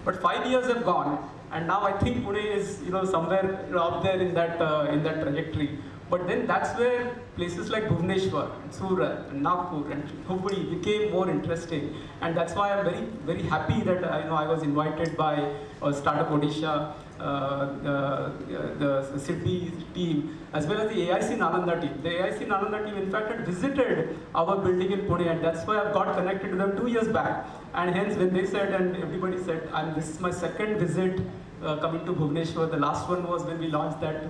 But 5 years have gone, and now I think Pune is somewhere up there in that trajectory. But then that's where places like Bhubaneswar, Surat, and Nagpur, and Hubli became more interesting, and that's why I'm very very happy that I was invited by Startup Odisha, the City team, as well as the AIC Nalanda team. The AIC Nalanda team, in fact, had visited our building in Pune, and that's why I've got connected to them 2 years back. And hence, when they said, and everybody said, this is my second visit coming to Bhubaneswar. The last one was when we launched that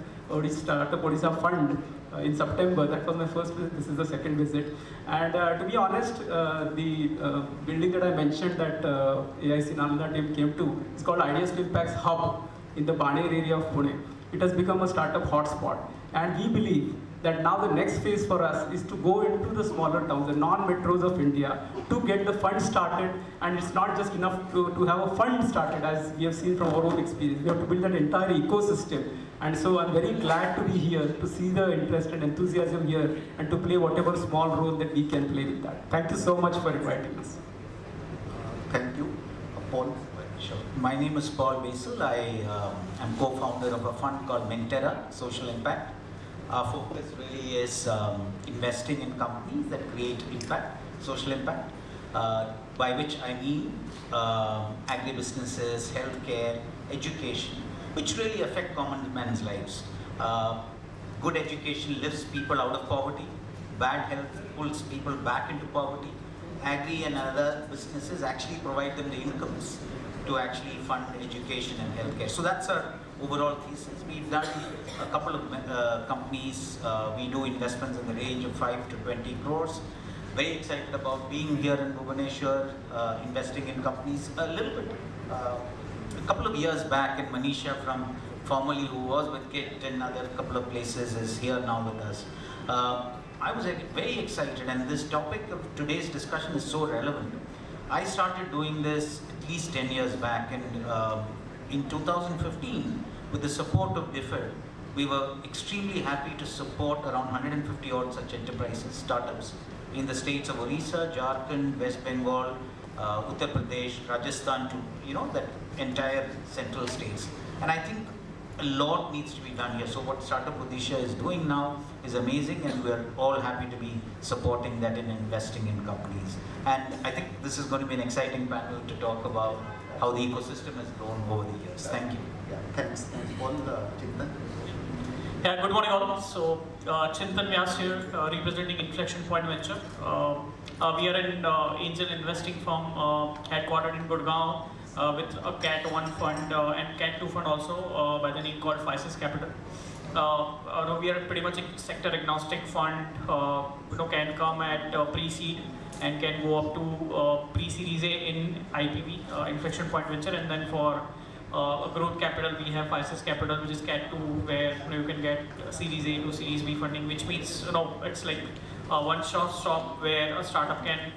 Startup Odisha Fund in September. That was my first visit. This is the second visit. And to be honest, the building that I mentioned that AIC Nalanda team came to is called Ideas to Impacts Hub in the Baner area of Pune. It has become a startup hotspot. And we believe that now the next phase for us is to go into the smaller towns, the non-metros of India, to get the fund started. And it's not just enough to have a fund started, as we have seen from our own experience. We have to build that entire ecosystem. And so I'm very glad to be here, to see the interest and enthusiasm here, and to play whatever small role that we can play with that. Thank you so much for inviting us. Thank you. Paul? Sure. My name is Paul Basil. I am co-founder of a fund called Mentera Social Impact. Our focus really is investing in companies that create impact, social impact, by which I mean agribusinesses, healthcare, education, which really affect common man's lives. Good education lifts people out of poverty. Bad health pulls people back into poverty. Agri and other businesses actually provide them the incomes to actually fund education and healthcare. So that's our overall thesis. We've done a couple of companies. We do investments in the range of 5 to 20 crores. Very excited about being here in Bhubaneswar, investing in companies a little bit. A couple of years back, and Manisha from formerly who was with KIT and other couple of places is here now with us. I was very excited, and this topic of today's discussion is so relevant. I started doing this at least 10 years back, and in 2015, with the support of DFID, we were extremely happy to support around 150 odd such enterprises, startups, in the states of Orissa, Jharkhand, West Bengal, Uttar Pradesh, Rajasthan, to that entire central states. And I think a lot needs to be done here. So what Startup Odisha is doing now is amazing, and we're all happy to be supporting that and investing in companies. And I think this is going to be an exciting panel to talk about how the ecosystem has grown over the years. Thank you. Yeah, thanks. Paul, Chintan. Yeah, good morning all. So Chintan Vyas here, representing Inflection Point Venture. We are an angel investing firm headquartered in Gurgaon, with a Cat1 fund and Cat2 fund also by the name called Physis Capital. We are pretty much a sector agnostic fund. Can come at pre-seed and can go up to pre-series A in IPV, Inflection Point Venture, and then for growth capital we have Physis Capital, which is Cat2, where you can get Series A to Series B funding, which means it's like a one-stop shop where a startup can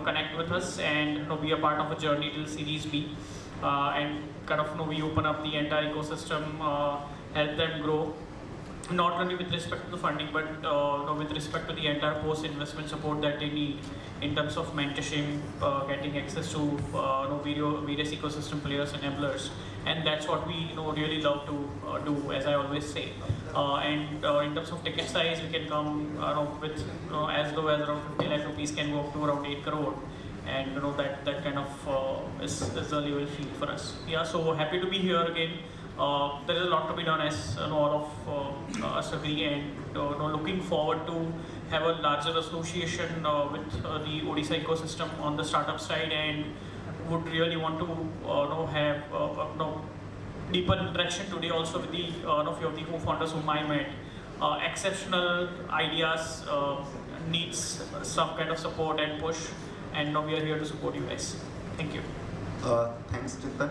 connect with us and be a part of a journey till Series B, and kind of we open up the entire ecosystem, help them grow, not only with respect to the funding, but with respect to the entire post-investment support that they need in terms of mentorship, getting access to various ecosystem players, enablers, and that's what we really love to do, as I always say. And in terms of ticket size, we can come with as low as around 50 lakh rupees, can go up to around 8 crore. And that kind of is the level field for us. Yeah, so happy to be here again. There is a lot to be done, as all of us agree, and looking forward to have a larger association with the Odisha ecosystem on the startup side, and would really want to have deeper interaction today also with the few of the co-founders whom I met. Exceptional ideas, needs some kind of support and push, and now we are here to support you guys. Thank you. Thanks, Chintan.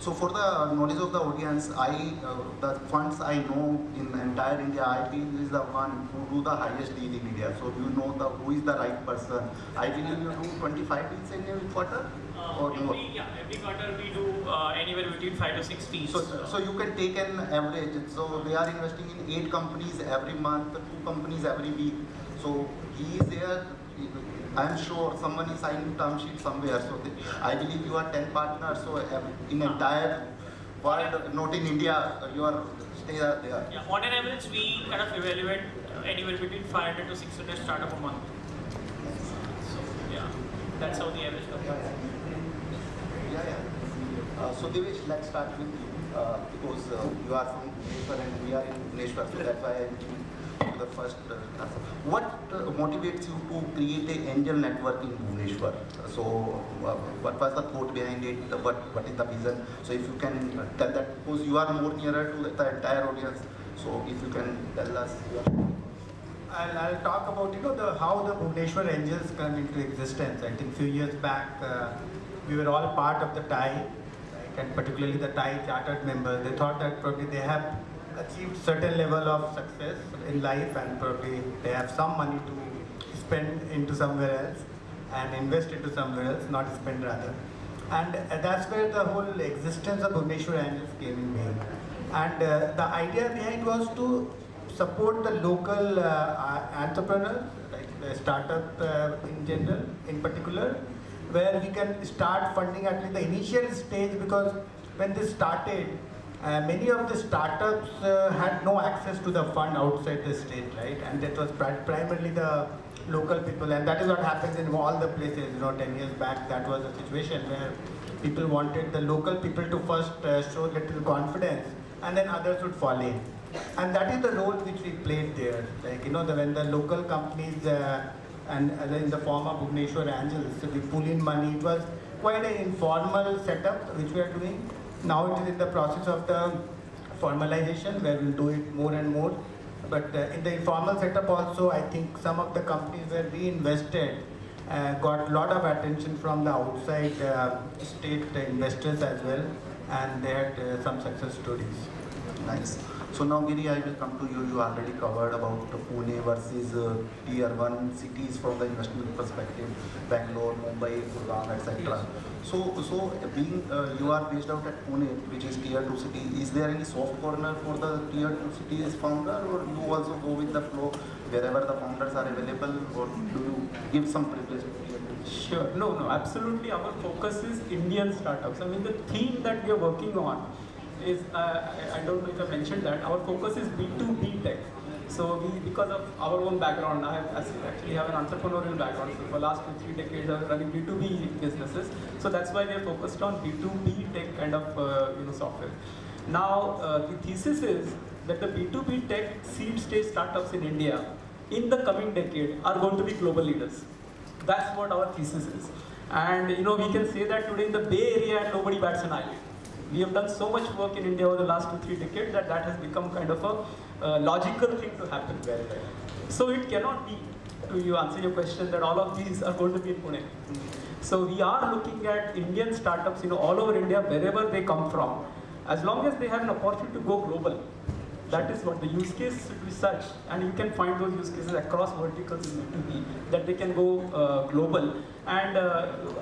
So for the knowledge of the audience, the funds I know in entire India, I believe is the one who do the highest deal in India. So you know who is the right person. I believe you do 25 deals in a quarter or more. Every quarter we do anywhere between 5 to 6 deals. So you can take an average. So they are investing in 8 companies every month, 2 companies every week. So he is there. I am sure someone is signing term sheet somewhere. So I believe you are 10 partners. So in entire world, not in India, you are stay there. Yeah, on an average, we kind of evaluate anywhere between 500 to 600 startup a month. So yeah, that's how the average comes. So Devesh, let's start with you because you are from Bhubaneswar and we are in Bhubaneswar, so that's why I came to the first answer. What motivates you to create an angel network in Bhubaneswar? So what was the thought behind it? What is the vision? So if you can tell that, because you are more nearer to the entire audience, so if you can tell us. I'll talk about how the Bhubaneswar Angels came into existence. I think few years back we were all part of the TIE, right? And particularly the TIE chartered members. They thought that probably they have achieved certain level of success in life and probably they have some money to spend into somewhere else and invest into somewhere else, not spend rather. And that's where the whole existence of Bhubaneswar Angels came in being. And the idea behind was to support the local entrepreneurs, like the startup in general, in particular, where we can start funding at least the initial stage, because when this started, many of the startups had no access to the fund outside the state, right? And that was primarily the local people, and that is what happens in all the places. 10 years back, that was a situation where people wanted the local people to first show little confidence, and then others would fall in. And that is the role which we played there. Like, when the local companies and in the form of Bhubaneswar Angels, so we pull in money. It was quite an informal setup which we are doing. Now it is in the process of the formalization where we'll do it more and more. But in the informal setup also, I think some of the companies where we invested got a lot of attention from the outside state investors as well, and they had some success stories. Nice. So now Giri, I will come to you. You already covered about Pune versus tier 1 cities from the investment perspective, Bangalore, Mumbai, Gurgaon, etc. So being you are based out at Pune, which is tier 2 city, is there any soft corner for the tier 2 cities founder, or you also go with the flow wherever the founders are available, or do you give some privilege to tier 2? Sure. No, absolutely. Our focus is Indian startups. I mean, the theme that we are working on is, I don't know if I mentioned that, our focus is B2B tech. So because of our own background, I actually have an entrepreneurial background. So for the last 2-3 decades, I was running B2B businesses. So that's why we are focused on B2B tech kind of software. Now, the thesis is that the B2B tech seed stage startups in India in the coming decade are going to be global leaders. That's what our thesis is. And we can say that today in the Bay Area, nobody bats an eyelid. We have done so much work in India over the last 2-3 decades that has become kind of a logical thing to happen. Very well. So it cannot be, to you answer your question, that all of these are going to be in Pune. So we are looking at Indian startups, all over India, wherever they come from, as long as they have an opportunity to go global. That is what the use case should be such, and you can find those use cases across verticals in B2B, that they can go global. And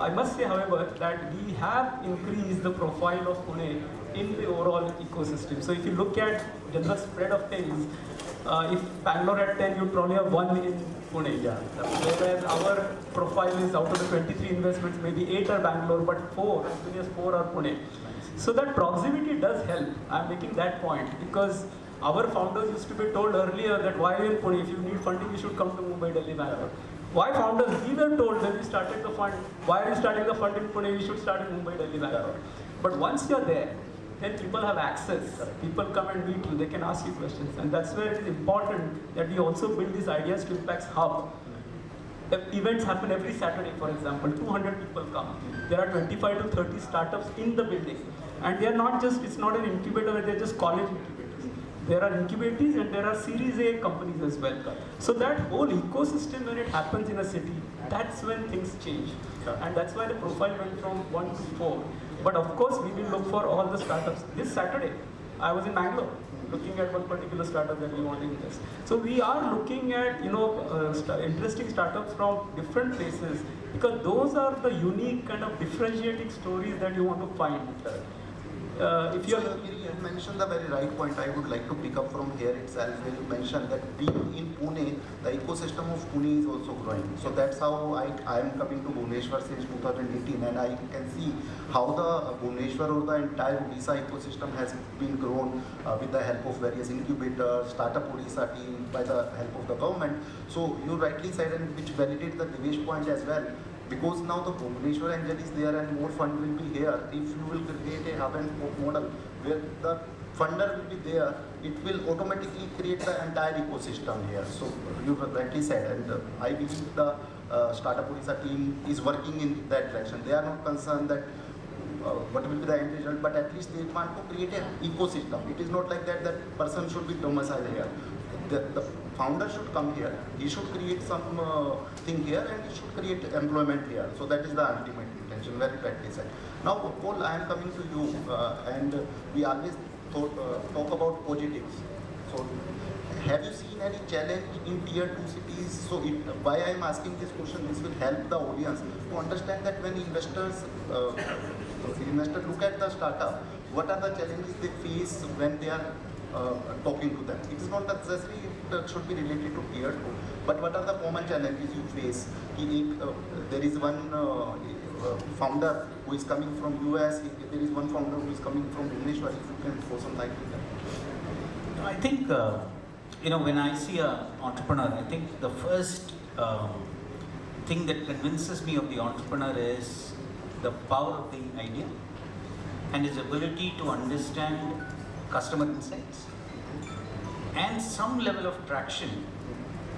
I must say, however, that we have increased the profile of Pune in the overall ecosystem. So if you look at general spread of things, if Bangalore had 10, you'd probably have 1 in Pune. Yeah. Whereas our profile is out of the 23 investments, maybe 8 are Bangalore, but 4, as many as 4 are Pune. So that proximity does help. I'm making that point because our founders used to be told earlier that why in Pune, if you need funding, you should come to Mumbai, Delhi, Bangalore. Why founders? We were told when we started the fund, why are you starting the fund in Pune, you should start in Mumbai, Delhi, Bangalore. But once you're there, then people have access. People come and meet you, they can ask you questions. And that's where it is important that we also build this Ideas to Impacts hub. Events happen every Saturday, for example, 200 people come. There are 25 to 30 startups in the building. And they are not just, it's not an incubator, they're just college incubators. There are incubators and there are Series A companies as well. So that whole ecosystem, when it happens in a city, that's when things change. And that's why the profile went from 1 to 4. But of course, we will look for all the startups. This Saturday, I was in Bangalore, looking at one particular startup that we want to invest. So we are looking at, interesting startups from different places, because those are the unique kind of differentiating stories that you want to find. if you're... So you mentioned the very right point. I would like to pick up from here itself, where you mentioned that being in Pune, the ecosystem of Pune is also growing. So that's how I am coming to Bhubaneswar since 2018, and I can see how the Bhubaneswar or the entire Odisha ecosystem has been grown with the help of various incubators, Startup Odisha team, by the help of the government. So you rightly said, and which validates the Devesh point as well. Because now the Bhubaneswar angel is there and more fund will be here. If you will create a hub and spoke model where the funder will be there, it will automatically create the entire ecosystem here. So you rightly said, and I believe the Startup Odisha team is working in that direction. They are not concerned that what will be the end result, but at least they want to create an ecosystem. It is not like that person should be domiciled here. The founder should come here, he should create some thing here, and he should create employment here. So that is the ultimate intention, very rightly said. Now, Paul, I am coming to you, and we always talk about positives. So, have you seen any challenge in tier 2 cities? So, why I am asking this question, this will help the audience to understand that when investors look at the startup, what are the challenges they face when they are talking to them. It is not necessarily it should be related to tier 2, but what are the common challenges you face? There is one founder who is coming from US, there is one founder who is coming from Bhubaneswar. If you can throw some light on that. I think, when I see an entrepreneur, I think the first thing that convinces me of the entrepreneur is the power of the idea and his ability to understand customer insights and some level of traction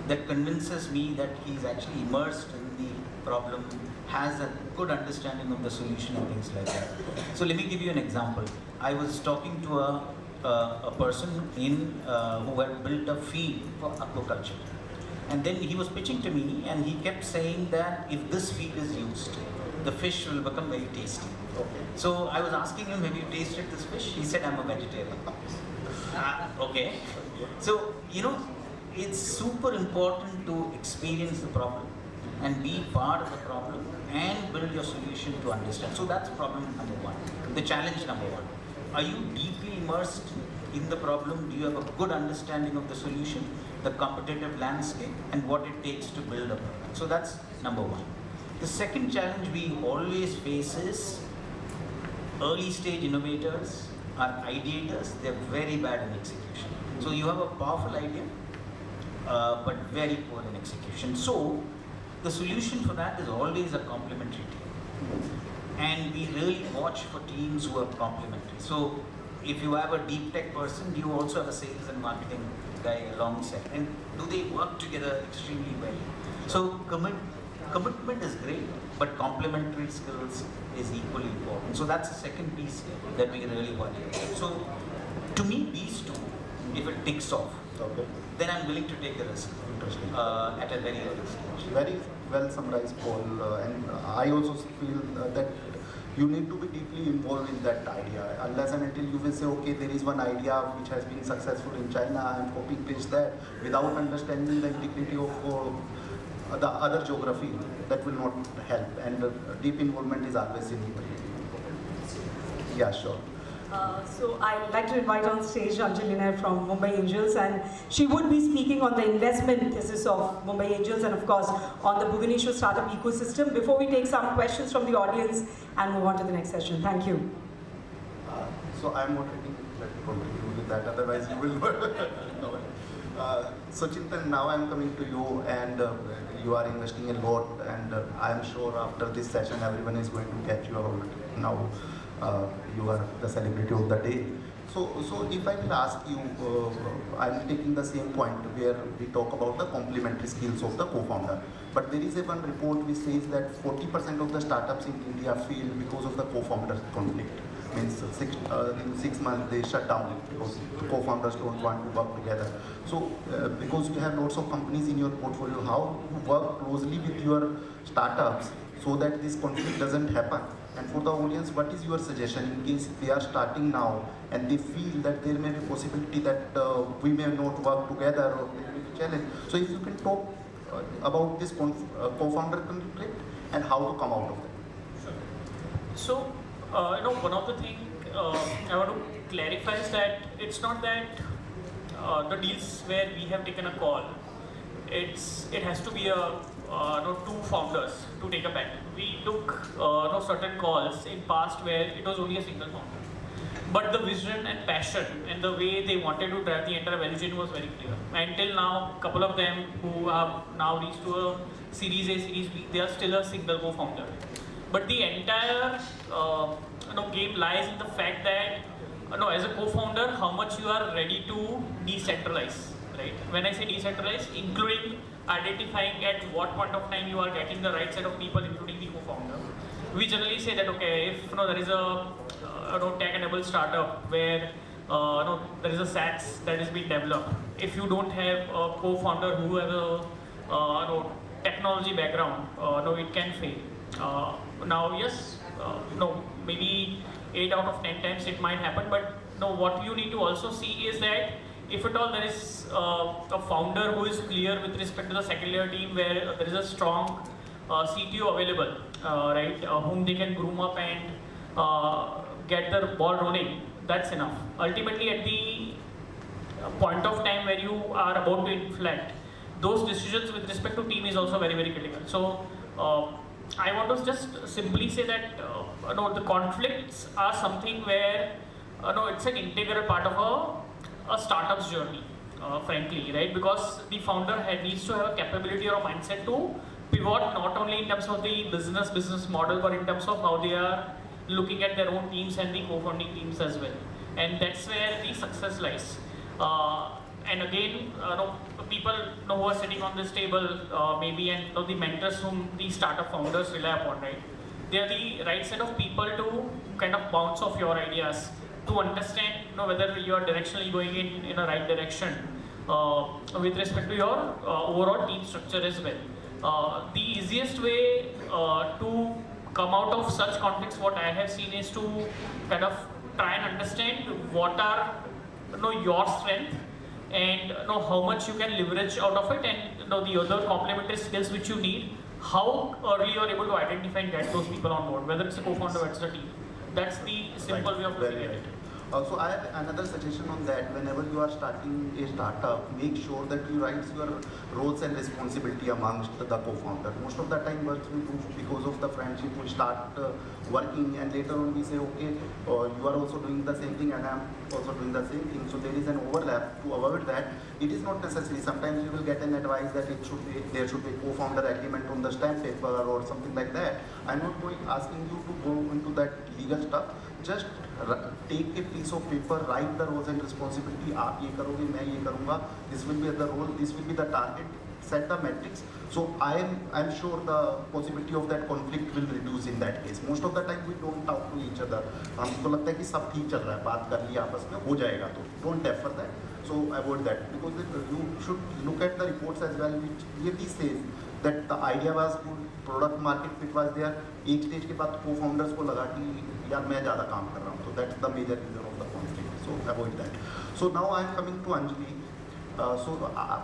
that convinces me that he's actually immersed in the problem, has a good understanding of the solution and things like that. So let me give you an example. I was talking to a person who had built a field for aquaculture, and then he was pitching to me and he kept saying that if this feed is used, the fish will become very tasty. Okay. So I was asking him, have you tasted this fish? He said, I'm a vegetarian. Okay. So, it's super important to experience the problem and be part of the problem and build your solution to understand. So that's problem number one. The challenge number one. Are you deeply immersed in the problem? Do you have a good understanding of the solution, the competitive landscape, and what it takes to build a product? So that's number one. The second challenge we always face is early stage innovators are ideators, they're very bad in execution. So you have a powerful idea, but very poor in execution. So the solution for that is always a complementary team. And we really watch for teams who are complementary. So if you have a deep tech person, do you also have a sales and marketing guy alongside? And do they work together extremely well? So commitment is great, but complementary skills is equally important. So that's the second piece that we really worry about. So to me, these two, if it ticks off, Okay. then I'm willing to take the risk Interesting. at a very early stage. Very well summarized, Paul. And I also feel that you need to be deeply involved in that idea. Unless and until you will say, okay, there is one idea which has been successful in China, I'm copying paste that, without understanding the integrity of the other geography, that will not help. And deep involvement is always needed. Yeah, sure. So I'd like to invite on stage Angelina from Mumbai Angels, and she would be speaking on the investment thesis of Mumbai Angels and of course on the Bhubaneswar startup ecosystem before we take some questions from the audience and move on to the next session. Thank you. So I'm moderating, let me continue with that, otherwise you will no. So Chintan, now I'm coming to you, and you are investing a lot, and I'm sure after this session everyone is going to catch you out. Now you are the celebrity of the day. So if I will ask you, I'm taking the same point where we talk about the complementary skills of the co-founder. But there is a one report which says that 40% of the startups in India fail because of the co-founder conflict. Means in 6 months they shut down because co-founders don't want to work together. So because you have lots of companies in your portfolio, how you work closely with your startups so that this conflict doesn't happen? And for the audience, what is your suggestion in case they are starting now and they feel that there may be a possibility that we may not work together or there may be a challenge? So if you can talk about this co-founder conflict and how to come out of it. Sure. So, one of the things I want to clarify is that it's not that the deals where we have taken a call, it has to be a two founders to take a bet. We took certain calls in past where it was only a single founder, but the vision and passion and the way they wanted to drive the entire value chain was very clear. Until now, a couple of them who have now reached to a Series A, Series B, they are still a single co-founder. But the entire game lies in the fact that as a co-founder, how much you are ready to decentralize. Right? When I say decentralize, including identifying at what point of time you are getting the right set of people, including the co-founder. We generally say that if there is a tech-enabled startup where there is a SaaS that is being developed, if you don't have a co-founder who has a technology background, it can fail. Now, yes, maybe 8 out of 10 times it might happen, but what you need to also see is that if at all there is a founder who is clear with respect to the second layer team, where there is a strong CTO available, right, whom they can groom up and get the ball rolling, that's enough. Ultimately, at the point of time where you are about to inflect, those decisions with respect to team is also very, very critical. So I want to just simply say that the conflicts are something where it's an integral part of a startup's journey, frankly, right? Because the founder needs to have a capability or a mindset to pivot not only in terms of the business model, but in terms of how they are looking at their own teams and the co-founding teams as well. And that's where the success lies. And again, people who are sitting on this table, maybe, and the mentors whom the startup founders rely upon, right? They are the right set of people to kind of bounce off your ideas, to understand whether you are directionally going in a right direction with respect to your overall team structure as well. The easiest way to come out of such conflicts, what I have seen, is to kind of try and understand what are your strength and how much you can leverage out of it, and the other complementary skills which you need, how early you are able to identify and get those people on board, whether it's a co-founder or it's a team. That's the simple way of looking at it. So I have another suggestion on that. Whenever you are starting a startup, make sure that you write your roles and responsibility amongst the co-founder. Most of the time works we do because of the friendship. We start working and later on we say, okay, you are also doing the same thing and I am also doing the same thing. So there is an overlap. To avoid that, it is not necessary. Sometimes you will get an advice that there should be a co-founder agreement on the stamp paper or something like that. I'm not asking you to go into that legal stuff. Just take a piece of paper, write the roles and responsibility. आप ये करोगे, मैं ये करूँगा. This will be the role. This will be the target. Set the metrics. So I'm sure the possibility of that conflict will reduce in that case. Most of the time we don't talk to each other. हमको लगता है कि सब ठीक चल रहा है, बात कर लिया आपस में, हो जाएगा तो. Don't defer that. So avoid that because you should look at the reports as well, which clearly says that the idea was good, product market fit was there. एक स्टेज के बाद co-founders को लगा कि यार मैं ज़्यादा काम कर रहा हूँ, so that's the major reason of the conflict. So avoid that. So now I am coming to Anjali.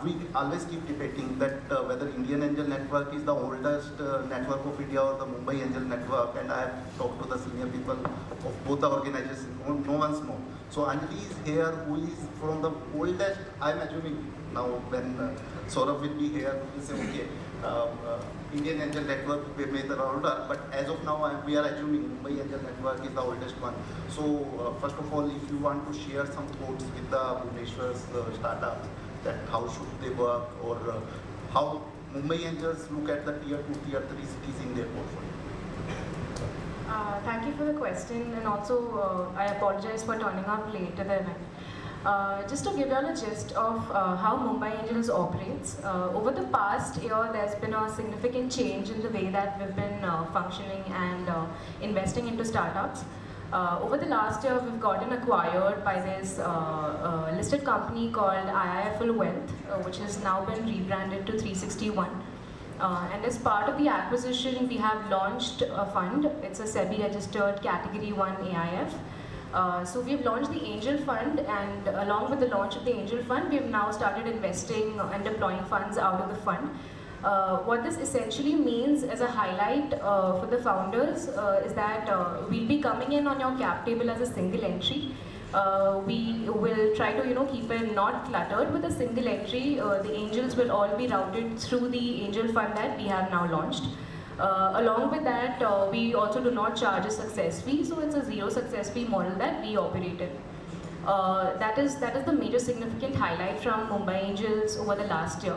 We always keep debating that whether Indian Angel Network is the oldest network of India or the Mumbai Angel Network, and I have talked to the senior people of both the organizations. No one's know. So Anjali is here, who is from the oldest. I'm assuming now when Saurabh will be here, we will say okay. Indian Angel Network may be older, but as of now we are assuming Mumbai Angel Network is the oldest one. So first of all, if you want to share some thoughts with the Bhubaneswar's startups, that how should they work, or how Mumbai Angels look at the tier 2, tier 3 cities in their portfolio. Thank you for the question, and also I apologize for turning up late to the event. Just to give you all a gist of how Mumbai Angels operates, over the past year there's been a significant change in the way that we've been functioning and investing into startups. Over the last year, we've gotten acquired by this listed company called IIFL Wealth, which has now been rebranded to 360 ONE. And as part of the acquisition, we have launched a fund. It's a SEBI-registered Category 1 AIF. So we've launched the Angel Fund, and along with the launch of the Angel Fund, we've now started investing and deploying funds out of the fund. What this essentially means as a highlight for the founders is that we'll be coming in on your cap table as a single entry. We will try to keep it not cluttered with a single entry. The angels will all be routed through the angel fund that we have now launched. Along with that, we also do not charge a success fee, so it's a zero success fee model that we operate in. That is the major significant highlight from Mumbai Angels over the last year.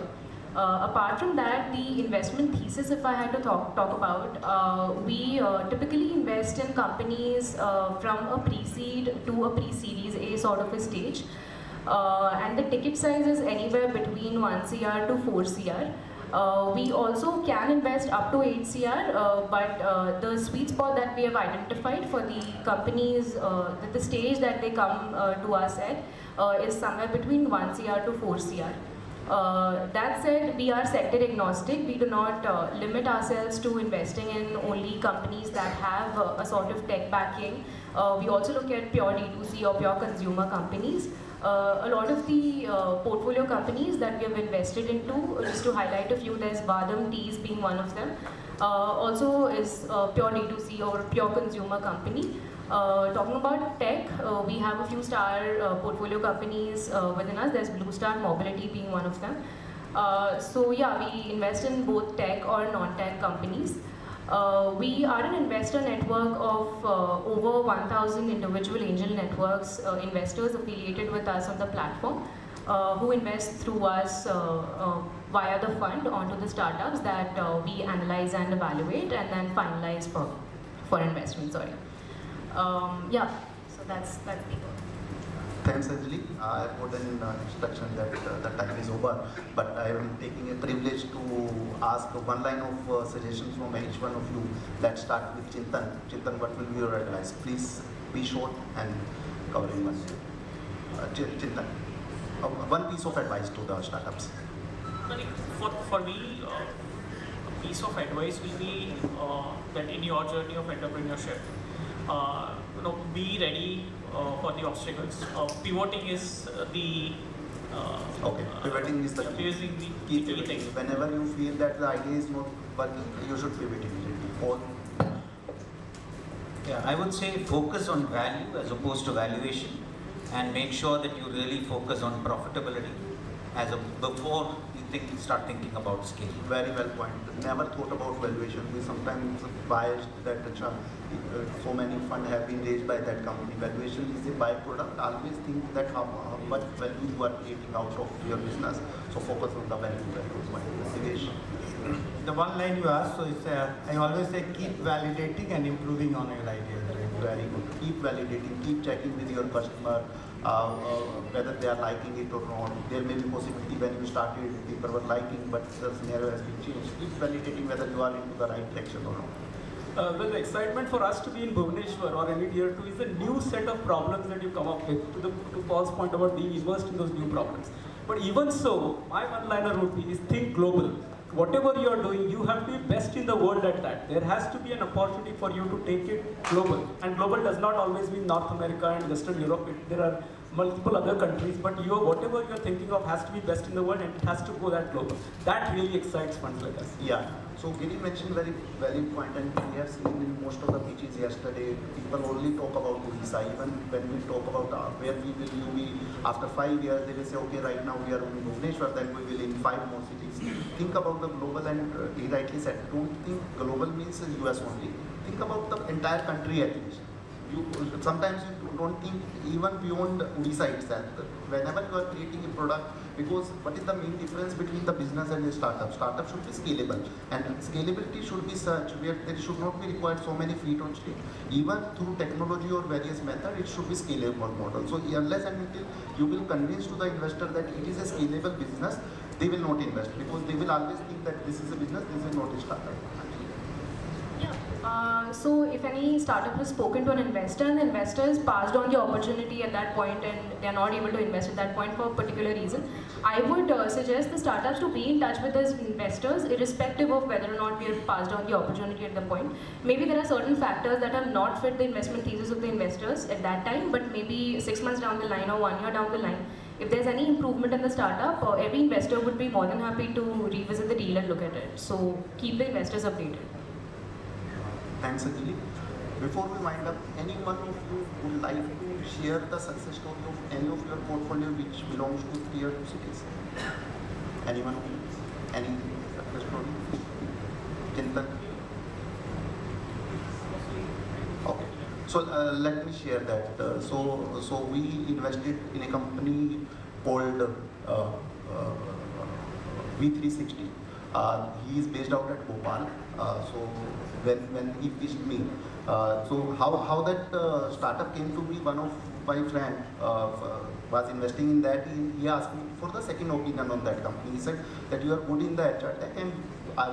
Apart from that, the investment thesis, if I had to talk about, we typically invest in companies from a pre-seed to a pre-series A sort of a stage. And the ticket size is anywhere between 1 CR to 4 CR. We also can invest up to 8 CR, but the sweet spot that we have identified for the companies, the stage that they come to us at, is somewhere between 1 CR to 4 CR. That said, we are sector agnostic. We do not limit ourselves to investing in only companies that have a sort of tech backing. We also look at pure D2C or pure consumer companies. A lot of the portfolio companies that we have invested into, just to highlight a few, there's Badam Teas being one of them. Also is pure D2C or pure consumer company. Talking about tech, we have a few star portfolio companies within us. There's Blue Star Mobility being one of them. So yeah, we invest in both tech or non-tech companies. We are an investor network of over 1,000 individual angel networks, investors affiliated with us on the platform, who invest through us via the fund onto the startups that we analyze and evaluate and then finalize for investment. Sorry. Yeah, so that's the goal. Thanks, Anjali. I put an instruction that the time is over, but I am taking a privilege to ask one line of suggestions from each one of you. Let's start with Chintan. Chintan, what will be your advice? Please be short and covering one. Chintan, one piece of advice to the startups. For me, a piece of advice will be that in your journey of entrepreneurship, be ready for the obstacles. Pivoting is the Pivoting is the key. Keep key pivoting. thing. Whenever you feel that the idea is not working, you should pivot immediately. Or Yeah, I would say focus on value as opposed to valuation, and make sure that you really focus on profitability before you start thinking about scale. very well pointed. Never thought about valuation. We sometimes biased that so many funds have been raised by that company. Valuation is a byproduct. Always think that how much value you are creating out of your business. So focus on the value point. Sivesh. The one line you asked, so it's I always say keep validating and improving on your ideas. Right? Very good. Keep validating, keep checking with your customer whether they are liking it or not. There may be possibility when you started, people were liking, but the scenario has been changed. Keep validating whether you are into the right direction or not. Well, the excitement for us to be in Bhubaneswar or any tier 2 is a new set of problems that you come up with, to Paul's point about being immersed in those new problems. But even so, my one-liner would be is think global. Whatever you are doing, you have to be best in the world at that. There has to be an opportunity for you to take it global. And global does not always mean North America and Western Europe. There are multiple other countries, but whatever you're thinking of has to be best in the world and it has to go that global. That really excites funds like us. Yeah. So Giri mentioned very valid point, and we have seen in most of the pitches yesterday, people only talk about Odisha. Even when we talk about where we will be after 5 years, they will say, okay, right now we are in Bhubaneswar, then we will in 5 more cities. Think about the global, and he rightly said, don't think global means US only. Think about the entire country at least. Sometimes you don't think even beyond Odisha itself. Whenever you are creating a product, because what is the main difference between the business and a startup? Startup should be scalable, and scalability should be such where there should not be required so many feet on street. Even through technology or various methods, it should be scalable model. So unless and until you will convince to the investor that it is a scalable business, they will not invest, because they will always think that this is a business, this is not a startup. So if any startup has spoken to an investor and the investor has passed on the opportunity at that point and they are not able to invest at that point for a particular reason, I would suggest the startups to be in touch with those investors irrespective of whether or not we have passed on the opportunity at the point. Maybe there are certain factors that have not fit the investment thesis of the investors at that time, but maybe 6 months down the line or 1 year down the line, if there's any improvement in the startup, every investor would be more than happy to revisit the deal and look at it. So keep the investors updated. Thanks, Anjali. Before we wind up, any one of you would like to share the success story of any of your portfolio which belongs to tier 2 cities? Anyone of you? Any success story? Chintan? Okay. So let me share that. So we invested in a company called V360. He is based out at Bhopal. So when he pitched me, so how that startup came to be, one of my friend was investing in that. He asked me for the second opinion on that company. He said that you are good in the HR tech and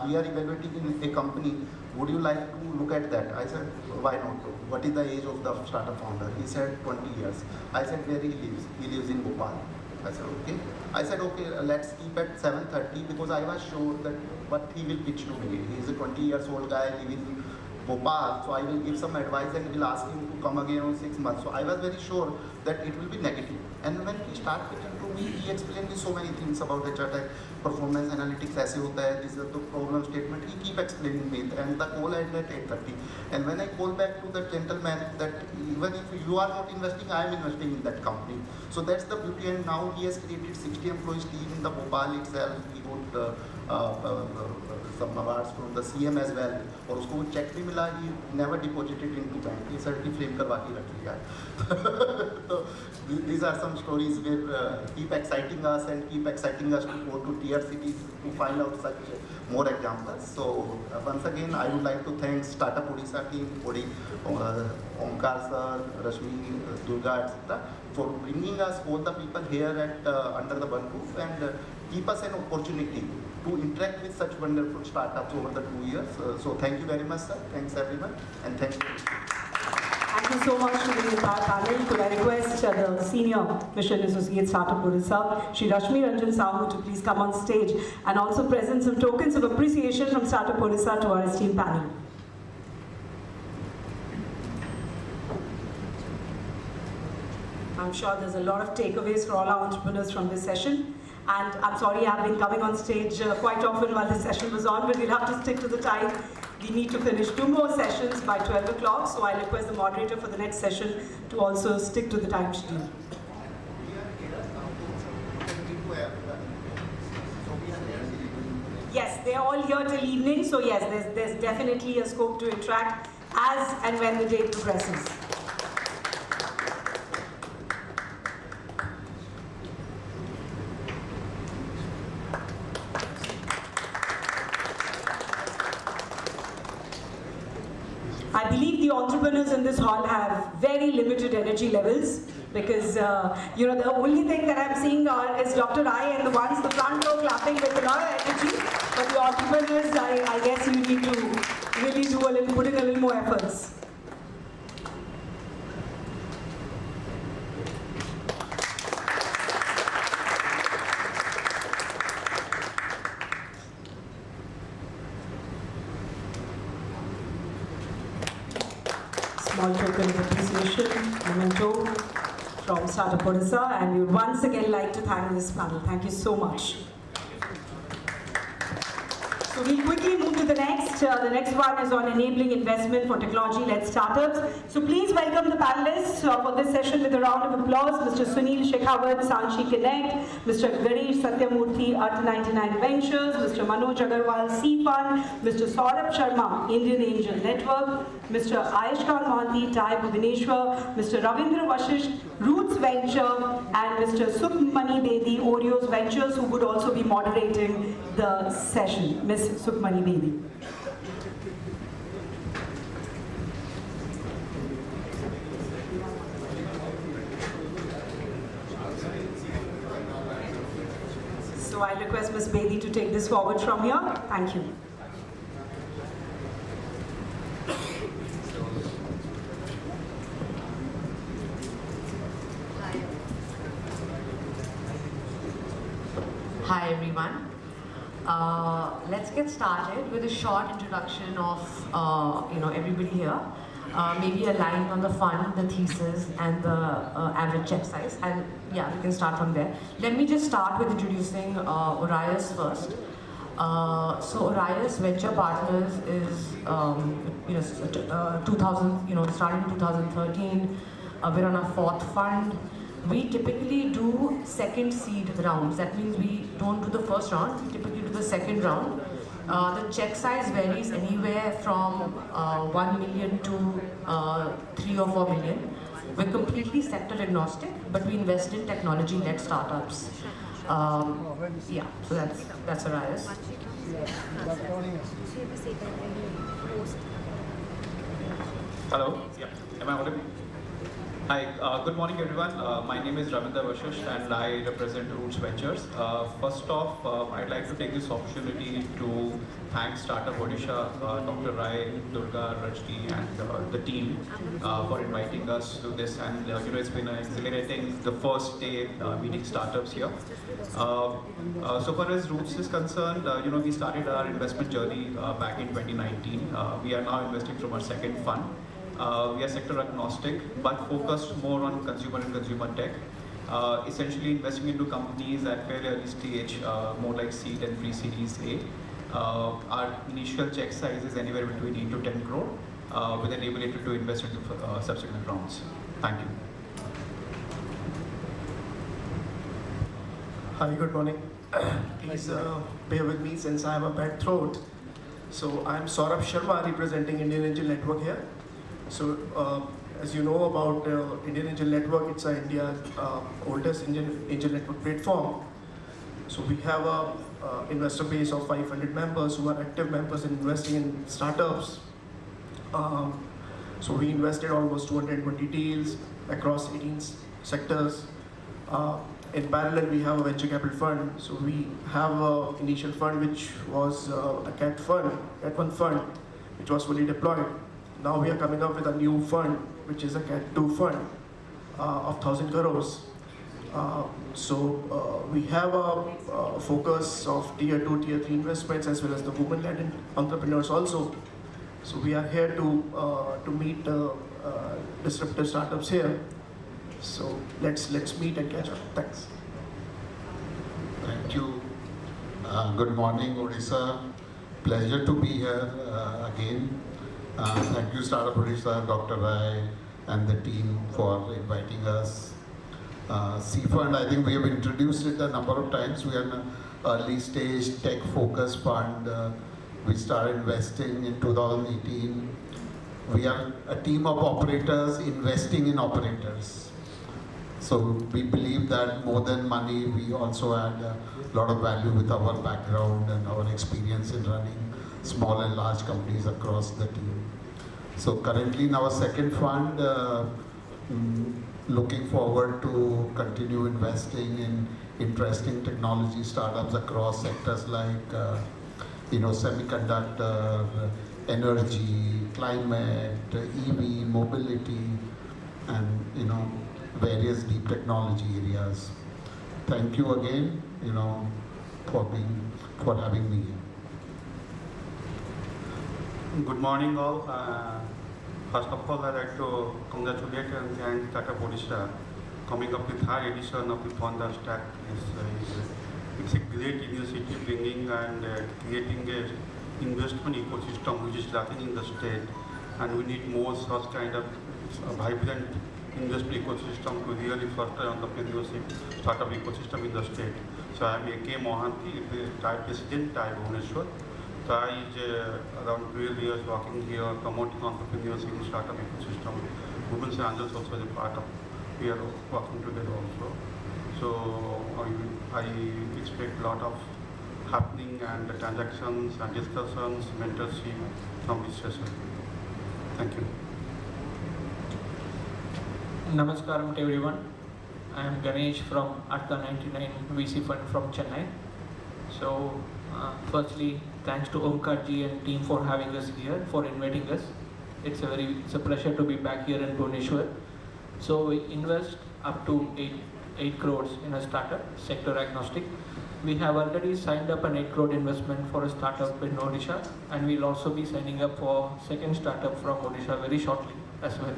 we are evaluating in a company. Would you like to look at that? I said, why not? What is the age of the startup founder? He said 20 years. I said, where he lives? He lives in Bhopal. I said, okay. I said, okay, let's keep at 7:30 because I was sure that what he will pitch to me. He is a 20 years old guy living in Bhopal, so I will give some advice and will ask him to come again on 6 months. So I was very sure that it will be negative. And when he started pitching to me, he explained me so many things about HR Tech, performance analytics, aise hota hai, this is the problem statement. He keep explaining me, and the call ended at 8:30. And when I call back to the gentleman that even if you are not investing, I am investing in that company. So that's the beauty. And now he has created 60 employees team in the Bhopal itself. He got some awards from the CM as well. और उसको वो check भी मिला. He never deposited into bank. He said कि frame करवा के रख लिया. So these are some stories where keep exciting us and keep exciting us to go to tier cities to find out such more examples. So once again, I would like to thank Startup Odisha team, Omkar sir, Rashmi, Durga, etc. for bringing us all the people here at under the one roof and keep us an opportunity to interact with such wonderful startups over the 2 years. So thank you very much, sir. Thanks everyone, and thank you. Thank you so much to the entire panel. Could I request the Senior Mission Associate Startup Odisha, Shri Rashmi Ranjan Sahu, to please come on stage and also present some tokens of appreciation from Startup Odisha to our esteemed panel. I'm sure there's a lot of takeaways for all our entrepreneurs from this session. And I'm sorry I've been coming on stage quite often while this session was on, but we'll have to stick to the time. We need to finish 2 more sessions by 12 o'clock, so I request the moderator for the next session to also stick to the time schedule. Yes, they're all here till evening, so yes, there's definitely a scope to interact as and when the day progresses. I believe the entrepreneurs in this hall have very limited energy levels because, the only thing that I'm seeing is Dr. I and the ones in the front row clapping with a lot of energy. But the entrepreneurs, I guess you need to really put in a little more efforts. Small token of appreciation, memento from Startup Odisha, and we would once again like to thank this panel. Thank you so much. So we'll quickly move to the next. The next one is on enabling investment for technology-led startups. So please welcome the panelists for this session with a round of applause. Mr. Sunil Shekhawat, Sanchi Connect, Mr. Ganesh Satyamurthy, Earth 99 Ventures, Mr. Manoj Agarwal, C-Fund, Mr. Saurabh Sharma, Indian Angel Network, Mr. Ayushkan Mohanty, TiE Bhubaneswar, Mr. Ravindra Vashisht, Roots Venture, and Mr. Sukhmani Bedi, Oreos Ventures, who would also be moderating the session. Ms. Sukhmani Bedi. So I request Ms. Bedi to take this forward from here. Thank you. Hi everyone. Let's get started with a short introduction of everybody here. maybe a line on the fund, the thesis, and the average check size. And yeah, we can start from there. Let me just start with introducing Orias first. So Orias Venture Partners is, 2000, started in 2013. We're on our 4th fund. We typically do second seed rounds. That means we don't do the first round. We typically do the second round. The check size varies anywhere from 1 million to 3 or 4 million. We're completely sector agnostic, but we invest in technology-led startups. Yeah, so that's Orias. Hello, yeah, am I audible? Hi, good morning everyone. My name is Ravindra Vashish and I represent Roots Ventures. First off, I'd like to take this opportunity to thank Startup Odisha, Dr. Rai, Durga, Rajni and the team for inviting us to this, and it's been exhilarating the first day meeting startups here. So far as Roots is concerned, we started our investment journey back in 2019. We are now investing from our 2nd fund. We are sector agnostic, but focused more on consumer and consumer tech. Essentially investing into companies at very early stage, more like seed and pre-series A. Our initial check size is anywhere between 8 to 10 crore, with an ability to invest into subsequent rounds. Thank you. Hi, good morning. Please bear with me since I have a bad throat. So I'm Saurabh Sharma representing Indian Angel Network here. So as you know about Indian Angel Network, it's India's oldest angel network platform. So we have a investor base of 500 members who are active members in investing in startups. So we invested almost 220 deals across 18 sectors. In parallel, we have a venture capital fund. So we have an initial fund which was a Cat 1 fund, which was fully deployed. Now we are coming up with a new fund, which is a Cat 2 fund of 1,000 crores. So we have a focus of tier 2, tier 3 investments as well as the women-led entrepreneurs also. So we are here to meet disruptive startups here. So let's meet and catch up. Thanks. Thank you. Good morning, Odisha. Pleasure to be here again. Thank you, Startup Odisha, Dr. Rai, and the team for inviting us. C-Fund, I think we have introduced it a number of times. We are an early stage tech-focused fund. We started investing in 2018. We are a team of operators investing in operators. So we believe that more than money, we also add a lot of value with our background and our experience in running small and large companies across the team. So currently in our 2nd fund, looking forward to continue investing in interesting technology startups across sectors like semiconductor, energy, climate, EV, mobility, and various deep technology areas. Thank you again, for having me here. Good morning all. First of all, I'd like to congratulate and thank Startup Odisha coming up with 3rd edition of the Founder Stack. It's a great initiative bringing and creating an investment ecosystem which is lacking in the state, and we need more such kind of vibrant investment ecosystem to really foster entrepreneurship startup ecosystem in the state. So I am A.K. Mohanty, TIE President, TIE Bhubaneswar. TIE is around 12 years working here, promoting entrepreneurship in startup ecosystem. Women's Angels also is a part of, we are working together also. So I expect a lot of happening and transactions and discussions, mentorship from this session. Thank you. Namaskaram to everyone. I am Ganesh from Arca 99 VC Fund from Chennai. So, firstly, thanks to Omkar ji and team for having us here, for inviting us. It's a pleasure to be back here in Bhubaneswar. So we invest up to 8 crores in a startup, sector agnostic. we have already signed up an 8 crore investment for a startup in Odisha, and we'll also be signing up for second startup from Odisha very shortly as well.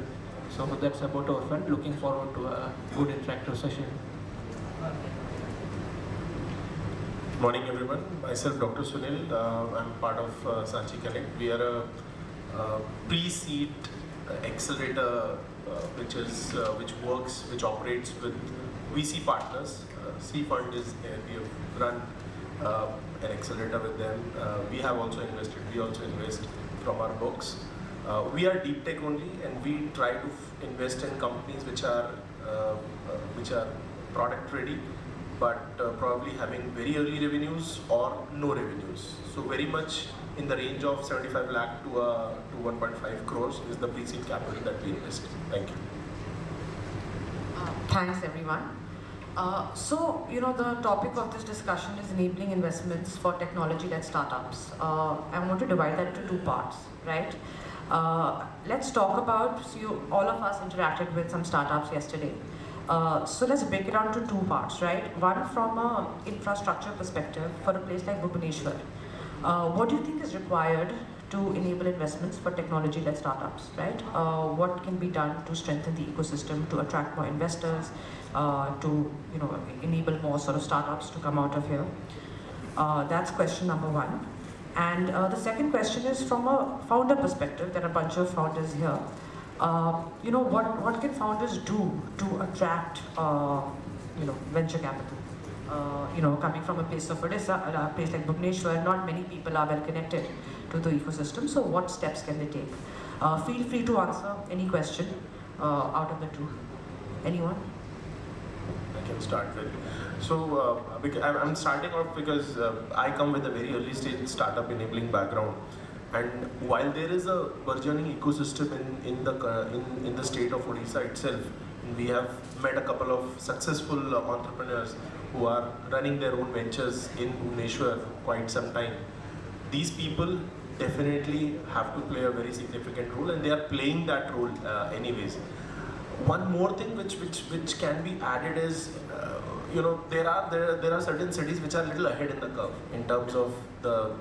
So that's about our fund. Looking forward to a good interactive session. Morning everyone, myself Dr. Sunil, I'm part of Sanchi Connect. We are a pre-seed accelerator which operates with VC partners. C Fund is there, we have run an accelerator with them. We have also invested, we also invest from our books. We are deep tech only, and we try to invest in companies which are product ready, but probably having very early revenues or no revenues. So very much in the range of 75 lakh to 1.5 crores is the pre-seed capital that we invest. Thank you. Thanks everyone. So, the topic of this discussion is enabling investments for technology-led startups. I want to divide that into two parts, right? Let's talk about, all of us interacted with some startups yesterday. So let's break it down to two parts, right? One from an infrastructure perspective for a place like Bhubaneswar. What do you think is required to enable investments for technology-led startups, right? What can be done to strengthen the ecosystem, to attract more investors, to enable more sort of startups to come out of here? That's question number one. And the second question is from a founder perspective. There are a bunch of founders here. What can founders do to attract, venture capital? Coming from a place of Odisha, a place like Bhubaneswar, not many people are well connected to the ecosystem. So what steps can they take? Feel free to answer any question out of the two. Anyone? I can start with. So I'm starting off because I come with a very early stage startup enabling background, and while there is a burgeoning ecosystem in the state of Odisha itself, we have met a couple of successful entrepreneurs who are running their own ventures in Bhubaneswar for quite some time. These people definitely have to play a very significant role, and they are playing that role anyways. One more thing which can be added is, there are certain cities which are a little ahead in the curve in terms of the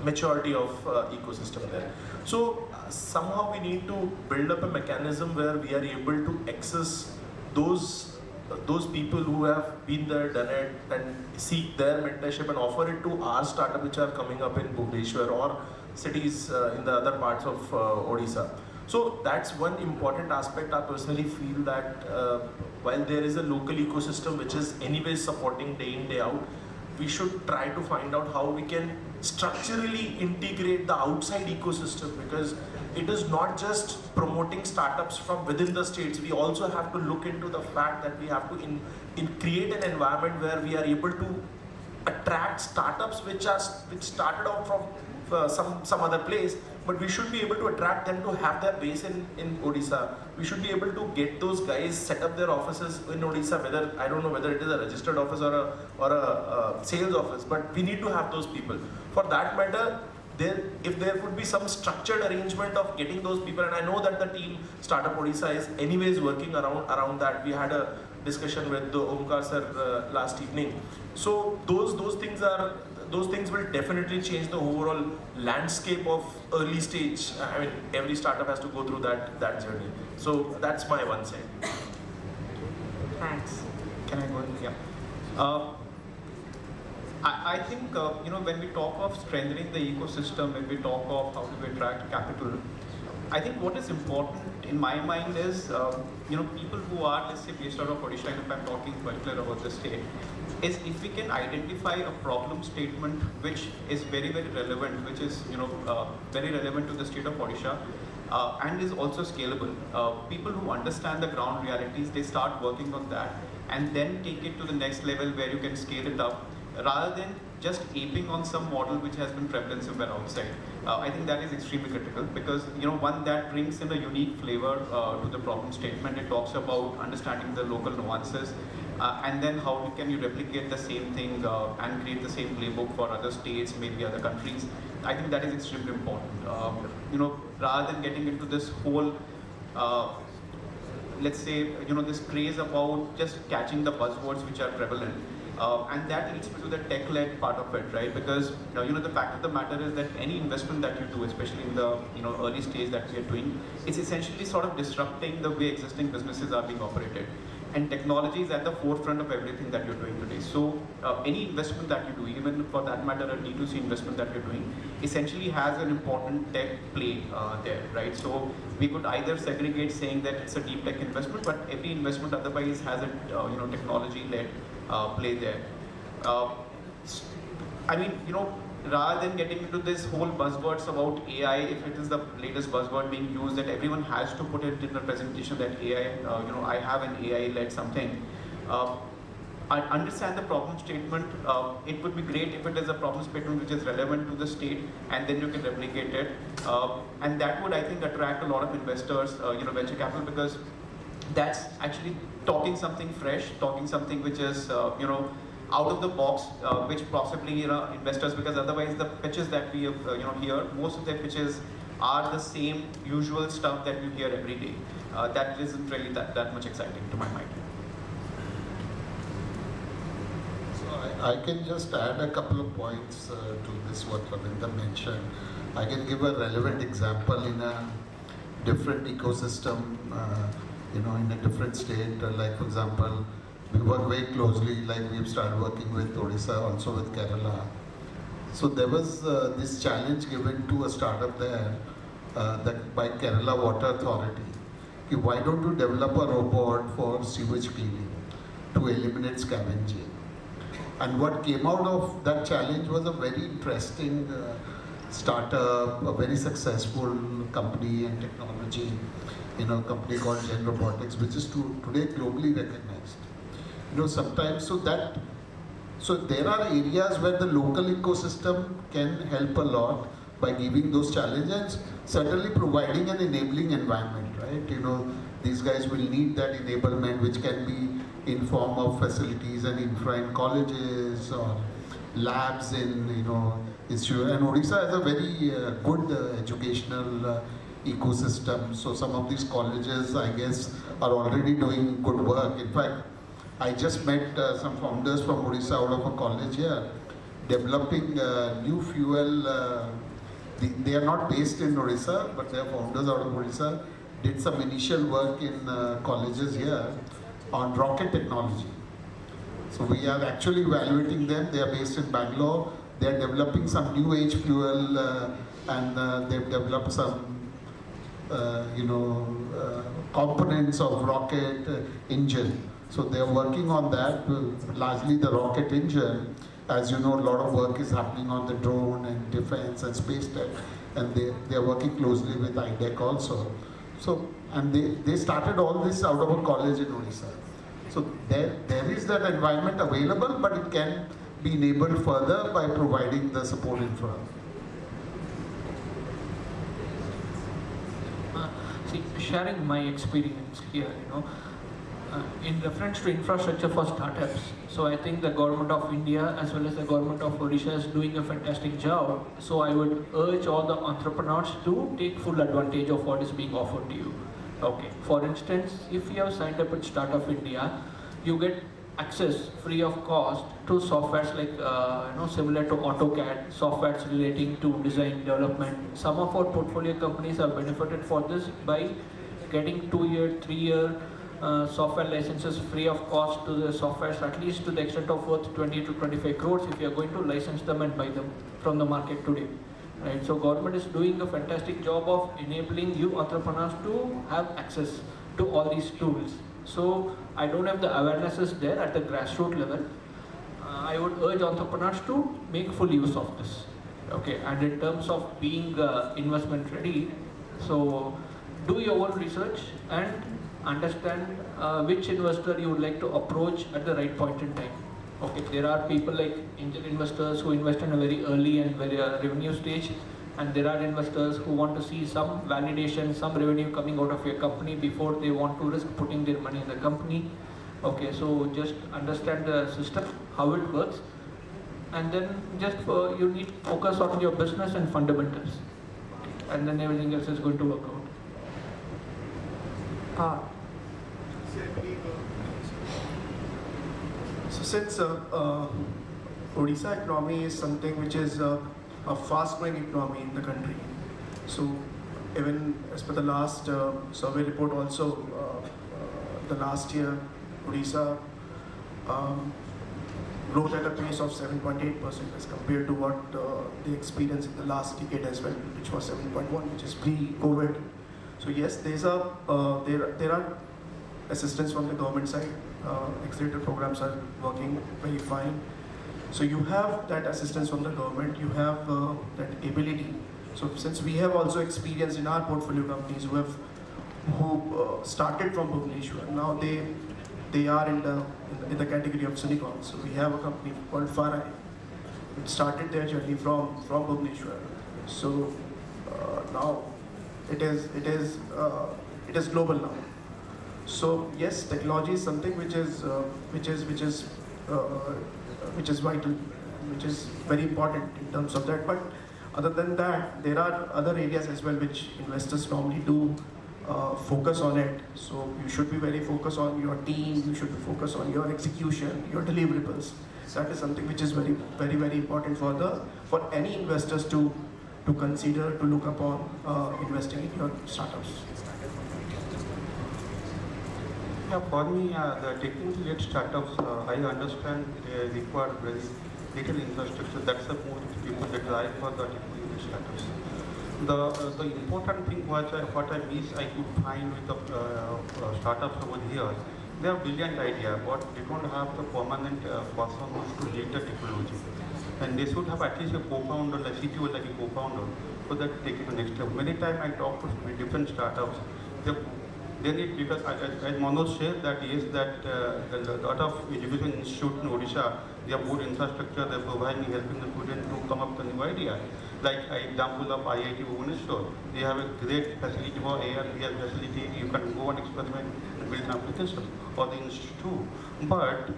maturity of ecosystem there. So somehow we need to build up a mechanism where we are able to access those people who have been there, done it, and seek their mentorship and offer it to our startup which are coming up in Bhubaneswar or cities in the other parts of Odisha. So that's one important aspect. I personally feel that while there is a local ecosystem which is anyways supporting day in, day out, we should try to find out how we can structurally integrate the outside ecosystem, because it is not just promoting startups from within the states. We also have to look into the fact that we have to create an environment where we are able to attract startups which started out from some other place, but we should be able to attract them to have their base in Odisha. We should be able to get those guys set up their offices in Odisha, whether, I don't know whether it is a registered office or a sales office, but we need to have those people. For that matter, if there would be some structured arrangement of getting those people, and I know that the team Startup Odisha is anyways working around that. We had a discussion with the Omkar sir last evening. So those things will definitely change the overall landscape of early stage. I mean, every startup has to go through that journey. So that's my one side. Thanks. Can I go ahead? Yeah. I think, when we talk of strengthening the ecosystem, when we talk of how do we attract capital, I think what is important in my mind is, people who are, let's say, based out of Odisha, and if I'm talking particular about the state, is if we can identify a problem statement which is very, very relevant, which is, very relevant to the state of Odisha, and is also scalable. People who understand the ground realities, they start working on that, and then take it to the next level where you can scale it up, rather than just aping on some model which has been prevalent somewhere outside. I think that is extremely critical, because one that brings in a unique flavor to the problem statement. It talks about understanding the local nuances, and then how can you replicate the same thing and create the same playbook for other states, maybe other countries. I think that is extremely important. Rather than getting into this whole let's say, this craze about just catching the buzzwords which are prevalent. And that leads me to the tech-led part of it, right? Because the fact of the matter is that any investment that you do, especially in the early stage that we are doing, it's essentially sort of disrupting the way existing businesses are being operated. And technology is at the forefront of everything that you're doing today. So any investment that you do, even for that matter a D2C investment that you're doing, essentially has an important tech play there, right? So we could either segregate saying that it's a deep tech investment, but every investment otherwise has a technology-led play there. I mean, rather than getting into this whole buzzwords about AI, if it is the latest buzzword being used that everyone has to put it in the presentation that AI, I have an AI-led something. I understand the problem statement. It would be great if it is a problem statement which is relevant to the state, and then you can replicate it. And that would, I think, attract a lot of investors, venture capital, because that's actually talking something fresh, talking something which is, out of the box, which possibly investors, because otherwise the pitches that we hear, most of their pitches are the same usual stuff that you hear every day. That isn't really that much exciting to my mind. So I can just add a couple of points to this what Ravinder mentioned. I can give a relevant example in a different ecosystem, in a different state. Like for example, we work very closely, like we've started working with Odisha, also with Kerala. So there was this challenge given to a startup there that by Kerala Water Authority. Why don't you develop a robot for sewage cleaning to eliminate scavenging? And what came out of that challenge was a very interesting startup, a very successful company and technology, a company called Gen Robotics, which is today globally recognized. Sometimes, so there are areas where the local ecosystem can help a lot by giving those challenges, certainly providing an enabling environment, right? These guys will need that enablement, which can be in form of facilities and infra in colleges or labs in, institute. And Odisha has a very good educational ecosystem. So some of these colleges, I guess, are already doing good work. In fact, I just met some founders from Odisha out of a college here, developing new fuel. They are not based in Odisha, but they are founders out of Odisha. Did some initial work in colleges here on rocket technology. So we are actually evaluating them. They are based in Bangalore. They are developing some new age fuel, and they've developed some, components of rocket engine. So they are working on that, largely the rocket engine. As you know, a lot of work is happening on the drone and defense and space tech, and they are working closely with IDEC also. So, and they started all this out of a college in Odisha. So there is that environment available, but it can be enabled further by providing the support infra. Sharing my experience here, in reference to infrastructure for startups, so I think the government of India as well as the government of Odisha is doing a fantastic job. So I would urge all the entrepreneurs to take full advantage of what is being offered to you. Okay, for instance, if you have signed up with Startup India, you get access free of cost to softwares like similar to AutoCAD, softwares relating to design development. Some of our portfolio companies have benefited for this by getting 2-year, 3-year software licenses free of cost to the softwares, at least to the extent of worth 20 to 25 crores if you are going to license them and buy them from the market today. Right? So government is doing a fantastic job of enabling you entrepreneurs to have access to all these tools. So I don't have the awarenesses there at the grassroots level. I would urge entrepreneurs to make full use of this. Okay, and in terms of being investment ready, so do your own research and understand which investor you would like to approach at the right point in time. Okay, there are people like angel investors who invest in a very early and very revenue stage, and there are investors who want to see some validation, some revenue coming out of your company before they want to risk putting their money in the company. Okay, so just understand the system, how it works, and then just you need to focus on your business and fundamentals, and then everything else is going to work out. So So since Odisha economy is something which is a fast-growing economy in the country, so even as per the last survey report also, the last year Odisha growth at a pace of 7.8% as compared to what they experienced in the last decade as well, which was 7.1, which is pre-COVID. So yes, there are assistance from the government side. Accelerator programs are working very fine. So you have that assistance from the government, you have that ability. So since we have also experienced in our portfolio companies who started from Bhubaneswar, now they are in the category of Silicon. So we have a company called Farai, which started their journey from Bhubaneswar. So now it is global now. So yes, technology is something which is vital, which is very important in terms of that. But other than that, there are other areas as well which investors normally do focus on it. So you should be very focused on your team. You should be focused on your execution, your deliverables. That is something which is very important for any investors to consider, to look upon investing in your startups. Yeah, for me, the technology-led startups, I understand they require very little infrastructure. That's the most people that drive for the technology startups. The important thing what I miss, I could find with the startups over here, they have brilliant idea, but they don't have the permanent person to lead the technology. And they should have at least a co-founder, like CTO, like a co-founder, so that they take it to the next level. Many times I talk to different startups. They need, because as Manoj said that yes, that a lot of education institutes in Odisha, they have good infrastructure, they are providing, helping the students to come up with a new idea. Like example of IIT Bhubaneswar, they have a great facility for AR, VR facility, you can go and experiment and build an application, or the institute. But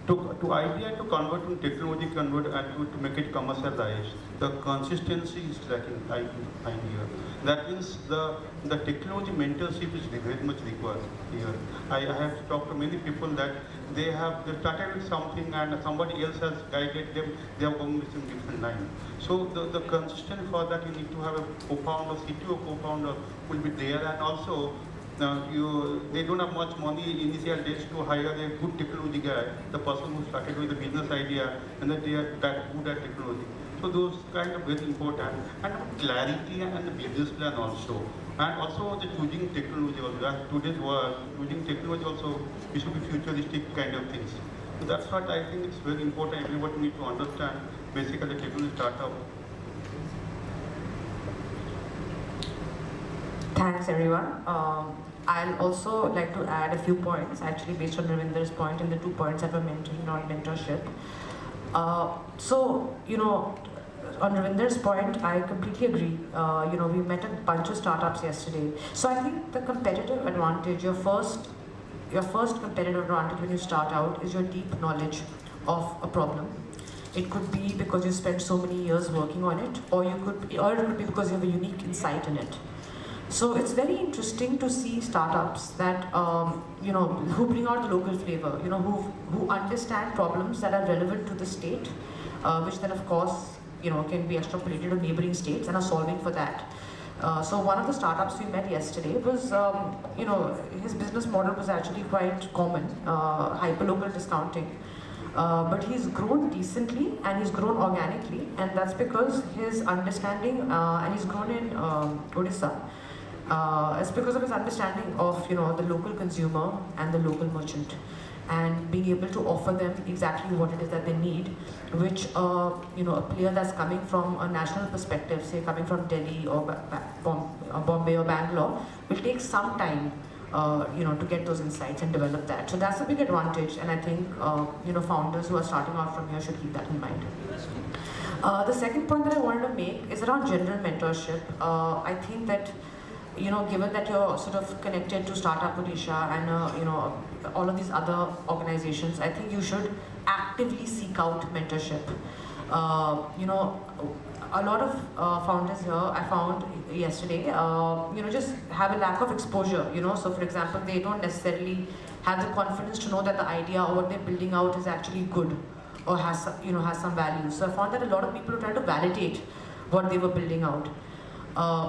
to idea to convert to technology, and to make it commercialized, the consistency is lacking, I find here. That means the technology mentorship is very much required here. I have talked to many people that they started with something and somebody else has guided them, they have gone with some different line. So the consistent for that, you need to have a co-founder, CTO co-founder will be there, and also they don't have much money initial days to hire a good technology guy, the person who started with a business idea and that they are that good at technology. So those kind of very important, and clarity and the business plan also. And also the choosing technology also. As today's world, choosing technology also, we should be futuristic kind of things. So that's what I think it's very important. Everybody needs to understand basically technology startup. Thanks everyone. I'll also like to add a few points actually based on Ravinder's point and the 2 points that were mentioned on mentorship. So, on Ravinder's point, I completely agree. We met a bunch of startups yesterday. So I think the competitive advantage, your first competitive advantage when you start out is your deep knowledge of a problem. It could be because you spent so many years working on it, or it could be because you have a unique insight in it. So it's very interesting to see startups that who bring out the local flavor, who understand problems that are relevant to the state, which then of course can be extrapolated to neighboring states and are solving for that. So one of the startups we met yesterday was, his business model was actually quite common, hyperlocal discounting. But he's grown decently and he's grown organically, and that's because his understanding, and he's grown in Odisha. It's because of his understanding of the local consumer and the local merchant, and being able to offer them exactly what it is that they need, which a player that's coming from a national perspective, say coming from Delhi or Bombay or Bangalore, will take some time to get those insights and develop that. So that's a big advantage, and I think founders who are starting out from here should keep that in mind. The second point that I wanted to make is around general mentorship. I think that given that you're sort of connected to Startup Odisha and all of these other organizations, I think you should actively seek out mentorship. A lot of founders here, I found yesterday, just have a lack of exposure. So for example, they don't necessarily have the confidence to know that the idea or what they're building out is actually good or has some value. So I found that a lot of people are trying to validate what they were building out.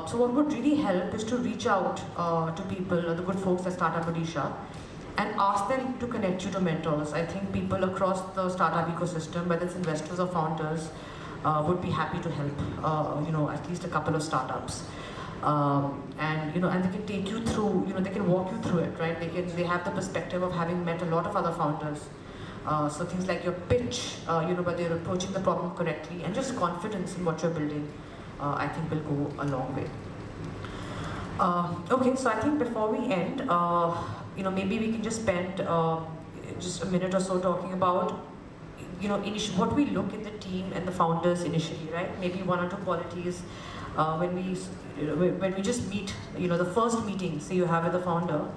So what would really help is to reach out to people, the good folks at Startup Odisha, and ask them to connect you to mentors. I think people across the startup ecosystem, whether it's investors or founders, would be happy to help, at least a couple of startups. And they can take you through, they can walk you through it, right? They have the perspective of having met a lot of other founders. So things like your pitch, whether you're approaching the problem correctly, and just confidence in what you're building, I think will go a long way. Okay, so I think before we end, maybe we can just spend just a minute or so talking about, what we look in the team and the founders initially, right? Maybe one or two qualities when we just meet, the first meeting, say you have with the founder,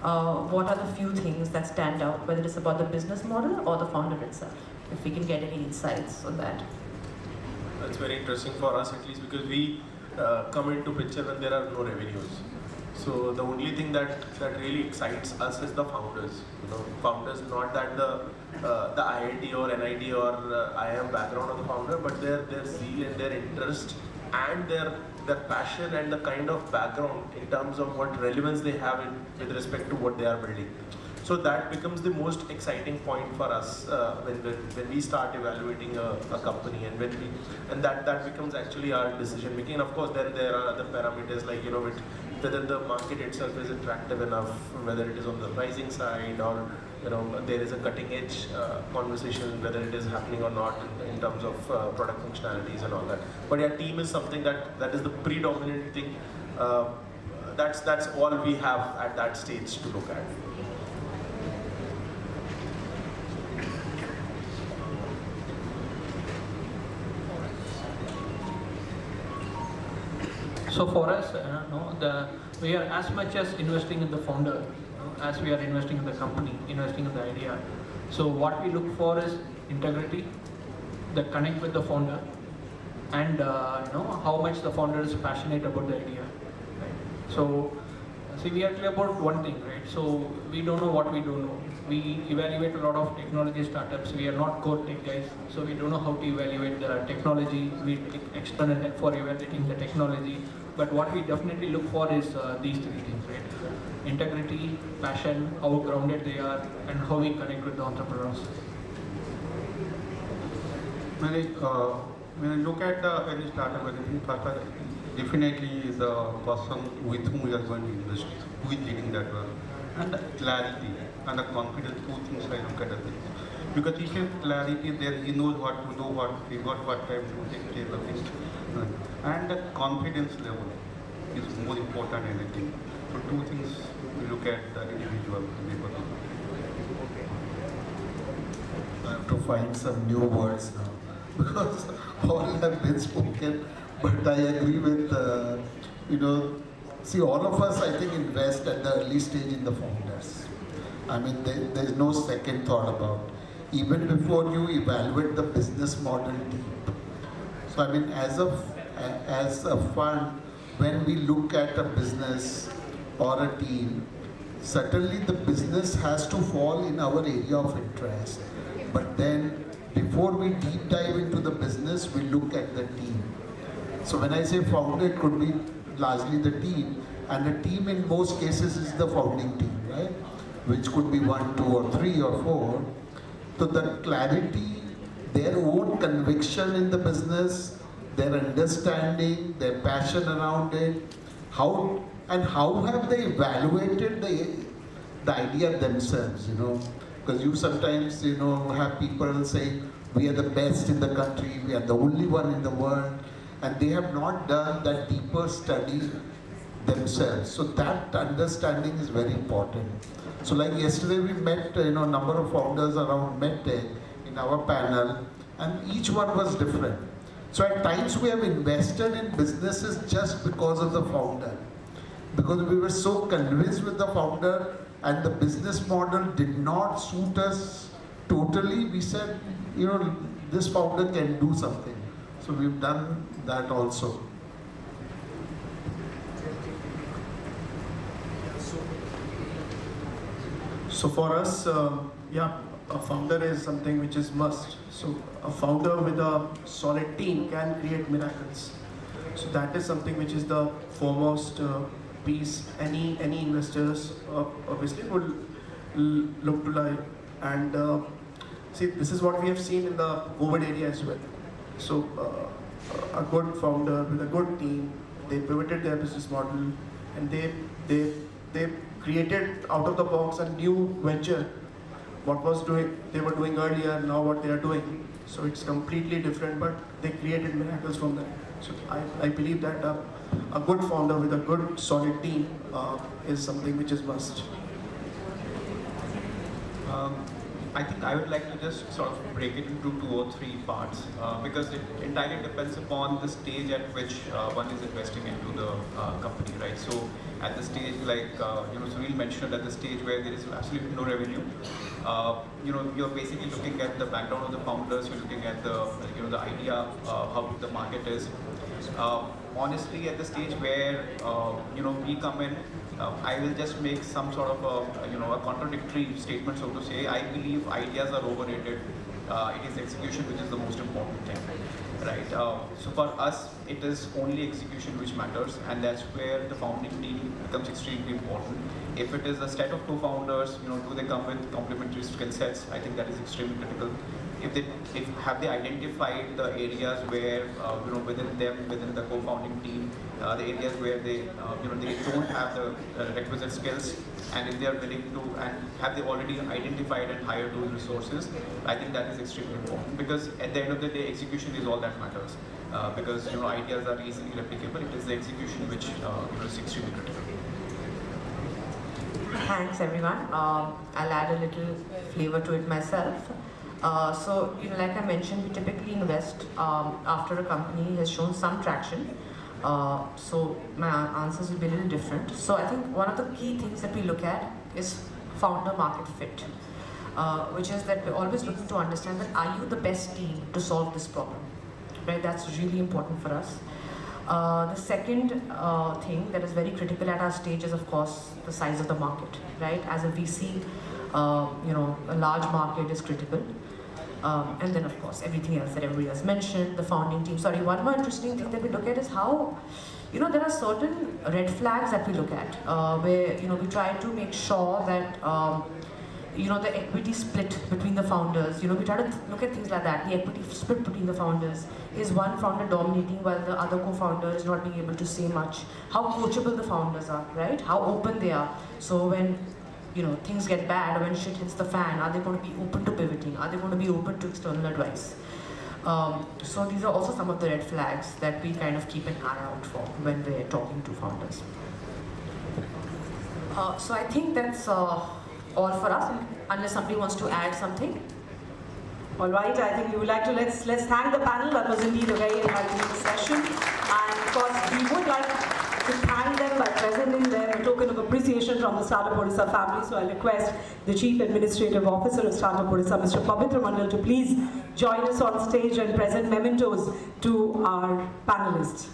what are the few things that stand out, whether it's about the business model or the founder itself, if we can get any insights on that. That's very interesting for us, at least, because we come into picture when there are no revenues. So the only thing that really excites us is the founders. Founders, not that the IIT or NIT or IIM background of the founder, but their zeal and their interest and their passion and the kind of background in terms of what relevance they have with respect to what they are building. So that becomes the most exciting point for us when we start evaluating a company, and that becomes actually our decision making. Of course, there are other parameters like whether the market itself is attractive enough, whether it is on the pricing side, or there is a cutting edge conversation, whether it is happening or not in terms of product functionalities and all that. But yeah, team is something that is the predominant thing. That's all we have at that stage to look at. So for us, we are as much as investing in the founder as we are investing in the company, investing in the idea. So what we look for is integrity, the connect with the founder, and how much the founder is passionate about the idea. Right? So see, we are clear about one thing, right? So we don't know what we don't know. We evaluate a lot of technology startups. We are not core tech guys, so we don't know how to evaluate the technology. We take external help for evaluating the technology. But what we definitely look for is these three things, right? Integrity, passion, how grounded they are, and how we connect with the entrepreneurs. When I look at any startup, I think first definitely is the person with whom we are going to invest, who is leading that work, and the clarity and the confidence. Two things I look at the things. Because if you have clarity, then he knows what to do, what time to take care of things. And the confidence level is more important than anything. So two things we look at the individual. I have to find some new words now because all have been spoken. But I agree with, see, all of us, I think, invest at the early stage in the founders. I mean, there's no second thought about it. Even before you evaluate the business model deep. So, I mean, as a fund, when we look at a business or a team, certainly the business has to fall in our area of interest. But then, before we deep dive into the business, we look at the team. So when I say founder, it could be largely the team, and the team in most cases is the founding team, right? Which could be 1, 2, or 3, or 4. So the clarity, their own conviction in the business, their understanding, their passion around it, how have they evaluated the idea themselves, Because you sometimes, have people say, we are the best in the country, we are the only one in the world, and they have not done that deeper study themselves. So that understanding is very important. So like yesterday we met, a number of founders around MedTech in our panel, and each one was different. So at times we have invested in businesses just because of the founder. Because we were so convinced with the founder and the business model did not suit us totally, we said, this founder can do something. So we've done that also. So for us, yeah, a founder is something which is must. So a founder with a solid team can create miracles. So that is something which is the foremost piece any investors obviously would look to like. And see, this is what we have seen in the COVID area as well. So a good founder with a good team, they pivoted their business model, and they created out of the box a new venture. What they were doing earlier, now what they are doing. So it's completely different, but they created miracles from that. So I believe that a good founder with a good solid team is something which is must. I think I would like to just sort of break it into 2 or 3 parts because it entirely depends upon the stage at which one is investing into the company, right? So at the stage like, Sunil mentioned, at the stage where there is absolutely no revenue, you're basically looking at the background of the founders, you're looking at the, the idea, how the market is. Honestly, at the stage where, we come in, I will just make some sort of a contradictory statement, so to say. I believe ideas are overrated. It is execution which is the most important thing, right? So for us, it is only execution which matters, and that's where the founding team becomes extremely important. If it is a set of 2 founders, do they come with complementary skill sets? I think that is extremely critical. Have they identified the areas where within the co-founding team, the areas where they don't have the requisite skills, and if they are willing to, and have they already identified and hired those resources? I think that is extremely important, because at the end of the day, execution is all that matters. Because ideas are easily replicable. It is the execution which is extremely critical. Thanks everyone. I'll add a little flavor to it myself. So, like I mentioned, we typically invest after a company has shown some traction. So my answers will be a little different. So I think one of the key things that we look at is founder market fit, which is that we're always looking to understand that are you the best team to solve this problem, right? That's really important for us. The second thing that is very critical at our stage is, of course, the size of the market, right? As a VC, a large market is critical. And then, of course, everything else that everybody has mentioned, the founding team. Sorry, one more interesting thing that we look at is how, there are certain red flags that we look at, where, we try to make sure that, the equity split between the founders, we try to look at things like that. The equity split between the founders. Is one founder dominating while the other co-founder is not being able to say much? How coachable the founders are, right? How open they are. So when things get bad, when shit hits the fan, are they going to be open to pivoting? Are they going to be open to external advice? So these are also some of the red flags that we kind of keep an eye out for when we're talking to founders. So I think that's all for us, unless somebody wants to add something. All right, I think we would like to, let's thank the panel. That was indeed a very enlightening session. And of course, we would like to thank them by presenting them a token of appreciation from the Startup Odisha family. So I request the Chief Administrative Officer of Startup Odisha, Mr. Pavitra Mandal, to please join us on stage and present mementos to our panelists.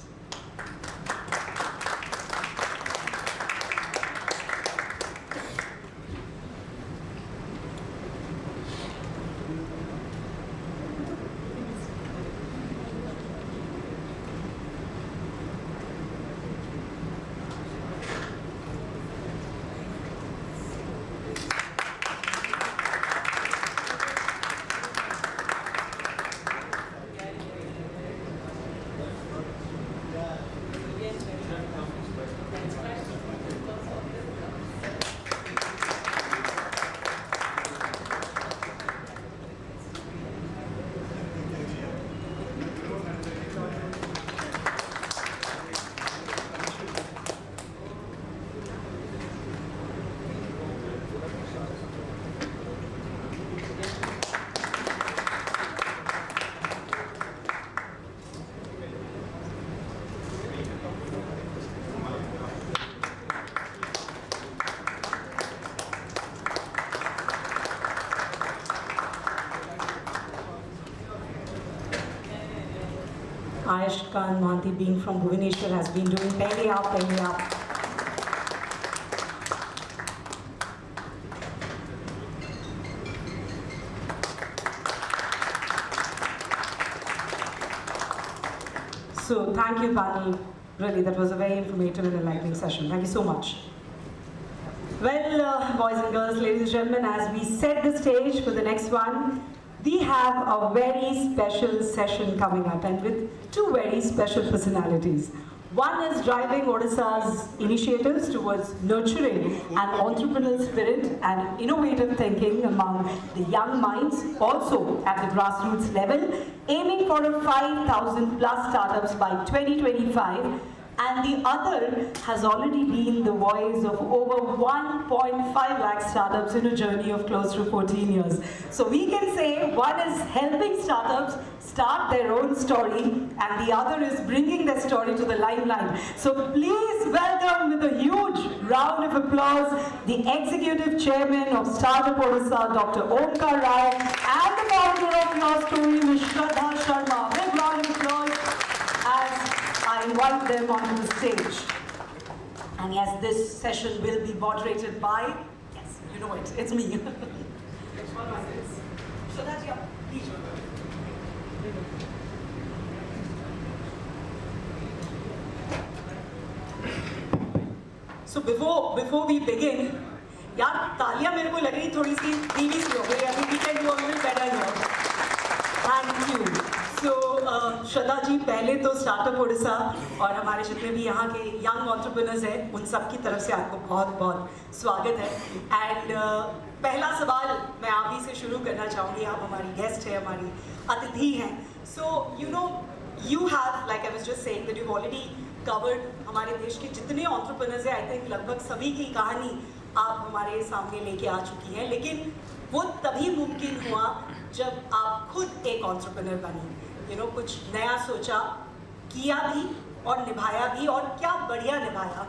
Ayush Khan Mahanti, being from Bhubaneswar, has been doing Pehle Aap. So thank you, panel. Really, that was a very informative and enlightening session. Thank you so much. Well, boys and girls, ladies and gentlemen, as we set the stage for the next one, we have a very special session coming up, and with two very special personalities. One is driving Odisha's initiatives towards nurturing an entrepreneurial spirit and innovative thinking among the young minds, also at the grassroots level, aiming for a 5,000 plus startups by 2025. And the other has already been the voice of over 1.5 lakh startups in a journey of close to 14 years. So we can say one is helping startups start their own story and the other is bringing their story to the limelight. So please welcome with a huge round of applause the Executive Chairman of Startup Odisha, Dr. Omkar Rai, and the founder of Your Story, Ms. Shraddha Sharma. Big round of applause as I invite them onto the stage. And yes, this session will be moderated by, yes, you know it, it's me. So before we begin, यार तालियां मेरे को लग रही थोड़ी सी धीमी सी हो गई. I think we can do a little better here. Thank you. So Shraddha ji, पहले तो स्टार्टअप ओडिशा और हमारे जितने भी यहाँ के यंग एंटरप्रेन्योर्स हैं उन सब की तरफ से आपको बहुत बहुत स्वागत है. एंड पहला सवाल मैं आप ही से शुरू करना चाहूँगी. आप हमारी गेस्ट है, हमारी अतिथि हैं. So you know you have, like I was just saying, that you've already covered हमारे देश के जितने एंटरप्रेन्योर्स हैं, आई थिंक लगभग सभी की कहानी आप हमारे सामने लेके आ चुकी हैं. लेकिन वो तभी मुमकिन हुआ जब आप खुद एक एंटरप्रेन्योर बनी. यू नो, कुछ नया सोचा, किया भी और निभाया भी, और क्या बढ़िया निभाया.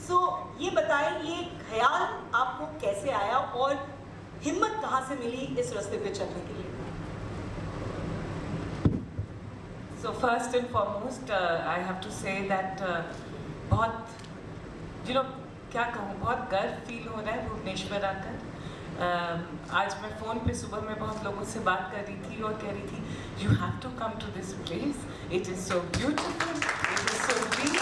सो ये बताएं, ये ख्याल आपको कैसे आया और हिम्मत कहाँ से मिली इस रास्ते पे चलने के लिए? So first and foremost, I have to say that बहुत, you know, क्या कहूँ, बहुत गर्व फील हो रहा है भुवनेश्वर आकर. आज मैं फ़ोन पे सुबह में बहुत लोगों से बात कर रही थी और कह रही थी, you have to come to this place. It is so beautiful. It is so green.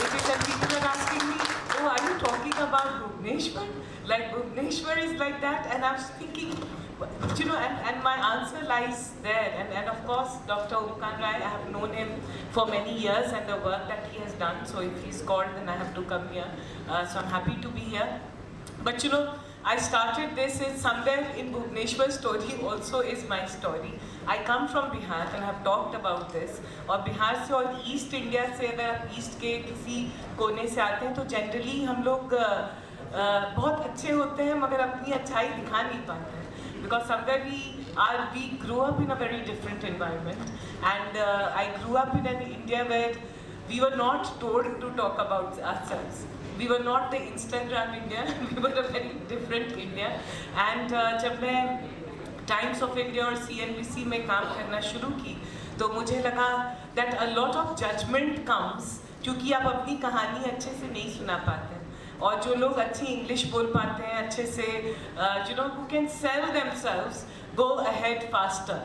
It is, and people are asking me, oh, are you talking about Bhubaneswar? Like Bhubaneswar is like that, and I was thinking, you know, and my answer lies there. And of course, Dr. Omkar Rai, I have known him for many years and the work that he has done. So if he's called, then I have to come here. So I'm happy to be here. But you know, I started this is somewhere in Bhubaneswar's story also is my story. I come from Bihar and have talked about this. और बिहार से और east India से, अगर आप east के किसी कोने से आते हैं तो जनरली हम लोग बहुत अच्छे होते हैं मगर अपनी अच्छाई दिखा नहीं पाते हैं. Because somewhere we grew up in a very different environment, and I grew up in an India where we were not told to talk about ourselves. We were not the Instagram India. We were a very different India. And जब मैं Times of India और CNBC में काम करना शुरू की, तो मुझे लगा that a lot of judgment comes क्योंकि आप अपनी कहानी अच्छे से नहीं सुना पाते. और जो लोग अच्छी इंग्लिश बोल पाते हैं अच्छे से, you know, who can sell themselves, go ahead faster.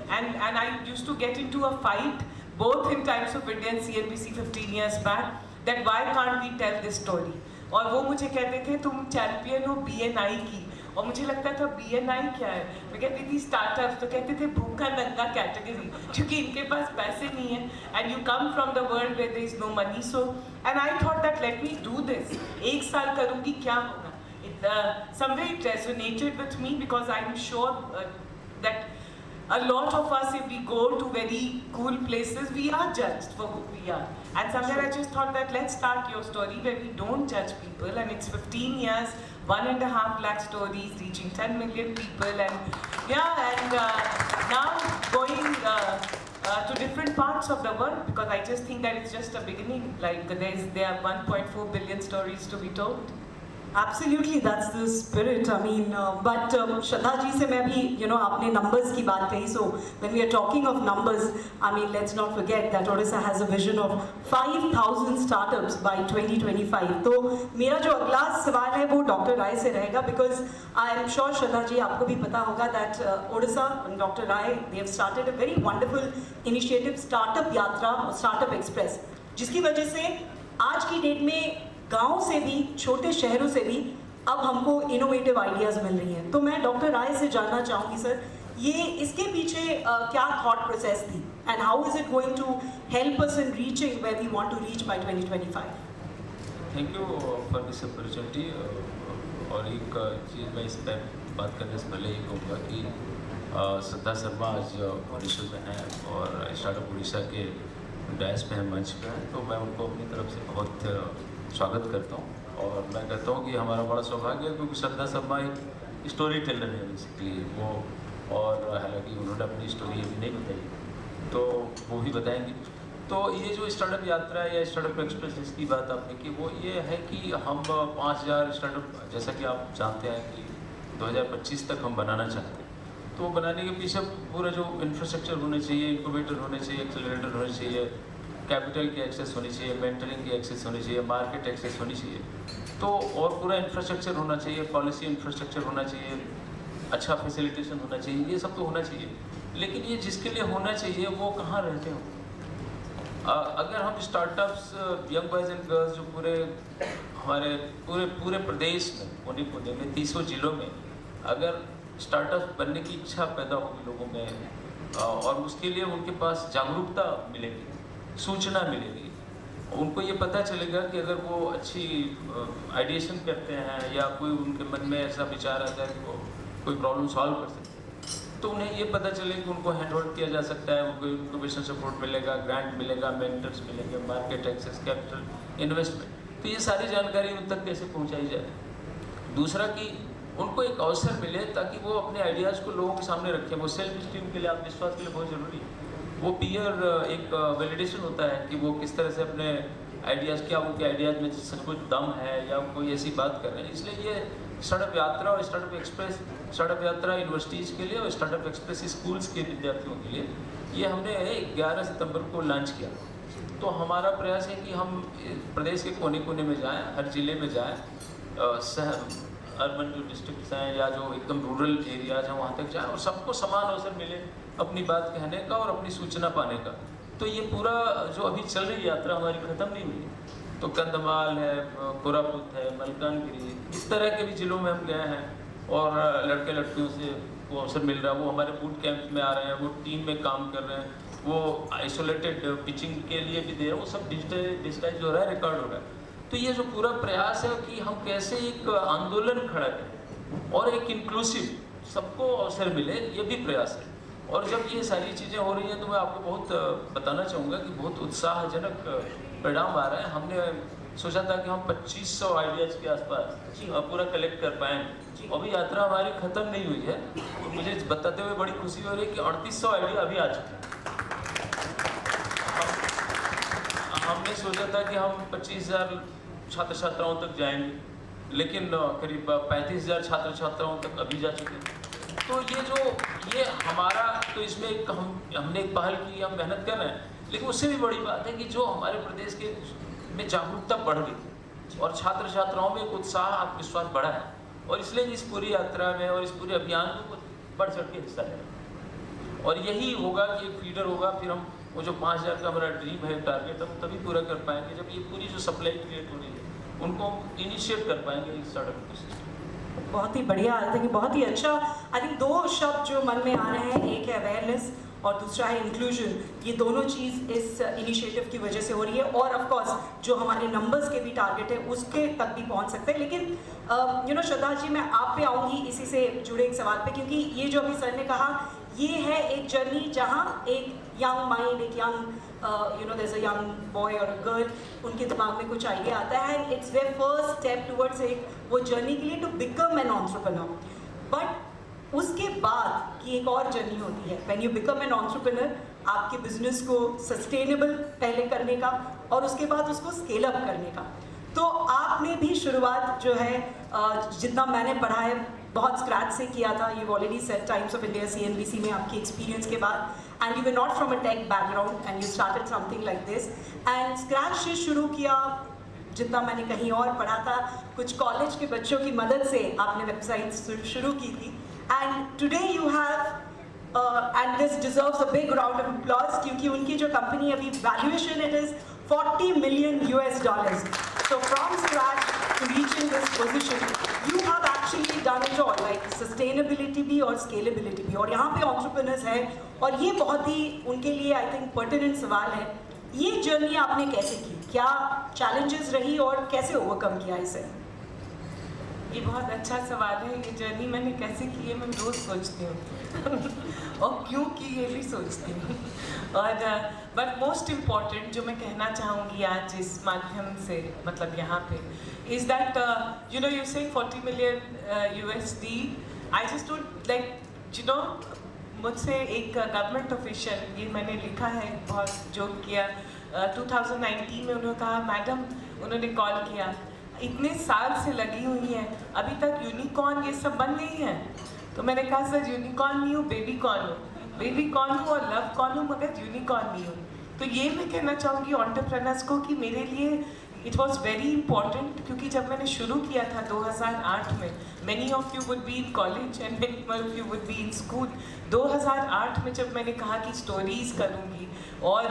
And I used to get into a fight both in Times of India and CNBC 15 years back that why can't we tell this story. और वो मुझे कहते थे तुम champion हो BNI की, और मुझे लगता था BNI क्या है. मैं कहती थी स्टार्टअप, तो कहते थे भूखा नंगा कैटेगरी क्योंकि इनके पास पैसे नहीं है. And you come from the world where there is no money. So and I thought that let me do this. एक साल करूँगी क्या होगा. Somewhere it resonated with me because I'm sure that a lot of us, if we go to very cool places, we are judged for who we are. And somewhere I just thought that let's start Your Story where we don't judge people. And it's 15 years, 1.5 lakh stories, reaching 10 million people, and yeah, and now going to different parts of the world, because I just think that it's just a beginning. Like there are 1.4 billion stories to be told. Absolutely, that's the spirit. I mean, but Shraddha ji se main bhi, आपने numbers की बात कही. So when we are talking of numbers, I mean, let's not forget that Odisha has a vision of 5,000 startups by 2025. तो मेरा जो अगला सवाल है वो डॉक्टर राय से रहेगा, because I am sure Shraddha ji आपको भी पता होगा that Odisha and Dr. Rai, they have started a very wonderful initiative, Startup Yatra or Startup Express, जिसकी वजह से आज की डेट में गांव से भी, छोटे शहरों से भी अब हमको इनोवेटिव आइडियाज मिल रही हैं. तो मैं डॉक्टर राय से जानना चाहूँगी सर, ये इसके पीछे क्या थॉट प्रोसेस थी and how is it going to help us in reaching where we want to reach by 2025? Thank you for this opportunity. और एक चीज़ मैं इस पर बात करने से पहले ये कहूँगा कि श्रद्धा शर्मा आज उड़ीसा में हैं और स्टार्टअप उड़ीसा के डैश पे हैं, मंच पे हैं, तो मैं उनको अपनी तरफ से बहुत स्वागत करता हूँ. और मैं कहता हूँ कि हमारा बड़ा सौभाग्य है क्योंकि श्रद्धा शर्मा एक स्टोरी टेलर है बेसिकली वो, और हालांकि उन्होंने अपनी स्टोरी अभी नहीं बताई तो वो भी बताएंगे. तो ये जो स्टार्टअप यात्रा या स्टार्टअप एक्सप्रेस जिसकी बात आपने की, वो ये है कि हम 5,000 स्टार्टअप, जैसा कि आप जानते हैं कि 2025 तक हम बनाना चाहते हैं. तो बनाने के पीछे पूरा जो इंफ्रास्ट्रक्चर होने चाहिए, इंक्यूबेटर होने चाहिए, एक्सेलरेटर होने चाहिए, कैपिटल की एक्सेस होनी चाहिए, मेंटरिंग की एक्सेस होनी चाहिए, मार्केट एक्सेस होनी चाहिए, तो और पूरा इंफ्रास्ट्रक्चर होना चाहिए, पॉलिसी इंफ्रास्ट्रक्चर होना चाहिए, अच्छा फैसिलिटेशन होना चाहिए, ये सब तो होना चाहिए. लेकिन ये जिसके लिए होना चाहिए वो कहाँ रहते हो? अगर हम startups, young boys and girls जो पूरे हमारे पूरे प्रदेश में कोने कोने में 300 जिलों में अगर स्टार्टअप बनने की इच्छा पैदा होगी लोगों में और उसके लिए उनके पास जागरूकता मिलेगी, सूचना मिलेगी, उनको ये पता चलेगा कि अगर वो अच्छी आइडिएशन करते हैं या कोई उनके मन में ऐसा विचार आता है कि वो कोई प्रॉब्लम सॉल्व कर सकते हैं, तो उन्हें ये पता चले कि उनको हैंड होल्ड किया जा सकता है, उनको इंक्यूबेशन सपोर्ट मिलेगा, ग्रांट मिलेगा, मेंटर्स मिलेंगे, मार्केट एक्सेस, कैपिटल इन्वेस्टमेंट. तो ये सारी जानकारी उन तक कैसे पहुँचाई जाए. दूसरा कि उनको एक अवसर मिले ताकि वो अपने आइडियाज़ को लोगों के सामने रखें. वो सेल्फ स्टीम के लिए, आत्मविश्वास के लिए बहुत ज़रूरी है. वो पीयर एक वैलिडेशन होता है कि वो किस तरह से अपने आइडियाज़, क्या उनके आइडियाज़ में सचमुच दम है या कोई ऐसी बात कर रहे हैं. इसलिए ये स्टार्टअप यात्रा और स्टार्टअप एक्सप्रेस, स्टार्टअप यात्रा यूनिवर्सिटीज़ के लिए और स्टार्टअप एक्सप्रेस स्कूल्स के विद्यार्थियों के लिए, ये हमने 11 सितंबर को लॉन्च किया. तो हमारा प्रयास है कि हम प्रदेश के कोने कोने में जाएँ, हर ज़िले में जाएँ, अर्बन जो डिस्ट्रिक्ट्स हैं या जो एकदम रूरल एरियाज हैं वहाँ तक जाएँ और सबको समान अवसर मिले अपनी बात कहने का और अपनी सूचना पाने का. तो ये पूरा जो अभी चल रही यात्रा हमारी ख़त्म नहीं हुई है. तो कंधमाल है, कोरापुट है, मलकानगिरी, इस तरह के भी ज़िलों में हम गए हैं और लड़के लड़कियों से वो अवसर मिल रहा है. वो हमारे बूट कैंप में आ रहे हैं, वो टीम में काम कर रहे हैं, वो आइसोलेटेड पिचिंग के लिए भी दे रहे हैं, वो सब डिजिटाइज हो रहा है, रिकॉर्ड हो रहा है. तो ये जो पूरा प्रयास है कि हम कैसे एक आंदोलन खड़ा करें और एक इंक्लूसिव सबको अवसर मिले, ये भी प्रयास है. और जब ये सारी चीज़ें हो रही हैं तो मैं आपको बहुत बताना चाहूँगा कि बहुत उत्साहजनक परिणाम आ रहा है. हमने सोचा था कि हम 2500 आइडियाज़ के आसपास पूरा कलेक्ट कर पाएंगे. अभी यात्रा हमारी ख़त्म नहीं हुई है और मुझे बताते हुए बड़ी खुशी हो रही है कि 3800 आइडिया अभी आ चुके हैं. हमने सोचा था कि हम 25,000 छात्र छात्राओं तक जाएंगे, लेकिन करीब 35,000 छात्र छात्राओं तक अभी जा चुके हैं. तो ये हमारा, तो इसमें हमने एक पहल की, हम मेहनत कर रहे हैं. लेकिन उससे भी बड़ी बात है कि जो हमारे प्रदेश के में जागरूकता बढ़ गई और छात्र छात्राओं में एक उत्साह, आत्मविश्वास बढ़ा है. और इसलिए इस पूरी यात्रा में और इस पूरे अभियान में बढ़ चढ़ के हिस्सा लें. और यही होगा कि एक फीडर होगा, फिर हम वो जो 5,000 का हमारा ड्रीम है, टारगेट, हम तभी पूरा कर पाएंगे जब ये पूरी जो सप्लाई क्रिएट हो रही है उनको इनिशिएट कर पाएंगे इस स्टार्टअप को. बहुत ही बढ़िया, आई थिंक बहुत ही अच्छा. आई थिंक 2 शब्द जो मन में आ रहे हैं, एक है अवेयरनेस और दूसरा है इंक्लूजन. ये दोनों चीज़ इस इनिशिएटिव की वजह से हो रही है. और ऑफ कोर्स जो हमारे नंबर्स के भी टारगेट है उसके तक भी पहुंच सकते हैं. लेकिन श्रद्धा जी, मैं आप पे आऊँगी इसी से जुड़े एक सवाल पे, क्योंकि ये जो अभी सर ने कहा, ये है एक जर्नी जहाँ एक यंग माइंड, एक young there is a young boy और अ गर्ल, उनके दिमाग में कुछ आइडिया आता है and it's there first step towards एक वो जर्नी के लिए to become an entrepreneur. But उसके बाद की एक और जर्नी होती है, when you become an entrepreneur, आपके बिजनेस को सस्टेनेबल पहले करने का और उसके बाद उसको स्केल अप करने का. तो आपने भी शुरुआत जो है जितना मैंने पढ़ा है बहुत स्क्रैच से किया था. You already said times of India CNBC में आपके एक्सपीरियंस के बाद, and you were not from a tech background and you started something like this and scratch से शुरू किया. जितना मैंने कहीं और पढ़ा था, कुछ कॉलेज के बच्चों की मदद से आपने वेबसाइट शुरू की थी. And today you have and this deserves a big round of applause, क्योंकि उनकी जो कंपनी अभी valuation it is $40 million. So from scratch to reaching this position, you have actually done it all, like sustainability भी और scalability भी. और यहाँ पे entrepreneurs हैं और ये बहुत ही उनके लिए I think pertinent सवाल है. ये जर्नी आपने कैसे की? क्या challenges रही और कैसे overcome किया इसे? ये बहुत अच्छा सवाल है. ये जर्नी मैंने कैसे की है मैं रोज़ सोचती हूँ और क्यों की ये भी सोचती हूँ. और बट मोस्ट इम्पॉर्टेंट जो मैं कहना चाहूँगी आज इस माध्यम से, मतलब यहाँ पे, is that you know you से $40 million USD. I just don't like you know, मुझसे एक गवर्नमेंट ऑफिशियल, ये मैंने लिखा है, बहुत जोक किया. 2019 में उन्होंने कहा, मैडम, उन्होंने कॉल किया, इतने साल से लगी हुई हैं, अभी तक यूनिकॉर्न ये सब बन नहीं है. तो मैंने कहा, सर यूनिकॉर्न नहीं हूँ, बेबी कॉर्न हूँ. बेबी कॉर्न हूँ और लव कॉर्न हूँ, मगर यूनिकॉर्न नहीं हूँ. तो ये मैं कहना चाहूँगी एंटरप्रेन्योर्स को कि मेरे लिए इट वॉज वेरी इंपॉर्टेंट, क्योंकि जब मैंने शुरू किया था 2008 में, many of you would be in college and many of you would be in school. 2008 में जब मैंने कहा कि स्टोरीज करूँगी और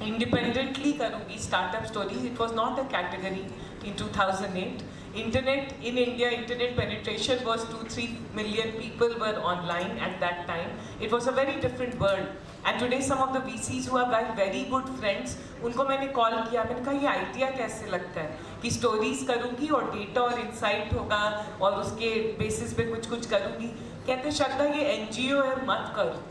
इंडिपेंडेंटली करूँगी startup stories, it was not a category. In 2008, internet in India, internet penetration was 2-3 million people were online at that time. It was a very different world. And today some of the VCs who are my very good friends, उनको मैंने call किया, मैंने कहा ये idea कैसे लगता है कि स्टोरीज करूँगी और डेटा और इंसाइट होगा और उसके बेसिस पे कुछ करूँगी. कहते श्रद्धा ये NGO है, मत करो.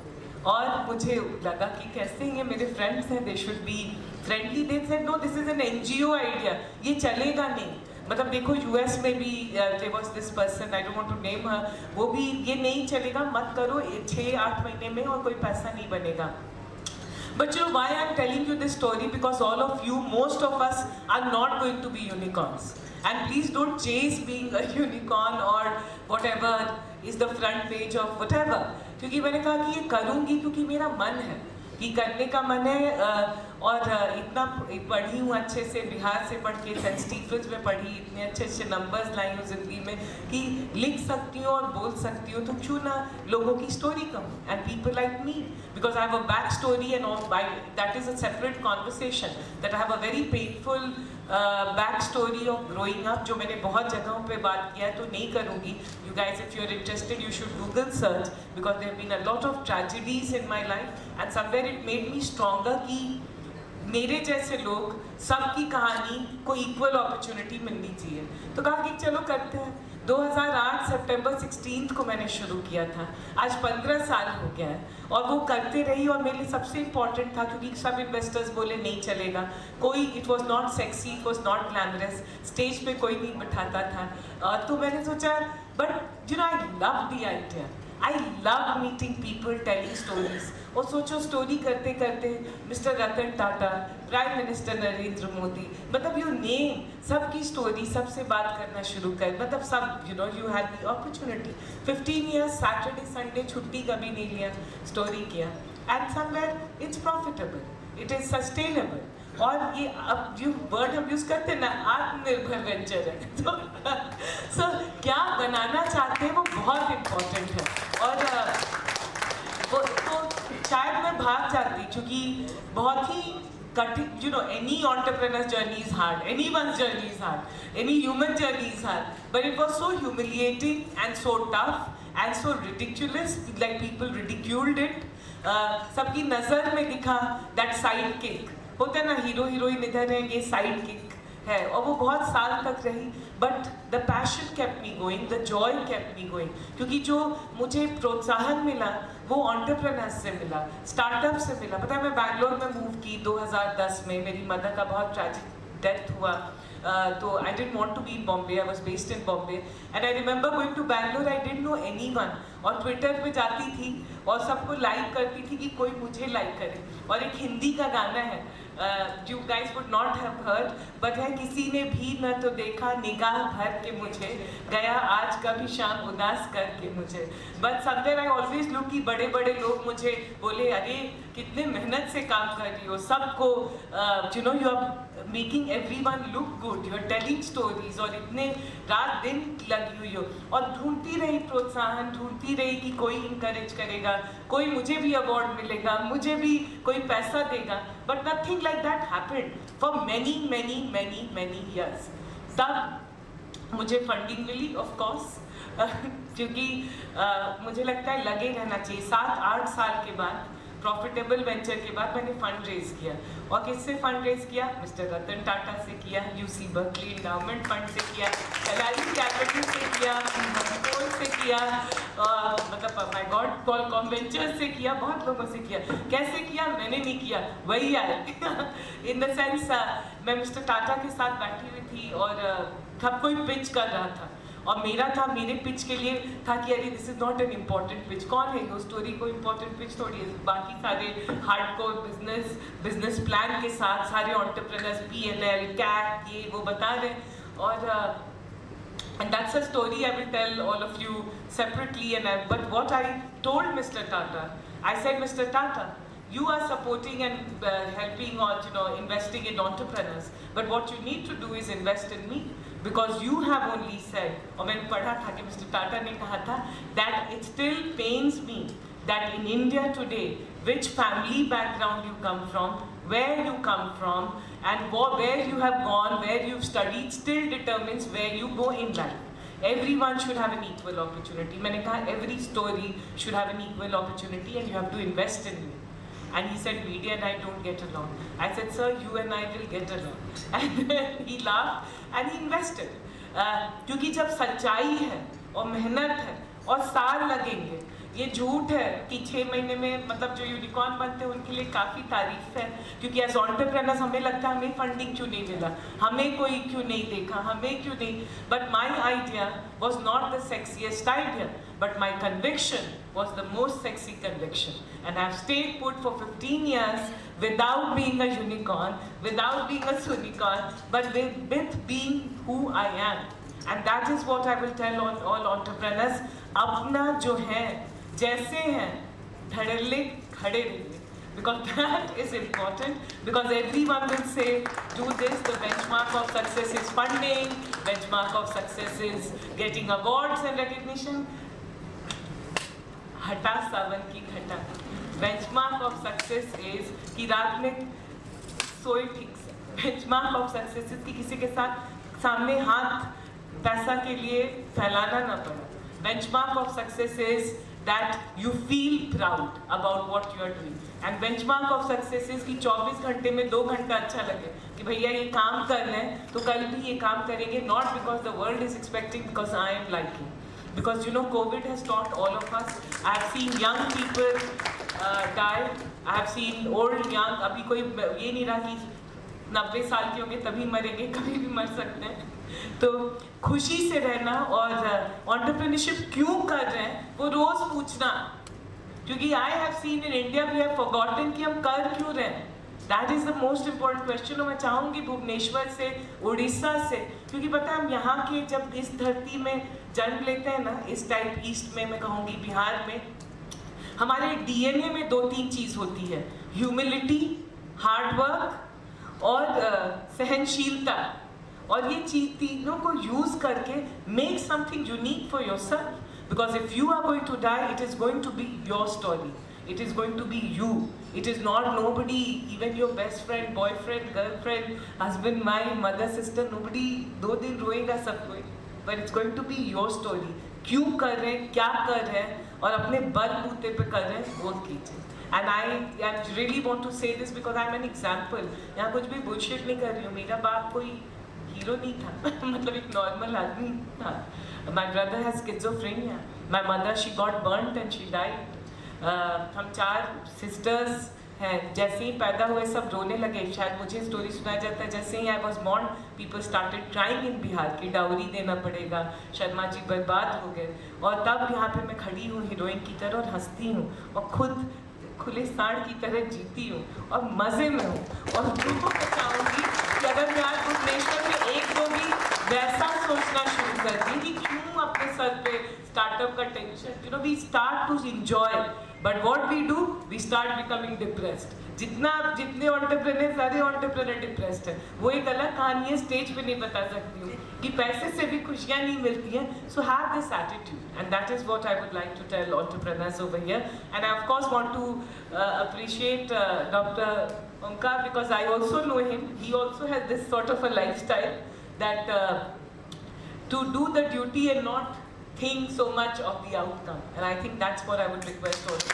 और मुझे लगा कि कैसे ये मेरे फ्रेंड्स हैं, they should be friendly. They said no, this is an NGO idea, ये चलेगा नहीं. मतलब देखो US में भी there was this person, I don't want to name her, वो भी ये नहीं चलेगा, मत करो, 6-8 महीने में और कोई पैसा नहीं बनेगा. But you know why I'm telling you this story? Because all of you, most of us are not going to be unicorns. And please don't chase being a unicorn or whatever is the front page of whatever. क्योंकि मैंने कहा कि ये करूँगी क्योंकि मेरा मन है कि करने का मन है. और इतना पढ़ी हूँ अच्छे से, बिहार से पढ़ के सेंट स्टीफन्स में पढ़ी, इतने अच्छे अच्छे नंबर्स लाई हूँ ज़िंदगी में कि लिख सकती हूँ और बोल सकती हूँ, तो क्यों ना लोगों की स्टोरी कहूँ. And people like me, because I have a back story and all, that is a separate conversation, that I have a very painful back story of growing up, जो मैंने बहुत जगहों पे बात किया है, तो नहीं करूँगी. You guys, if you're interested, you should Google search, because there have been a lot of tragedies in my life, and somewhere it made me stronger कि मेरे जैसे लोग, सबकी कहानी को इक्वल अपॉर्चुनिटी मिलनी चाहिए. तो कहा कि चलो करते हैं. 2008 सितंबर 16 को मैंने शुरू किया था. आज 15 साल हो गया है और वो करते रही. और मेरे लिए सबसे इम्पॉर्टेंट था क्योंकि सब इन्वेस्टर्स बोले नहीं चलेगा, कोई, it was not sexy, it was not glamorous, stage पे कोई नहीं बिठाता था. तो मैंने सोचा, but you know I love the idea, I love meeting people, telling stories. और सोचो स्टोरी करते करते mister Ratan Tata, prime minister Narendra Modi, मतलब यू नेम, सबकी स्टोरी, सबसे बात करना शुरू कर, मतलब सब, you know, you had the opportunity. 15 years Saturday Sunday छुट्टी कभी नहीं लिया, स्टोरी किया. And somewhere it's profitable, it is sustainable. और ये अब जो वर्ड हम यूज़ करते हैं ना, आत्मनिर्भर वेंचर है. तो क्या बनाना चाहते हैं वो बहुत इम्पोर्टेंट है. और तो शायद मैं भाग जाती, क्योंकि बहुत ही कठिन, you know, any entrepreneur's journey is hard, anyone's journey is hard, any human journey is hard, but it was so humiliating and so tough and so ridiculous, like people ridiculed it. सबकी नज़र में दिखा that side kick, होता है ना, hero heroine इधर है, ये साइड किक है, और वो बहुत साल तक रही. But the passion kept me going, the Joy kept me going, क्योंकि जो मुझे प्रोत्साहन मिला वो एंटरप्रेन्योर्स से मिला, स्टार्टअप से मिला. पता है, मैं बैंगलोर में मूव की 2010 में, मेरी मदर का बहुत ट्रैजिक डेथ हुआ. तो I didn't want to be in Bombay, I was based in Bombay, and I remember going to Bangalore, I didn't know anyone. और ट्विटर पे जाती थी और सबको लाइक करती थी कि कोई मुझे लाइक करे. और एक हिंदी का गाना है, you guys would not have heard, but है किसी ने भी न तो देखा निगाह भर के मुझे, गया आज कभी शाम उदास करके मुझे. But sometimes I always look कि बड़े बड़े लोग मुझे बोले अरे कितने मेहनत से काम कर रही हो, सबको you know you are making everyone look good, you are telling stories, और इतने रात दिन लगी हुई हो, और ढूंढती रही प्रोत्साहन, ढूंढती रही कि कोई इंकरेज करेगा, कोई मुझे भी अवार्ड मिलेगा, मुझे भी कोई पैसा देगा. But nothing like that happened for many years. तब मुझे फंडिंग मिली ऑफ कोर्स, क्योंकि मुझे लगता है लगे रहना चाहिए. 7-8 साल के बाद प्रॉफिटेबल वेंचर के बाद मैंने फंड रेज किया, और किससे फंड रेज किया? मिस्टर रतन टाटा से किया, यूसी बर्कली एंडाउमेंट फंड से किया, एलआईसी कैपिटल से किया, कोल से किया, मतलब माय गॉड क्वालकॉम वेंचर्स से किया, बहुत लोगों से किया. कैसे किया? मैंने नहीं किया, वही आए. इन द सेंस मैं मिस्टर टाटा के साथ बैठी हुई थी और सब कोई पिच कर रहा था, और मेरे पिच के लिए था कि अरे this is not an important pitch. कौन है वो स्टोरी को इम्पॉर्टेंट पिच थोड़ी है. बाकी सारे हार्डकोर बिजनेस प्लान के साथ सारे एंटरप्रेन्योर्स PNL CAC ये वो बता रहे, और and that's a story I will tell all of you separately. But what I told Mr. Tata, I said, Mr. Tata, you are supporting and helping or investing in entrepreneurs, but what you need to do is invest in me, because you have only said, और मैंने पढ़ा था कि mister Tata ने कहा था that it still pains me that in India today, which family background you come from, where you come from, and where you have gone, where you've studied, still determines where you go in life. Everyone should have an equal opportunity. मैंने कहा every story should have an equal opportunity, and you have to invest in me. And he said, media and I don't get along. I said, sir, you and I will get along. And he laughed and he invested. क्योंकि जब सच्चाई है और मेहनत है और साल लगेंगे, ये झूठ है कि 6 महीने में मतलब जो यूनिकॉर्न बनते हैं उनके लिए काफ़ी तारीफ है, क्योंकि एज एंटरप्रेन्योर्स हमें लगता है हमें फंडिंग क्यों नहीं मिला, हमें कोई क्यों नहीं देखा, हमें क्यों नहीं. But my idea was not the sexiest idea, but my conviction was the most sexy conviction, and I have stayed put for 15 years without being a unicorn, without being a unicorn, but with being who I am. And that is what I will tell all entrepreneurs. अपना जो है जैसे हैं धड़ल्ले खड़े रहिए, because that is important, because everyone will say do this. The benchmark of success is funding, benchmark of success is getting awards and recognition. हटा सावन की घटा. बेंचमार्क ऑफ सक्सेस इज कि रात में सोए ठीक से. बेंचमार्क ऑफ सक्सेस इज कि किसी के साथ सामने हाथ पैसा के लिए फैलाना ना पड़ा. Benchmark of success is that you feel proud about what you are doing, and benchmark of success is कि 24 घंटे में 2 घंटा अच्छा लगे कि भैया ये काम कर रहे हैं तो कल भी ये काम करेंगे, not because the world is expecting, because I am liking. Because COVID has taught all of us. I have seen young people die. I have seen old, young. अभी कोई ये नहीं रहा कि 90 साल के होंगे तभी मरेंगे, कभी भी मर सकते हैं. तो खुशी से रहना और एंटरप्रेन्योरशिप क्यों कर रहे हैं वो रोज पूछना, क्योंकि I have seen in India we have forgotten कि हम कर क्यों रहे हैं. That is the most important question. और मैं चाहूँगी भुवनेश्वर से, उड़ीसा से, क्योंकि पता है हम यहाँ के जब इस धरती में जन्म लेते हैं ना, इस टाइप ईस्ट में मैं कहूँगी बिहार में, हमारे DNA में 2-3 चीज़ होती है, ह्यूमिलिटी, हार्डवर्क और सहनशीलता. और ये चीज तीनों को यूज करके make something unique for yourself, because if you are going to die it is going to be your story, it is going to be you, it is not nobody, even your best friend, boyfriend, girlfriend, husband, wife, mother, sister, nobody 2 दिन रोएगा सब कोई, but it's going to be your story. क्यों कर रहे हैं, क्या कर रहे हैं और अपने बलबूते पे कर रहे हैं वो कीजिए. And I really want to say this because I'm an example. यहाँ कुछ भी bullshit नहीं कर रही हूँ. मेरा बाप कोई हीरो नहीं था मतलब एक नॉर्मल आदमी था. My brother has schizophrenia. My mother, she got burnt and she died. हम 4 sisters हैं. जैसे ही पैदा हुए सब रोने लगे. शायद मुझे स्टोरी सुनाया जाता है जैसे ही I was born, people started crying in Bihar कि डाउरी देना पड़ेगा, शर्मा जी बर्बाद हो गए. और तब यहाँ पे मैं खड़ी हूँ हीरोइन की तरह और हंसती हूँ और खुद खुले सांड की तरह जीती हूँ और मज़े में हूँ, और उनको चाहूँगी कि अगर मैं आज भुवनेश्वर में एक दो भी वैसा सोचना शुरू कर दी कि क्यों अपने सर पे स्टार्टअप का tension, you know, we start to enjoy, but what we do, we start becoming depressed. जितने एंटरप्रेन्योर, सारे एंटरप्रेन्योर डिप्रेस्ड है। वो एक अलग कहानी है, स्टेज पे नहीं बता सकती हूँ कि पैसे से भी खुशियाँ नहीं मिलती हैं। So have this attitude, and that is what I would like to tell entrepreneurs over here. And I of course want to appreciate Dr. Omkar, because I also know him. He also has this sort of a lifestyle that to do the duty and not think so much of the outcome, and I think that's what I would request also.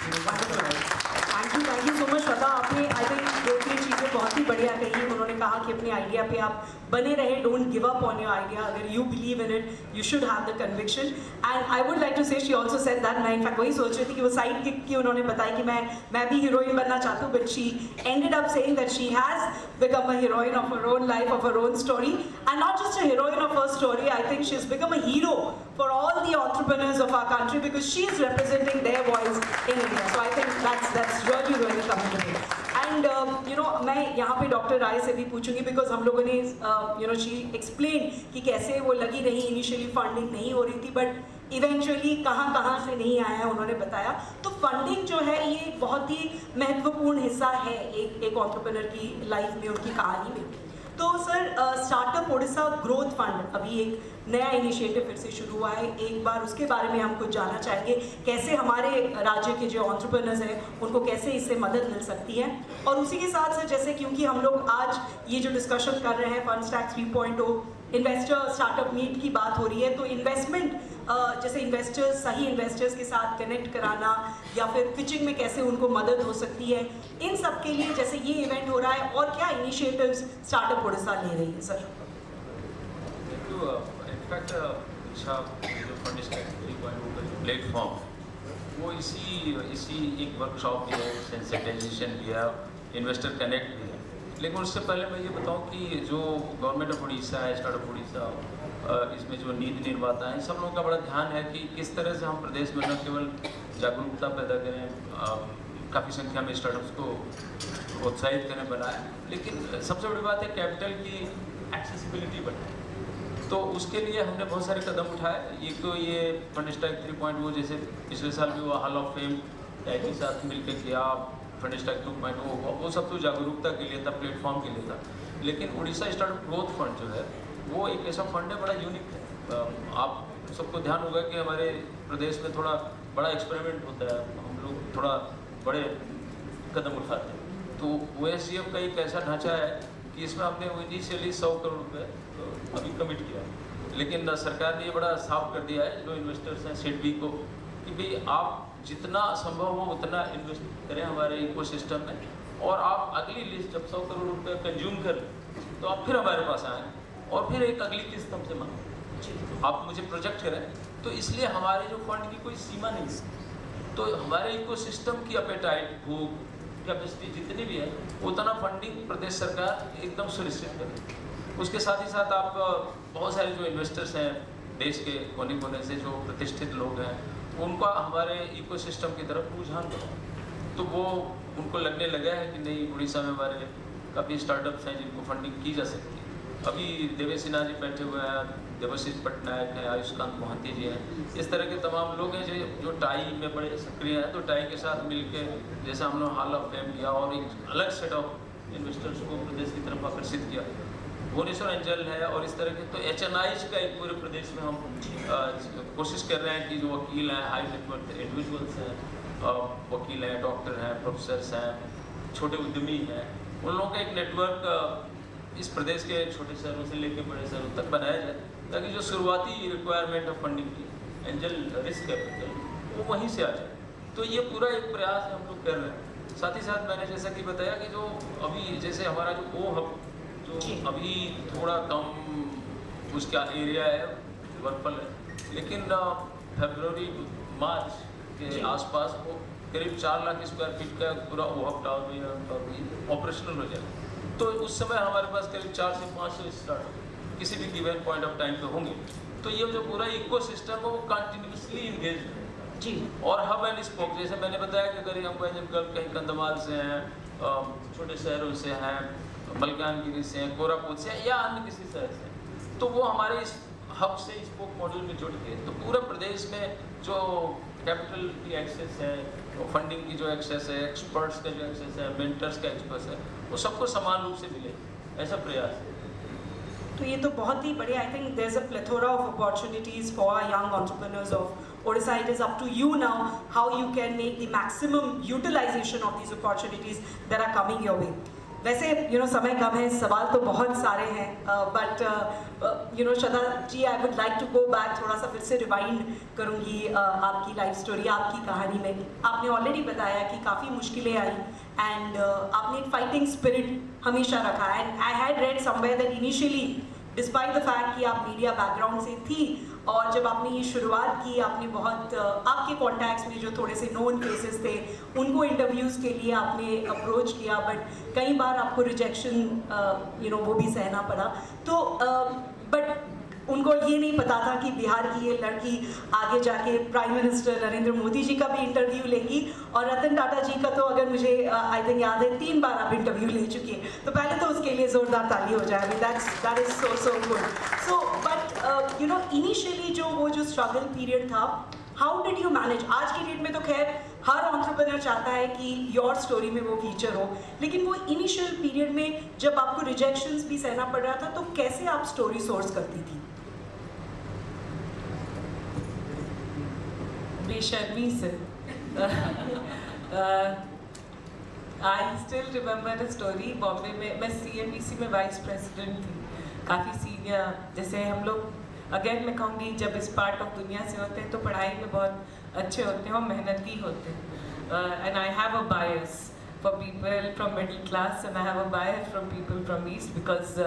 Thank you so much Shraddha. आपने I think 2-3 चीज़ें बहुत ही बढ़िया कही। उन्होंने कहा कि अपने आइडिया पे आप बने रहे, don't give up on your idea. अगर you believe in it, you should have the conviction. And I would like to say she also said that, मैं इनफैक्ट वही सोच रही थी कि वो साइड किक की उन्होंने बताया कि मैं भी हीरोइन बनना चाहती हूँ, but she ended up saying that she has become a heroine of her own life, of her own story, and not just a heroine of her story, I think she has become a hero for all the entrepreneurs of our country, because she is representing their voice in India. So I think that's really really commendable. And you know, मैं यहाँ पे doctor राय से भी पूछूंगी, because हम लोगों ने you know, she explained कि कैसे वो लगी रही, initially funding नहीं हो रही थी, but इवेंचुअली कहाँ से नहीं आया है, उन्होंने बताया। तो फंडिंग जो है ये एक बहुत ही महत्वपूर्ण हिस्सा है एक एंटरप्रेन्योर की लाइफ में, उनकी कहानी में। तो sir, startup Odisha growth fund अभी एक नया इनिशिएटिव फिर से शुरू हुआ है, एक बार उसके बारे में हम कुछ जानना चाहेंगे। कैसे हमारे राज्य के जो एंटरप्रेन्योर्स हैं उनको कैसे इससे मदद मिल सकती है, और उसी के साथ साथ जैसे क्योंकि हम लोग आज ये जो डिस्कशन कर रहे हैं fund stack 3.0 investor startup meet की बात हो रही है, तो इन्वेस्टमेंट जैसे इन्वेस्टर्स, सही इन्वेस्टर्स के साथ कनेक्ट कराना या फिर पिचिंग में कैसे उनको मदद हो सकती है, इन सब के लिए जैसे ये इवेंट हो रहा है, और क्या इनिशिएटिव्स स्टार्टअप ओडिशा ले रही है सर? इनफैक्ट अच्छा, जो फंड स्टैक 3.0 का जो प्लेटफॉर्म, वो इसी एक वर्कशॉप भी है, सेंसिटाइजेशन भी है, इन्वेस्टर कनेक्ट भी है। लेकिन उससे पहले मैं ये बताऊं कि जो गवर्नमेंट ऑफ उड़ीसा है, स्टार्टअप उड़ीसा, इसमें जो नीति निर्माता हैं, सब लोगों का बड़ा ध्यान है कि किस तरह से हम प्रदेश में न केवल जागरूकता पैदा करें, काफ़ी संख्या में स्टार्टअप्स को प्रोत्साहित करें, बनाएं, लेकिन सबसे बड़ी बात है कैपिटल की एक्सेसिबिलिटी बढ़ाएं। तो उसके लिए हमने बहुत सारे कदम उठाए। एक तो ये फंड स्टैक 3.0 जैसे पिछले साल भी हुआ, हॉल ऑफ फेम टैग के साथ मिलकर किया, फंड स्टैक 2.0 हुआ, वो सब तो जागरूकता के लिए था, प्लेटफॉर्म के लिए था। लेकिन उड़ीसा स्टार्टअप ग्रोथ फंड जो है वो एक ऐसा फंड है, बड़ा यूनिक है। आप सबको ध्यान होगा कि हमारे प्रदेश में थोड़ा बड़ा एक्सपेरिमेंट होता है, हम लोग थोड़ा बड़े कदम उठाते हैं। तो OSCF का एक ऐसा ढांचा है कि इसमें हमने इनिशियली 100 करोड़ रुपये अभी कमिट किया, लेकिन सरकार ने ये बड़ा साफ कर दिया है जो इन्वेस्टर्स हैं SEDBI को, कि भाई आप जितना संभव हो उतना इन्वेस्ट करें हमारे इकोसिस्टम में, और आप अगली लिस्ट जब 100 करोड़ रुपये कंज्यूम कर लें तो आप फिर हमारे पास आएँ और फिर एक अगली किस्त हमसे मांगें, आप मुझे प्रोजेक्ट करें। तो इसलिए हमारे जो फंड की कोई सीमा नहीं है, तो हमारे इकोसिस्टम की अपेटाइट, भूख, कैपेसिटी जितनी भी है उतना फंडिंग प्रदेश सरकार एकदम सुनिश्चित करे। उसके साथ ही साथ आप बहुत सारे जो इन्वेस्टर्स हैं देश के कोने कोने से, जो प्रतिष्ठित लोग हैं, उनका हमारे इकोसिस्टम की तरफ रुझान बढ़ा। तो वो उनको लगने लगा है कि नहीं, उड़ीसा में हमारे काफ़ी स्टार्टअप्स हैं जिनको फंडिंग की जा सकती है। अभी देवेश सिन्हा जी बैठे हुए हैं, देवाशीष पटनायक हैं, आयुष्कांत मोहंती जी हैं, इस तरह के तमाम लोग हैं जो टाई में बड़े सक्रिय हैं। तो टाई के साथ मिलकर जैसे हम लोग हॉल ऑफ फेम किया और एक अलग सेट ऑफ इन्वेस्टर्स को प्रदेश की तरफ आकर्षित किया, भुवनेश्वर एंजल है और इस तरह के। तो HNIs का एक पूरे प्रदेश में हम कोशिश कर रहे हैं कि जो वकील हैं, हाई नेटवर्क इंडिविजुअल्स हैं, वकील हैं, डॉक्टर हैं, प्रोफेसर्स हैं, छोटे उद्यमी हैं, उन लोगों का एक नेटवर्क इस प्रदेश के छोटे शहरों से लेकर बड़े शहरों तक बनाया जाए, ताकि जो शुरुआती रिक्वायरमेंट ऑफ फंडिंग की एंजल रिस्क कैपिटल वो वहीं से आ जाए। तो ये पूरा एक प्रयास हम लोग कर रहे हैं। साथ ही साथ मैंने जैसा कि बताया कि जो अभी जैसे हमारा जो OHub जो अभी थोड़ा कम उसका एरिया है, वर्कफल है, लेकिन फरवरी मार्च के आसपास वो करीब 4 लाख स्क्वायर फीट का पूरा OHub टावर ऑपरेशनल हो जाएगा। तो उस समय हमारे पास करीब 400 से 500 स्टार्ट किसी भी गिवन पॉइंट ऑफ टाइम पे होंगे। तो ये जो पूरा इकोसिस्टम है वो कंटिन्यूसली इंगेज है। जी। और हब एंड स्पोक, जैसे मैंने बताया कि अगर हम कहीं कंधमाल से हैं, छोटे शहरों से हैं, मलकानगिरी से हैं, कोरापुट से हैं या अन्य किसी शहर से, तो वो हमारे इस हब से स्पोक मॉडल में जुड़ गए। तो पूरे प्रदेश में जो कैपिटल की एक्सेस है, फंडिंग की जो एक्सेस है, एक्सपर्ट्स का जो एक्सेस है, मेंटर्स का एक्सेस है, वो सबको समान रूप से मिले, ऐसा प्रयास है। तो ये तो बहुत ही बढ़िया। I think there is a plethora of opportunities for young entrepreneurs of Odisha. It is up to you now how you can make the maximum utilization of these opportunities that are coming your way. वैसे समय कम है, सवाल तो बहुत सारे हैं, but Shraddha ji, I would like to go back, थोड़ा सा फिर से रिवाइंड करूँगी आपकी लाइफ स्टोरी, आपकी कहानी में। आपने ऑलरेडी बताया कि काफ़ी मुश्किलें आई एंड आपने एक फाइटिंग स्पिरिट हमेशा रखा। And I had read somewhere that initially despite the fact कि आप मीडिया बैकग्राउंड से थी और जब आपने ये शुरुआत की, आपने बहुत आपके कॉन्टैक्ट्स में जो थोड़े से नोन फेसेस थे उनको इंटरव्यूज़ के लिए आपने अप्रोच किया, बट कई बार आपको रिजेक्शन वो भी सहना पड़ा। तो बट उनको ये नहीं पता था कि बिहार की ये लड़की आगे जाके प्राइम मिनिस्टर नरेंद्र मोदी जी का भी इंटरव्यू लेगी, और रतन टाटा जी का तो अगर मुझे आई थिंक याद है 3 बार आप इंटरव्यू ले चुकी हैं, तो पहले तो उसके लिए ज़ोरदार ताली हो जाए। That is so good. So but initially जो स्ट्रगल पीरियड था, हाउ डिड यू मैनेज? आज की डेट में तो खैर हर एंटरप्रेन्योर चाहता है कि योर स्टोरी में वो फीचर हो, लेकिन वो इनिशियल पीरियड में जब आपको रिजेक्शंस भी सहना पड़ रहा था, तो कैसे आप स्टोरी सोर्स करती थी? बेशर्मी से। I still remember the story. Bombay में मैं CNBC में वाइस प्रेसिडेंट थी, काफ़ी सीनियर। जैसे हम लोग, अगेन मैं कहूँगी, जब इस पार्ट ऑफ दुनिया से होते हैं तो पढ़ाई में बहुत अच्छे होते हैं और मेहनती होते हैं। And I have a bias for people from middle class and I have a bias from people from east because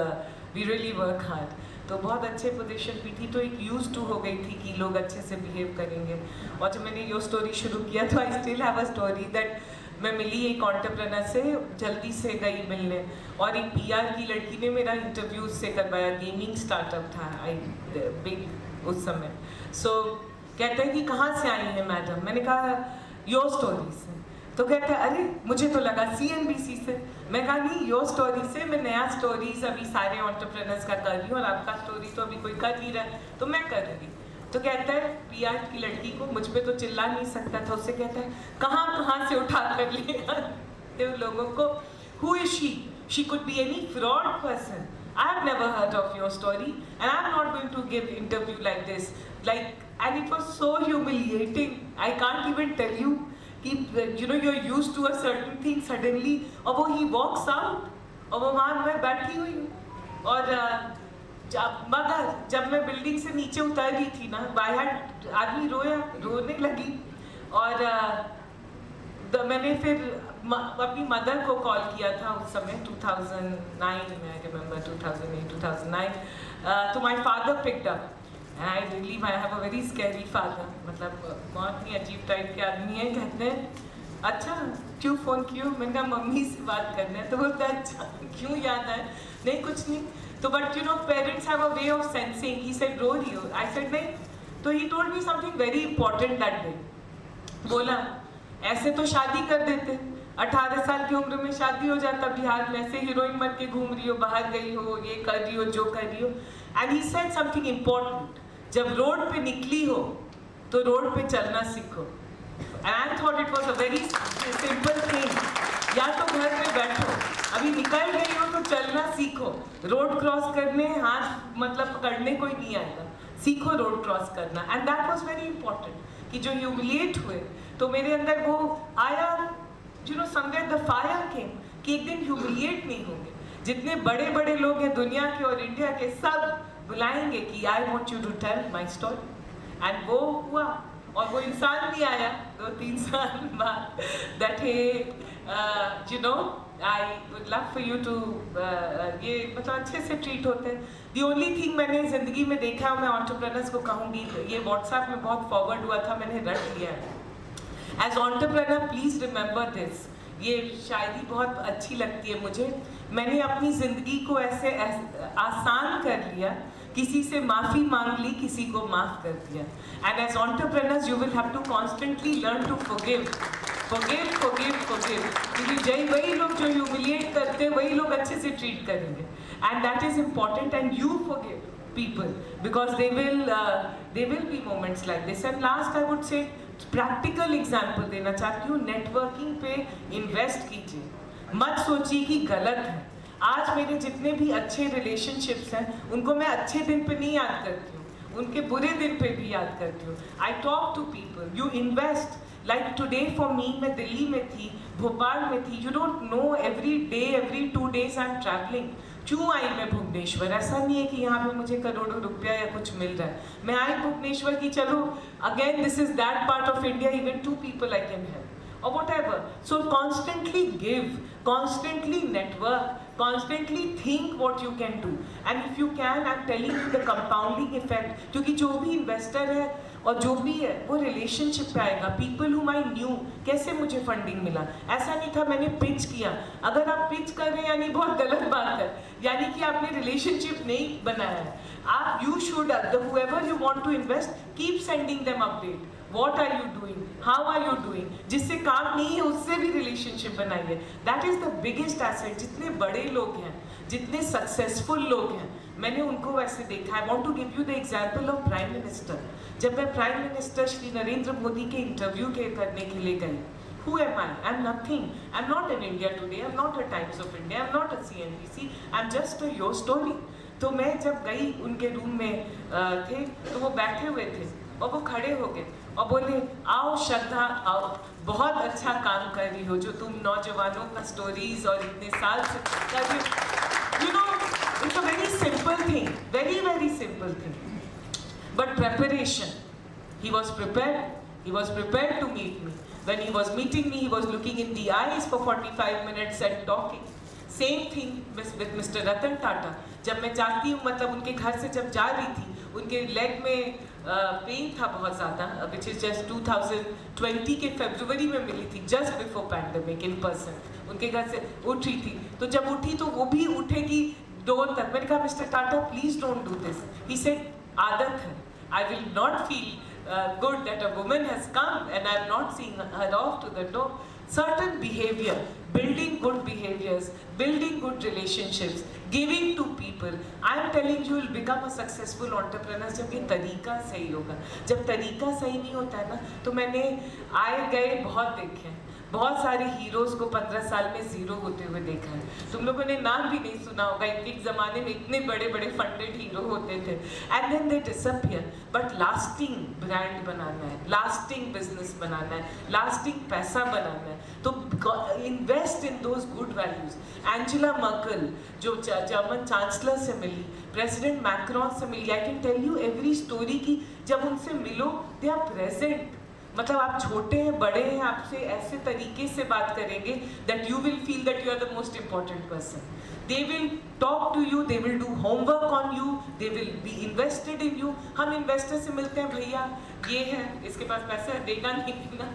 we really work hard. तो बहुत अच्छे पोजीशन भी थी, तो एक यूज टू हो गई थी कि लोग अच्छे से बिहेव करेंगे। और जब मैंने ये स्टोरी शुरू किया तो I still have a story that मैं मिली एक एंटरप्रेन्योर से, जल्दी से गई मिलने, और एक PR की लड़की ने मेरा इंटरव्यू से करवाया। गेमिंग स्टार्टअप था बिग उस समय। सो कहते हैं कि कहाँ से आई हैं मैडम? मैंने कहा योर स्टोरी से। तो कहते हैं अरे मुझे तो लगा CNBC से। मैं कहा नहीं, योर स्टोरी से। मैं नया स्टोरीज अभी सारे एंटरप्रेन्योर्स का कर रही हूँ और आपका स्टोरी तो अभी कोई कर नहीं रहा है, तो मैं कर रही। तो कहता है PR की लड़की को, मुझ पे तो चिल्ला नहीं सकता था, उससे कहता है कहाँ से उठा कर लिया लोगों को, who is she? She could be any fraud person. I have never heard of your story and I am not going to give interview like this. And it was so humiliating. I can't even tell you कि you're used to a certain thing suddenly, और वो he walks out और वो वहाँ मैं बैठी हुई हूँ। और जब मैं बिल्डिंग से नीचे उतर रही थी ना, आदमी रोने लगी। और मैंने फिर अपनी मदर को कॉल किया था उस समय 2009 में, आई रिमेंबर 2008-2009, तो my father picked up. I have a very scary father, मतलब बहुत ही अजीब टाइप के आदमी है। कहते हैं अच्छा क्यों फ़ोन किया? मैंने कहा मम्मी से बात करना है। तो बोलते हैं अच्छा क्यों, याद आया? नहीं कुछ नहीं। तो but parents have a way of sensing. He said रो रही हो? आई सेड नहीं। तो he told me something very important that day. बोला ऐसे तो शादी कर देते, 18 साल की उम्र में शादी हो जाता बिहार में, ऐसे हीरोइन बन के घूम रही हो, बाहर गई हो, ये कर रही हो, जो कर रही हो। And he said something important, जब रोड पे निकली हो तो रोड पे चलना सीखो। And I thought it was a very simple thing. या तो घर पे बैठो, अभी निकल गई हो तो चलना सीखो। रोड क्रॉस करने हाथ मतलब पकड़ने कोई नहीं आएगा, सीखो रोड क्रॉस करना। And that was very important कि जो ह्यूमिलिएट हुए तो मेरे अंदर वो आया, समवेयर द फायर केम कि एक दिन ह्यूमिलिएट नहीं होंगे। जितने बड़े बड़े लोग हैं दुनिया के और इंडिया के, सब बुलाएंगे कि I want you to tell my story. And वो हुआ, और वो इंसान भी आया 2-3 साल बाद that I would love for you too, ये मतलब अच्छे से ट्रीट होते हैं। दी ओनली थिंग मैंने ज़िंदगी में देखा है, मैं एंटरप्रेन्योर्स को कहूँगी, ये व्हाट्सएप में बहुत फॉरवर्ड हुआ था, मैंने रख लिया है। As entrepreneur please remember this, ये शायरी बहुत अच्छी लगती है मुझे। मैंने अपनी ज़िंदगी को ऐसे आसान कर लिया किसी से माफ़ी मांग ली, किसी को माफ़ कर दिया. And as entrepreneurs, you will have to constantly learn to forgive. क्योंकि वही लोग जो ह्यूमिलिएट करते हैं, वही लोग अच्छे से ट्रीट करेंगे. And that is important, and you forgive people because they will be moments like this. And last I would say, practical example देना चाहती हूँ, नेटवर्किंग पे इन्वेस्ट कीजिए. मत सोचिए कि गलत है. आज मेरे जितने भी अच्छे रिलेशनशिप्स हैं, उनको मैं अच्छे दिन पे नहीं याद करती हूँ, उनके बुरे दिन पे भी याद करती हूँ. I talk to people, you invest. Like today for me, मैं दिल्ली में थी, भोपाल में थी. You don't know every day, every 2 days I am travelling. क्यों आई मैं भुवनेश्वर? ऐसा नहीं है कि यहाँ पे मुझे करोड़ों रुपया या कुछ मिल रहा है. मैं आई भुवनेश्वर की चलो again this is that part of India, even 2 people I can help or whatever. So constantly give, constantly network, constantly think what you can do. And if you can, I'm telling you the compounding effect. क्योंकि जो भी investor है और जो भी है वो relationship पे आएगा. People whom I knew, कैसे मुझे funding मिला? ऐसा नहीं था मैंने pitch किया. अगर आप pitch कर रहे हैं यानी बहुत गलत बात है, यानी कि आपने relationship नहीं बनाया है. आप you should, whoever you want to invest, keep sending them update. What are you doing? How are you doing? जिससे काम नहीं है उससे भी रिलेशनशिप बनाइए. That is the biggest asset. जितने बड़े लोग हैं, जितने सक्सेसफुल लोग हैं, मैंने उनको वैसे देखा. I want to give you the example of Prime Minister. जब मैं Prime Minister श्री नरेंद्र मोदी के इंटरव्यू करने के लिए गई, who am I? I'm nothing. I'm not in India Today. I'm not a Times of India. I'm not a CNBC. I'm just a your story. तो मैं जब गई उनके रूम में थे, तो वो बैठे हुए थे और वो खड़े हो गए और बोले, आओ श्रद्धा आओ, बहुत अच्छा काम कर रही हो जो तुम नौजवानों का स्टोरीज और इतने साल से कर रही हो. You know, it's a very simple thing, very very simple thing, but preparation. He was prepared to meet me. When he was meeting me, he was looking in the eyes for 45 minutes and talking. Same thing with Mr. Ratan Tata. जब मैं जाती हूँ, मतलब उनके घर से जब जा रही थी, उनके लेग में पेन था बहुत ज़्यादा, which is just 2020 के फरवरी में मिली थी, just before pandemic in person. उनके घर से उठ रही थी, तो जब उठी तो वो भी उठेगी डोर तक. मैंने कहा, mister Tata please don't do this. He said, आदत है. I will not feel good that a woman has come and I am not seeing her off to the door. Certain behavior, building good behaviors, building good relationships, giving to people. I am telling you, will become a successful entrepreneur जब ये तरीका सही होगा. जब तरीका सही नहीं होता है ना, तो मैंने आए गए बहुत देखे हैं. बहुत सारे हीरोज को 15 साल में जीरो होते हुए देखा है. तुम लोगों ने नाम भी नहीं सुना होगा. एक ज़माने में इतने बड़े बड़े फंडेड हीरो होते थे, and then they disappear. But lasting brand बनाना है, लास्टिंग बिजनेस बनाना है, लास्टिंग पैसा बनाना है, तो invest in those good values. Angela Merkel जो जर्मन चांसलर से मिली, प्रेसिडेंट मैक्रॉन से मिली, I can tell you every story की. जब उनसे मिलो, दे आर प्रेजेंट. मतलब आप छोटे हैं, बड़े हैं, आपसे ऐसे तरीके से बात करेंगे that you will feel that you are the most important person. They will talk to you, they will do homework on you, they will be invested in you. हम इन्वेस्टर से मिलते हैं, भैया ये है, इसके पास पैसा है, देगा नहीं देगा,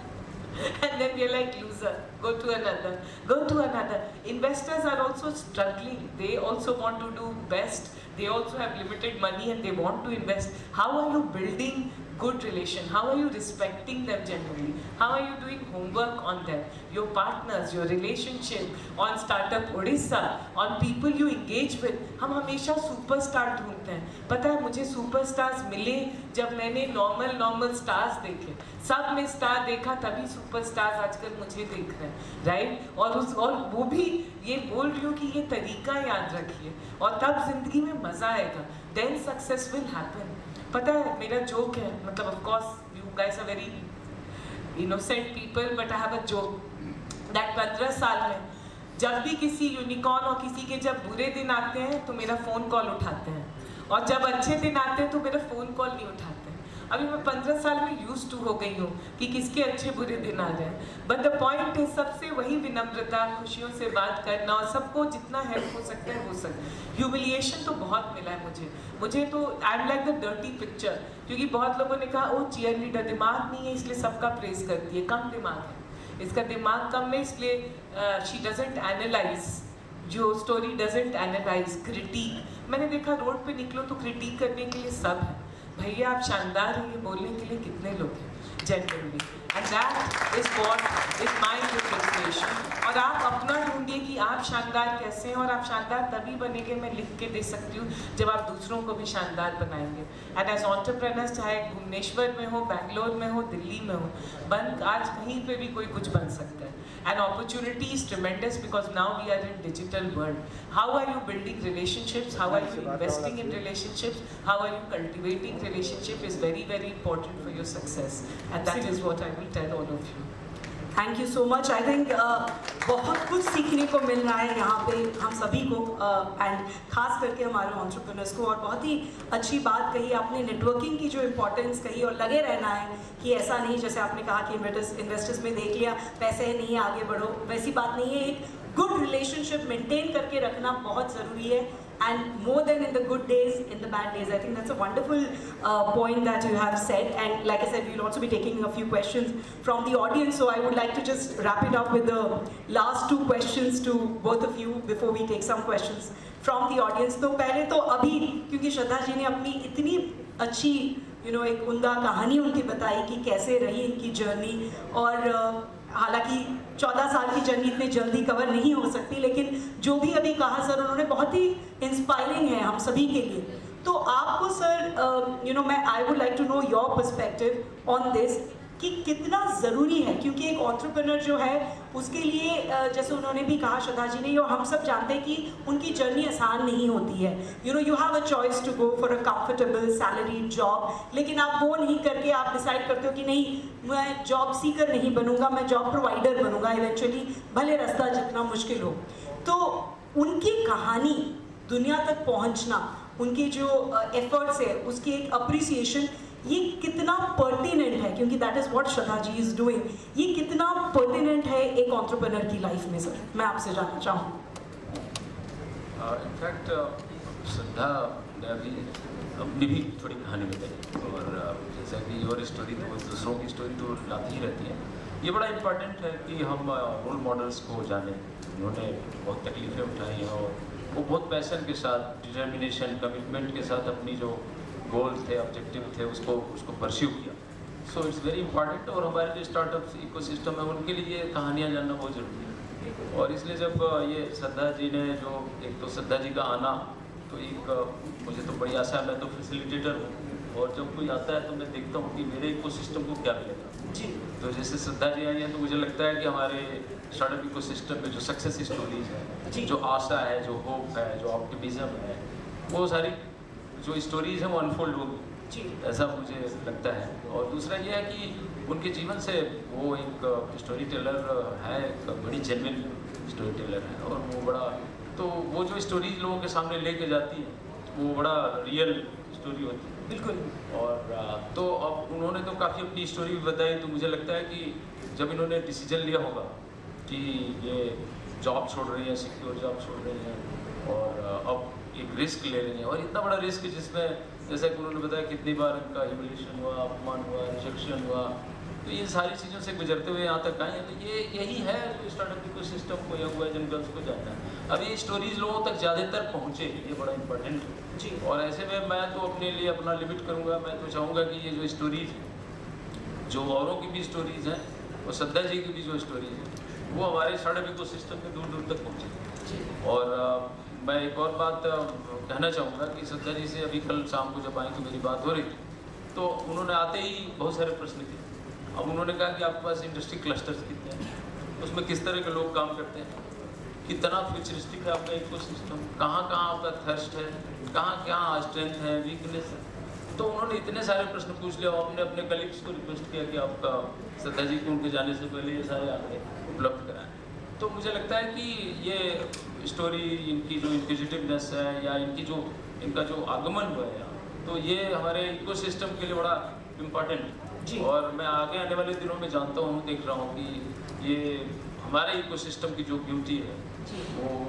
and then we are like loser. Go to another, go to another. Investors are also struggling. They also want to do best. They also have limited money and they want to invest. How are you building good relation? How are you respecting them generally? How are you doing homework on them? Your partners, your relationship, on startup Odisha, on people you engage with. हम हमेशा superstar ढूंढते हैं. पता है मुझे superstars मिले जब मैंने नॉर्मल स्टार्स देखे. सब में स्टार देखा, तभी सुपरस्टार्स आजकल मुझे देख रहे हैं, राइट? और वो भी ये बोल रही हूँ कि ये तरीका याद रखिए और तब जिंदगी में मजा आएगा. Then success will happen. पता है मेरा जोक है, मतलब of course you guys are very innocent people, but I have a joke that 15 साल में जब भी किसी यूनिकॉर्न और किसी के जब बुरे दिन आते हैं तो मेरा फ़ोन कॉल उठाते हैं, और जब अच्छे दिन आते हैं तो मेरा फ़ोन कॉल नहीं उठाते हैं. अभी मैं 15 साल में यूज्ड टू हो गई हूँ कि किसके अच्छे बुरे दिन आ जाए. बट द पॉइंट इज सबसे वही विनम्रता, खुशियों से बात करना और सबको जितना हेल्प हो सकता है हो सकता है. ह्यूमिलिएशन तो बहुत मिला है मुझे तो I am like the dirty picture. क्योंकि बहुत लोगों ने कहा, ओ चीयर लीडर दिमाग नहीं है इसलिए सबका प्रेस करती है. कम दिमाग है, इसका दिमाग कम है इसलिए शी डजंट एनालाइज जो स्टोरी डजेंट एनालाइज, क्रिटिक। मैंने देखा रोड पे निकलो तो क्रिटिक करने के लिए सब है। भैया आप शानदार हैं ये बोलने के लिए कितने लोग हैं generally, and that is what is my differentiation. और आप अपना ढूंढिए कि आप शानदार कैसे हैं, और आप शानदार तभी बनेंगे, मैं लिख के दे सकती हूँ, जब आप दूसरों को भी शानदार बनाएंगे। एंड एज एंटरप्रेन्योर्स, चाहे भुवनेश्वर में हो, बैंगलोर में हो, दिल्ली में हो, आज कहीं पे भी कोई कुछ बन सकता है। And opportunity is tremendous because now we are in digital world. How are you building relationships? How are you investing in relationships? How are you cultivating relationship is very, very important for your success. And that is what I will tell all of you. Thank you so much. I think बहुत कुछ सीखने को मिल रहा है यहाँ पे हम सभी को, एंड खास करके हमारे एंटरप्रेन्योर्स को। और बहुत ही अच्छी बात कही आपने, नेटवर्किंग की जो इम्पोर्टेंस कही, और लगे रहना है कि ऐसा नहीं जैसे आपने कहा कि इन्वेस्टर्स में देख लिया पैसे नहीं आगे बढ़ो, वैसी बात नहीं है। एक गुड रिलेशनशिप मेंटेन करके रखना बहुत ज़रूरी है, and more than in the good days, in the bad days. I think that's a wonderful point that you have said, and like I said, we'll also be taking a few questions from the audience, so I would like to just wrap it up with the last two questions to both of you before we take some questions from the audience. तो पहले तो अभी, क्योंकि श्रद्धा जी ने अपनी इतनी अच्छी एक उम्दा कहानी उनकी बताई कि कैसे रही इनकी जर्नी, और हालांकि 14 साल की जर्नी इतने जल्दी कवर नहीं हो सकती, लेकिन जो भी अभी कहा सर उन्होंने बहुत ही इंस्पायरिंग है हम सभी के लिए। तो आपको सर मैं I would like to know your perspective on this कि कितना ज़रूरी है, क्योंकि एक एंटरप्रेन्योर जो है उसके लिए जैसे उन्होंने भी कहा श्रद्धा जी ने, और हम सब जानते हैं कि उनकी जर्नी आसान नहीं होती है। You have a choice to go for a comfortable salary job, लेकिन आप वो नहीं करके आप डिसाइड करते हो कि नहीं, मैं जॉब सीकर नहीं बनूंगा, मैं जॉब प्रोवाइडर बनूंगा इवेंचुअली, भले रास्ता जितना मुश्किल हो। तो उनकी कहानी दुनिया तक पहुंचना, उनके जो एफर्ट्स है उसकी एक अप्रिसिएशन, ये कितना पर्टिनेंट है, क्योंकि that is what Shraddha ji is doing, ये कितना पर्टिनेंट है एक एंटरप्रेन्योर की लाइफ में सर, मैं आपसे जानना चाहूँ। इनफैक्ट श्रद्धा ने अभी अपनी भी थोड़ी कहानी बताई, और जैसा कि योर स्टोरी तो दूसरों की स्टोरी तो लाती ही रहती है। ये बड़ा इम्पोर्टेंट है कि हम रोल मॉडल्स को जानें। उन्होंने बहुत तकलीफ़ें उठाई हैं और वो बहुत पैशन के साथ, डिटर्मिनेशन, कमिटमेंट के साथ अपनी जो गोल्स थे, ऑब्जेक्टिव थे, उसको परस्यू किया। सो इट्स वेरी इंपॉर्टेंट, और हमारे जो स्टार्टअप इकोसिस्टम है उनके लिए कहानियाँ जानना बहुत ज़रूरी है। और इसलिए जब ये श्रद्धा जी ने जो, एक तो श्रद्धा जी का आना, तो एक मुझे तो बड़ी आशा है, मैं तो फैसिलिटेटर हूँ, और जब कोई आता है तो मैं देखता हूँ कि मेरे इकोसिस्टम को क्या मिलेगा जी। तो जैसे श्रद्धा जी आई हैं तो मुझे लगता है कि हमारे स्टार्टअप इकोसिस्टम में जो सक्सेस स्टोरीज है, जो आशा है, जो होप है, जो ऑप्टिमिज्म है, वो सारी जो स्टोरीज हैं वो अनफोल्ड होगी, ऐसा मुझे लगता है। और दूसरा ये है कि उनके जीवन से वो एक स्टोरी टेलर है, एक बड़ी जेन्युइन स्टोरी टेलर है, और वो बड़ा, तो वो जो स्टोरीज लोगों के सामने लेके जाती है वो बड़ा रियल स्टोरी होती है। बिल्कुल। और तो अब उन्होंने तो काफ़ी अपनी स्टोरी भी बताई, तो मुझे लगता है कि जब इन्होंने डिसीजन लिया होगा कि ये जॉब छोड़ रही है, सिक्योर जॉब छोड़ रही हैं, और अब एक रिस्क ले रही हैं, और इतना बड़ा रिस्क जिसमें जैसा कि उन्होंने बताया कितनी बार इनका ह्यूमिलिएशन हुआ, अपमान हुआ, रिजेक्शन हुआ, तो ये सारी चीज़ों से गुजरते हुए यहाँ तक आए हैं। तो ये यही है जो स्टार्टअप इकोसिस्टम को या हुआ जिन गर्ल्स को जानना है। अब ये स्टोरीज लोगों तक ज़्यादातर पहुँचे, ये बड़ा इंपॉर्टेंट है जी। और ऐसे में मैं तो अपने लिए अपना लिमिट करूँगा, मैं तो चाहूँगा कि ये जो स्टोरीज जो औरों की भी स्टोरीज हैं, और श्रद्धा जी की भी जो स्टोरीज है, वो हमारे स्टार्टअप इकोसिस्टम में दूर दूर तक पहुँचे। और मैं एक और बात कहना चाहूँगा कि श्रद्धा जी से अभी कल शाम को जब आई तो मेरी बात हो रही थी, तो उन्होंने आते ही बहुत सारे प्रश्न किए। अब उन्होंने कहा कि आपके पास इंडस्ट्री क्लस्टर्स कितने हैं, उसमें किस तरह के लोग काम करते हैं, कितना फ्यूचरिस्टिक है आपका इकोसिस्टम, कहाँ कहाँ आपका थर्स्ट है, कहाँ कहाँ स्ट्रेंथ है, वीकनेस है। तो उन्होंने इतने सारे प्रश्न पूछ लिया, आपने अपने कलीग्स को रिक्वेस्ट किया कि आपका श्रद्धा जी को उनके जाने से पहले ये सारे आंकड़े उपलब्ध कराएं। तो मुझे लगता है कि ये स्टोरी, इनकी जो इंक्विजिटिवनेस है, या इनका जो आगमन हुआ है, तो ये हमारे इकोसिस्टम के लिए बड़ा इम्पॉर्टेंट है। और मैं आगे आने वाले दिनों में जानता हूँ, देख रहा हूँ कि ये हमारे इकोसिस्टम की जो ब्यूटी है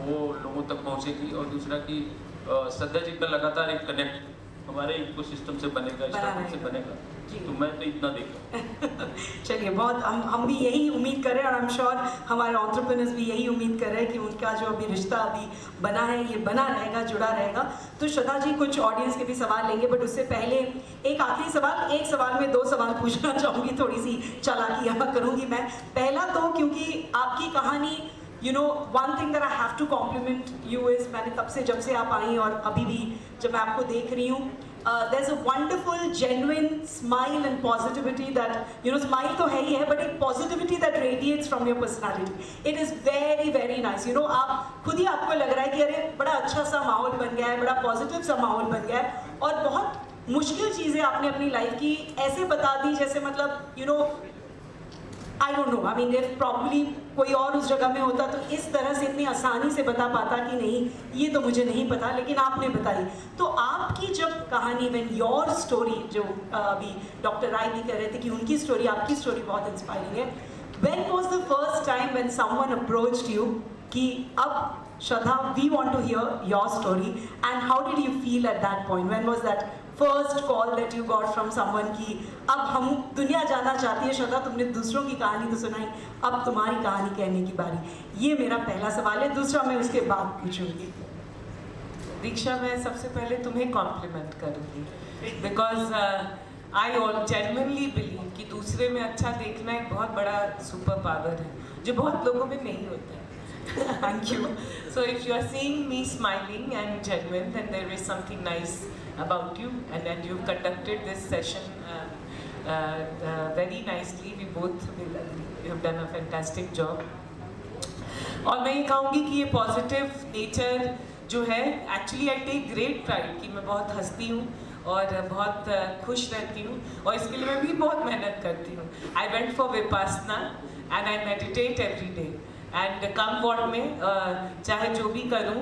वो लोगों तक पहुँचेगी। और दूसरा कि श्रद्धा जी का लगातार एक कनेक्ट हमारे इकोसिस्टम से बनेगा, स्टार्टअप से बनेगा, तो मैं तो इतना देखा। चलिए, बहुत हम भी यही उम्मीद कर रहे हैं और आई एम श्योर हमारे एंटरप्रेन्योर्स भी यही उम्मीद कर रहे हैं कि उनका जो अभी रिश्ता अभी बना है ये बना रहेगा, जुड़ा रहेगा। तो श्रद्धा जी कुछ ऑडियंस के भी सवाल लेंगे, बट उससे पहले एक आखिरी सवाल, एक सवाल में 2 सवाल पूछना चाहूँगी, थोड़ी सी चालाकी यहाँ करूँगी मैं। पहला तो क्योंकि आपकी कहानी one thing that I have to compliment you is, मैंने तब से जब से आप आई और अभी भी जब मैं आपको देख रही हूँ, there's a wonderful genuine smile and positivity that smile तो है ही है, but एक positivity that radiates from your personality. It is very very nice. आप खुद ही आपको लग रहा है कि अरे बड़ा अच्छा सा माहौल बन गया है, बड़ा पॉजिटिव सा माहौल बन गया है, और बहुत मुश्किल चीज़ें आपने अपनी लाइफ की ऐसे बता दी जैसे मतलब I don't know, I mean if probably कोई और उस जगह में होता तो इस तरह से इतनी आसानी से बता पाता कि नहीं ये तो मुझे नहीं पता, लेकिन आपने बताई। तो आपकी जब कहानी, when your story, जो अभी डॉक्टर राय भी कह रहे थे कि उनकी स्टोरी, आपकी स्टोरी बहुत इंस्पायरिंग है। When was the first time when someone approached you कि अब Shraddha, we want to hear your story, and how did you feel at that point? When was that first call that you got from someone कि अब हम दुनिया जानना चाहती है श्रद्धा, तुमने दूसरों की कहानी तो सुनाई, अब तुम्हारी कहानी कहने की बारी। ये मेरा पहला सवाल है, दूसरा मैं उसके बाद पूछूंगी। दीक्षा, मैं सबसे पहले तुम्हें कॉम्प्लीमेंट करूँगी बिकॉज आई जेन्युइनली बिलीव कि दूसरे में अच्छा देखना एक बहुत बड़ा सुपर पावर है जो बहुत लोगों में नहीं होता है। Thank you. So if you are seeing me smiling and genuine, then there is something nice about you, and then you've conducted this session very nicely. We both you have done a fantastic job. और मैं ये कहूँगी कि ये positive nature जो है, actually I take great pride कि मैं बहुत हंसती हूँ और बहुत खुश रहती हूँ, और इसके लिए मैं भी बहुत मेहनत करती हूँ। I went for Vipassana and I meditate every day, and come what में चाहे जो भी करूँ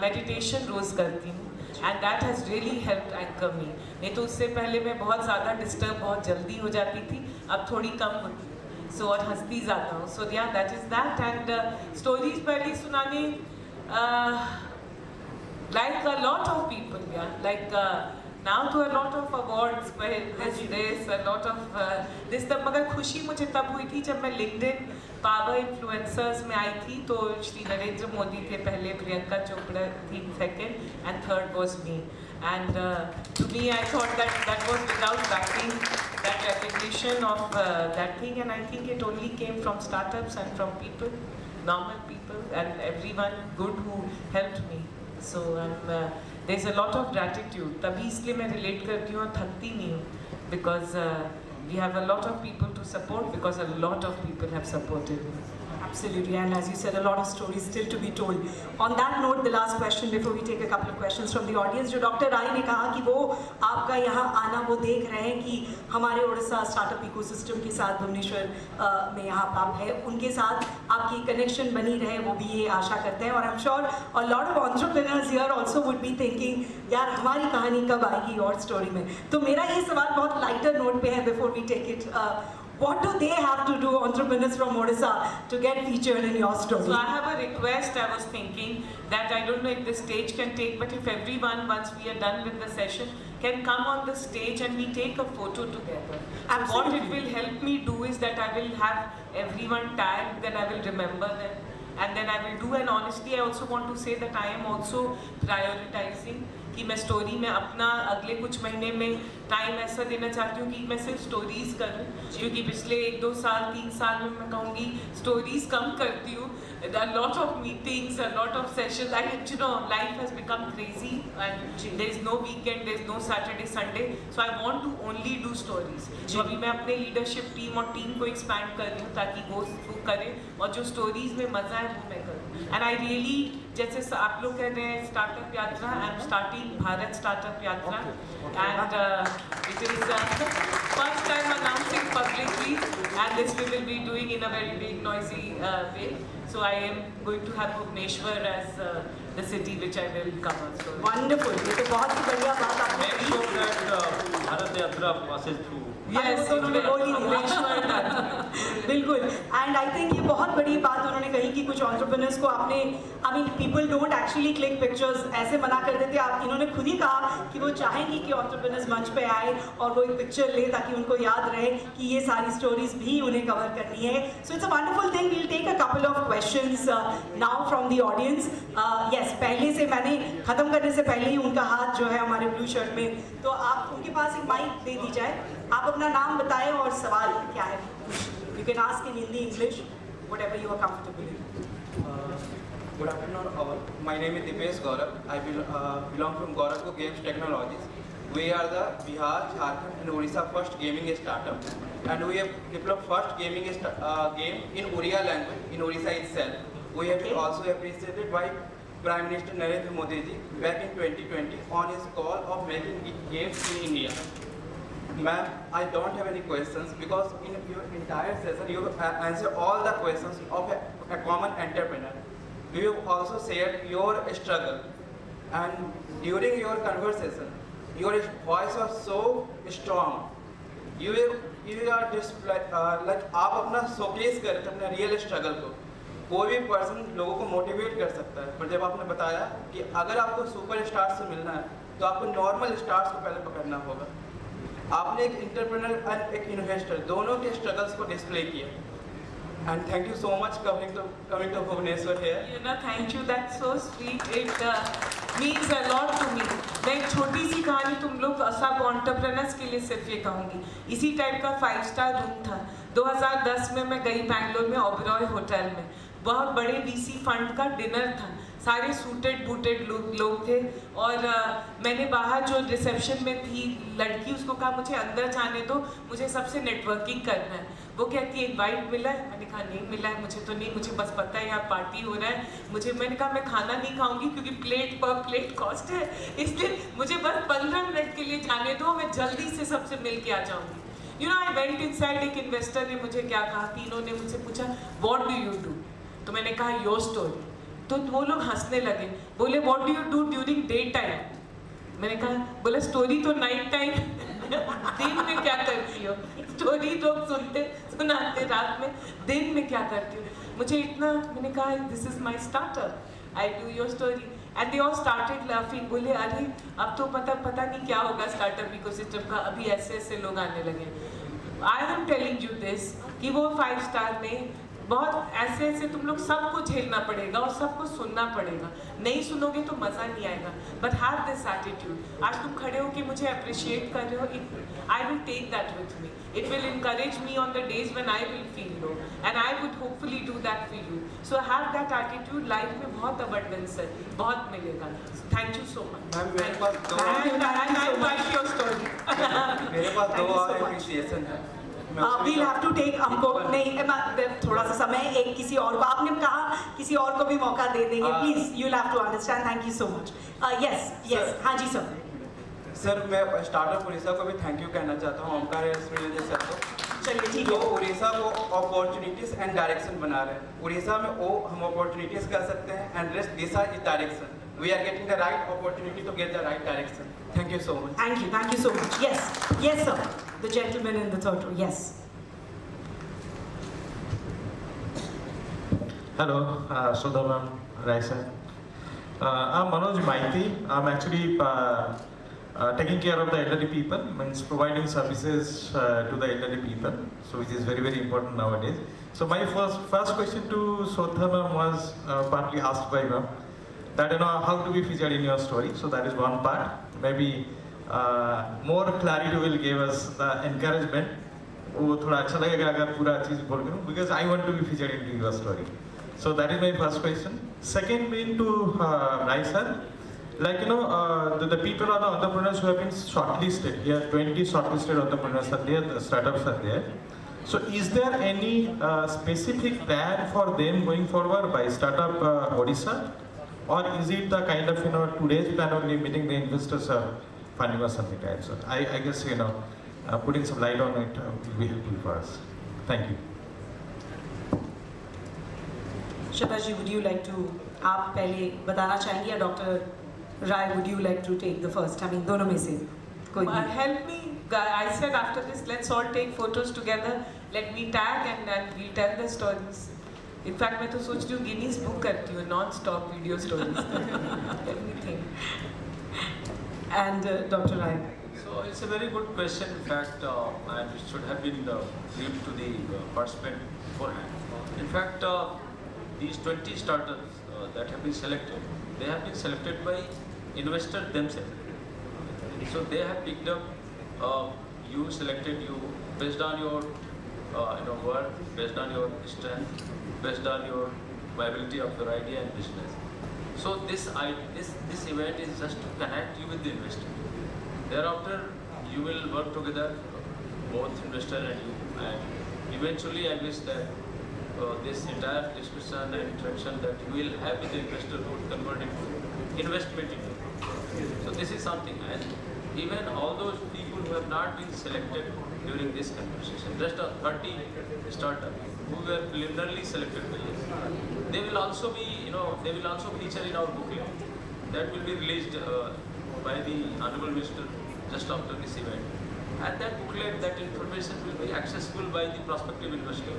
मेडिटेशन रोज़ करती हूँ, and that has really helped anchor me. नहीं तो उससे पहले मैं बहुत ज़्यादा डिस्टर्ब बहुत जल्दी हो जाती थी, अब थोड़ी कम होती है, सो और हंसती ज़्यादा हूँ। सो या that is that, and stories पहले सुनाने like a lot of people, या like now to a lot of awards, this a lot of this तब, मगर खुशी मुझे तब हुई थी जब मैं लिंक्डइन पावर इन्फ्लुएंसर्स में आई थी, तो श्री नरेंद्र मोदी थे पहले, प्रियंका चोपड़ा थी second, and third was me, and to me I thought that was without backing that recognition of that thing, and I think it only came from startups and from people, normal people, and everyone good who helped me. So there's a lot of gratitude. तभी इसलिए मैं relate करती हूँ और थकती नहीं हूँ, because we have a lot of people to support, because a lot of people have supported me. Absolutely, and as you said, a lot of stories still to be told. On that note, the last question before we take a couple of questions from the audience, जो doctor राय ने कहा कि वो आपका यहाँ आना वो देख रहे हैं कि हमारे उड़ीसा स्टार्टअप इकोसिस्टम के साथ भुवनेश्वर में यहाँ आप है, उनके साथ आपकी कनेक्शन बनी रहे, वो भी ये आशा करते हैं। और I am sure a lot of entrepreneurs here also would be thinking, यार हमारी कहानी कब आएगी और स्टोरी में। तो मेरा ये सवाल बहुत लाइटर नोट पे है before we take it. What do they have to do, entrepreneurs from Odisha, to get featured in your story? So I have a request. I was thinking that I don't know if the stage can take, but if everyone, once we are done with the session, can come on the stage and we take a photo together. Absolutely. What it will help me do is that I will have everyone tagged, then I will remember them, and then I will do. And honestly, I also want to say that I am also prioritizing कि मैं story में अपना अगले कुछ महीने में time ऐसा देना चाहती हूँ कि मैं सिर्फ स्टोरीज करूँ, क्योंकि पिछले 1-2 साल 3 साल में मैं कहूँगी स्टोरीज कम करती हूँ। A lot of meetings, a lot of sessions. Life has become crazy, and there is no weekend, there is no Saturday, Sunday. So I want to only do stories. तो अभी मैं अपने लीडरशिप टीम और team को expand कर रही हूँ ताकि वो करें, और जो स्टोरीज में मजा है वो मैं करूँ। एंड आई रियली, जैसे आप लोग कह रहे हैं startup Yatra, I am starting Bharat startup Yatra, and it is first time announcing publicly, and this we will be doing in a very big noisy way. So I am going to have Bhubaneswar as the city which I will cover. So Wonderful. ये तो बहुत ही बढ़िया बात आपने Make sure that Bharat Yatra passes through. Yes, तो उन्होंने बोल ही दिया। बिल्कुल। And I think ये बहुत बड़ी बात उन्होंने कही कि कुछ entrepreneurs को आपने, I mean people don't actually click pictures, ऐसे मना कर देते। आप इन्होंने खुद ही कहा कि वो चाहेंगी कि entrepreneurs मंच पे आए और वो एक पिक्चर ले ताकि उनको याद रहे कि ये सारी stories भी उन्हें कवर करनी है। So it's a wonderful thing. We'll take a couple of questions now from the audience. Yes, पहले से मैंने खत्म करने से पहले ही उनका हाथ जो है हमारे ब्लू शर्ट में, तो आप उनके पास एक माइक दे दी जाए। आप अपना नाम बताएं और सवाल क्या है। You can ask in Hindi, English, whatever you are comfortable in. Good afternoon. My name is Dipesh Gaurav. I belong from Gaurav Games Technologies. We are the Bihar, Jharkhand and Orissa first gaming startup, and we have developed first gaming game in Oriya language in Orissa itself. We have been also appreciated by Prime Minister Narendra Modi ji back in 2020 on his call of making games in India. Ma'am, I don't have any questions because in your entire session you answered all the questions of a common entrepreneur. You have also shared your struggle, and during your conversation, your voice was so strong. You are just like आप अपना showcase कर रहे थे अपना real struggle को. कोई भी person लोगों को मोटिवेट कर सकता है, पर जब आपने बताया कि अगर आपको सुपर स्टार्स से मिलना है तो आपको नॉर्मल स्टार्स को पहले पकड़ना होगा, आपने एक इंटरप्रेन्योर और एक इन्वेस्टर दोनों के स्ट्रगल्स को डिस्प्ले किया। And thank you so much coming to Bhubaneswar here. You know, thank you. That's so sweet. It means a lot to me. मैं एक छोटी सी कहानी तुम लोग सब एंटरप्रेन्योर्स के लिए सिर्फ ये कहूँगी। इसी टाइप का 5-star रूम था। 2010 में मैं गई बैंगलोर में ओबेरॉय होटल में, बहुत बड़े VC फंड का डिनर था, सारे सूटेड बूटेड लोग थे, और मैंने बाहर जो रिसेप्शन में थी लड़की, उसको कहा मुझे अंदर जाने दो, मुझे सबसे नेटवर्किंग करना है। वो कहती है इनवाइट मिला है? मैंने कहा नहीं मिला है मुझे तो नहीं, मुझे बस पता है यहाँ पार्टी हो रहा है, मैंने कहा मैं खाना नहीं खाऊंगी क्योंकि प्लेट पर प्लेट कॉस्ट है, इसलिए मुझे बस 15 मिनट के लिए जाने दो, मैं जल्दी से सबसे मिल के आ जाऊँगी। You know, I went inside. एक इन्वेस्टर ने मुझे क्या कहा, तीनों ने मुझसे पूछा व्हाट डू यू डू, तो मैंने कहा योर स्टोरी। तो वो लोग हंसने लगे, बोले what do you do during day time. मैंने कहा, बोले स्टोरी तो नाइट टाइम दिन में क्या करती हो, स्टोरी लोग सुनाते रात में, दिन में क्या करती हो। मुझे इतना, मैंने कहा this is my startup, I do your story, and they all started laughing. बोले अरे अब तो पता नहीं क्या होगा स्टार्टअप इकोसिस्टम का, अभी ऐसे लोग आने लगे। I am telling you this कि वो 5 स्टार में बहुत ऐसे तुम लोग सबको झेलना पड़ेगा और सबको सुनना पड़ेगा, नहीं सुनोगे तो मज़ा नहीं आएगा, बट हैव दिस एटीट्यूड। आज तुम खड़े हो कि मुझे अप्रिशिएट कर रहे हो, I will take that with me, it will encourage me on the days when I will feel low, and I would hopefully do that for you. So have that attitude, life में बहुत abundance है, बहुत मिलेगा। Thank you so much. मेरे पास दो और appreciation है। We'll have to take हमको नहीं थोड़ा सा समय एक किसी और को, आपने कहा किसी और को भी मौका दे देंगे, please you'll have to understand. Thank you so much. Yes, हाँ जी सर। सर मैं स्टार्टअप उड़ीसा को भी थैंक यू कहना चाहता हूँ, ओमकार सर को। चलिए ठीक है। है। उड़ीसा को अपॉर्चुनिटीज एंड डायरेक्शन बना रहे हैं। उड़ीसा में हम अपॉर्चुनिटीज कर सकते हैं, and rest this are is direction. We are getting the right opportunity to get the right direction. Thank you so much. Thank you so much. Yes sir. The gentleman in the third row. Yes. Hello, Sudha ma'am, Rai sir. I'm Manoj Maiti. I'm actually taking care of the elderly people, means providing services to the elderly people, so which is very important nowadays. So my first question to Sudha ma'am was partly asked by ma'am, that how to be featured in your story. So that is one part. Maybe more clarity will give us the encouragement. वो थोड़ा अच्छा लगेगा अगर पूरा चीज़ बोल के, because I want to be featured into your story. So that is my first question. Second being to Rai sir, like the people or the entrepreneurs who have been shortlisted. Here 20 shortlisted entrepreneurs are there, the startups are there. So is there any specific plan for them going forward by Startup Odisha? Or is it the kind of today's plan only, meeting the investors are funding or something like that? So I guess putting some light on it will be helpful for us. Thank you. Shraddha ji, would you like to, आप पहले बताना चाहेंगे या doctor Rai, would you like to take the first? I mean, दोनों में से कोई भी. Help me. I said after this, let's all take photos together. Let me tag and we'll tell the stories. In fact, मैं तो सोच रही हूँ गिनीज बुक करती हूँ non-stop video stories. Let me think. And Dr. Rai. So it's a very good question. In fact, and it should have been briefed to the participant beforehand. In fact, these 20 startups that have been selected, they have been selected by investors themselves. So they have picked up, you selected you based on your work, based on your strength, based on your viability of your idea and business. So this event is just to connect you with the investor. Thereafter, you will work together, both investor and you, and eventually I wish that this entire discussion and interaction that you will have with the investor would convert into investment in you. So this is something, and even all those people who have not been selected during this conversation, just 30 startups who were preliminarily selected by us, they will also be, they will also feature in our booklet that will be released by the Honorable Minister just after this event. And that booklet, that information will be accessible by the prospective investor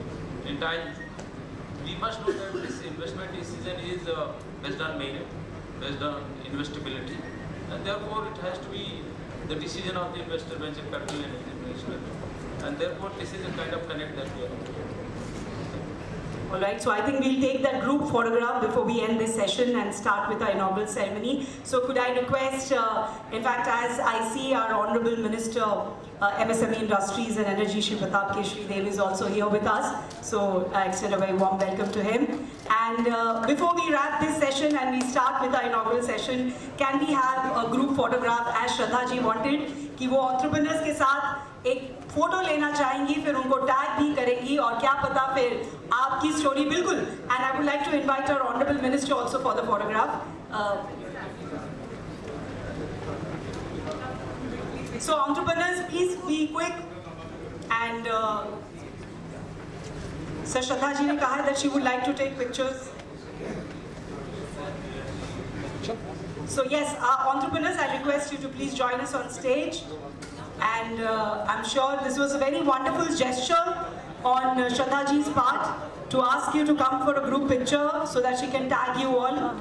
in time. We must know that this investment decision is based on merit, based on investability, and therefore it has to be the decision of the investor, venture capital and investment. And therefore this is a kind of connect that we are doing. Alright, so I think we'll take that group photograph before we end this session and start with our inaugural ceremony. So could I request, in fact, as I see our Honorable Minister, MSME Industries and Energy, Shri Pratap Keshri Dev is also here with us. So I extend a very warm welcome to him. And before we wrap this session and we start with our inaugural session, can we have a group photograph as Shraddha ji wanted, कि वो entrepreneurs के साथ एक photo लेना चाहेंगी, फिर उनको tag भी करेंगी और क्या पता फिर आपकी स्टोरी बिल्कुल. And I would like to invite our Honorable Minister also for the photograph. So entrepreneurs, please be quick. And Sir Shraddha ji ने कहा है that she would like to take pictures. So yes, our entrepreneurs, I request you to please join us on stage. And I'm sure this was a very wonderful gesture on Shraddha ji's part to ask you to come for a group picture so that she can tag you all.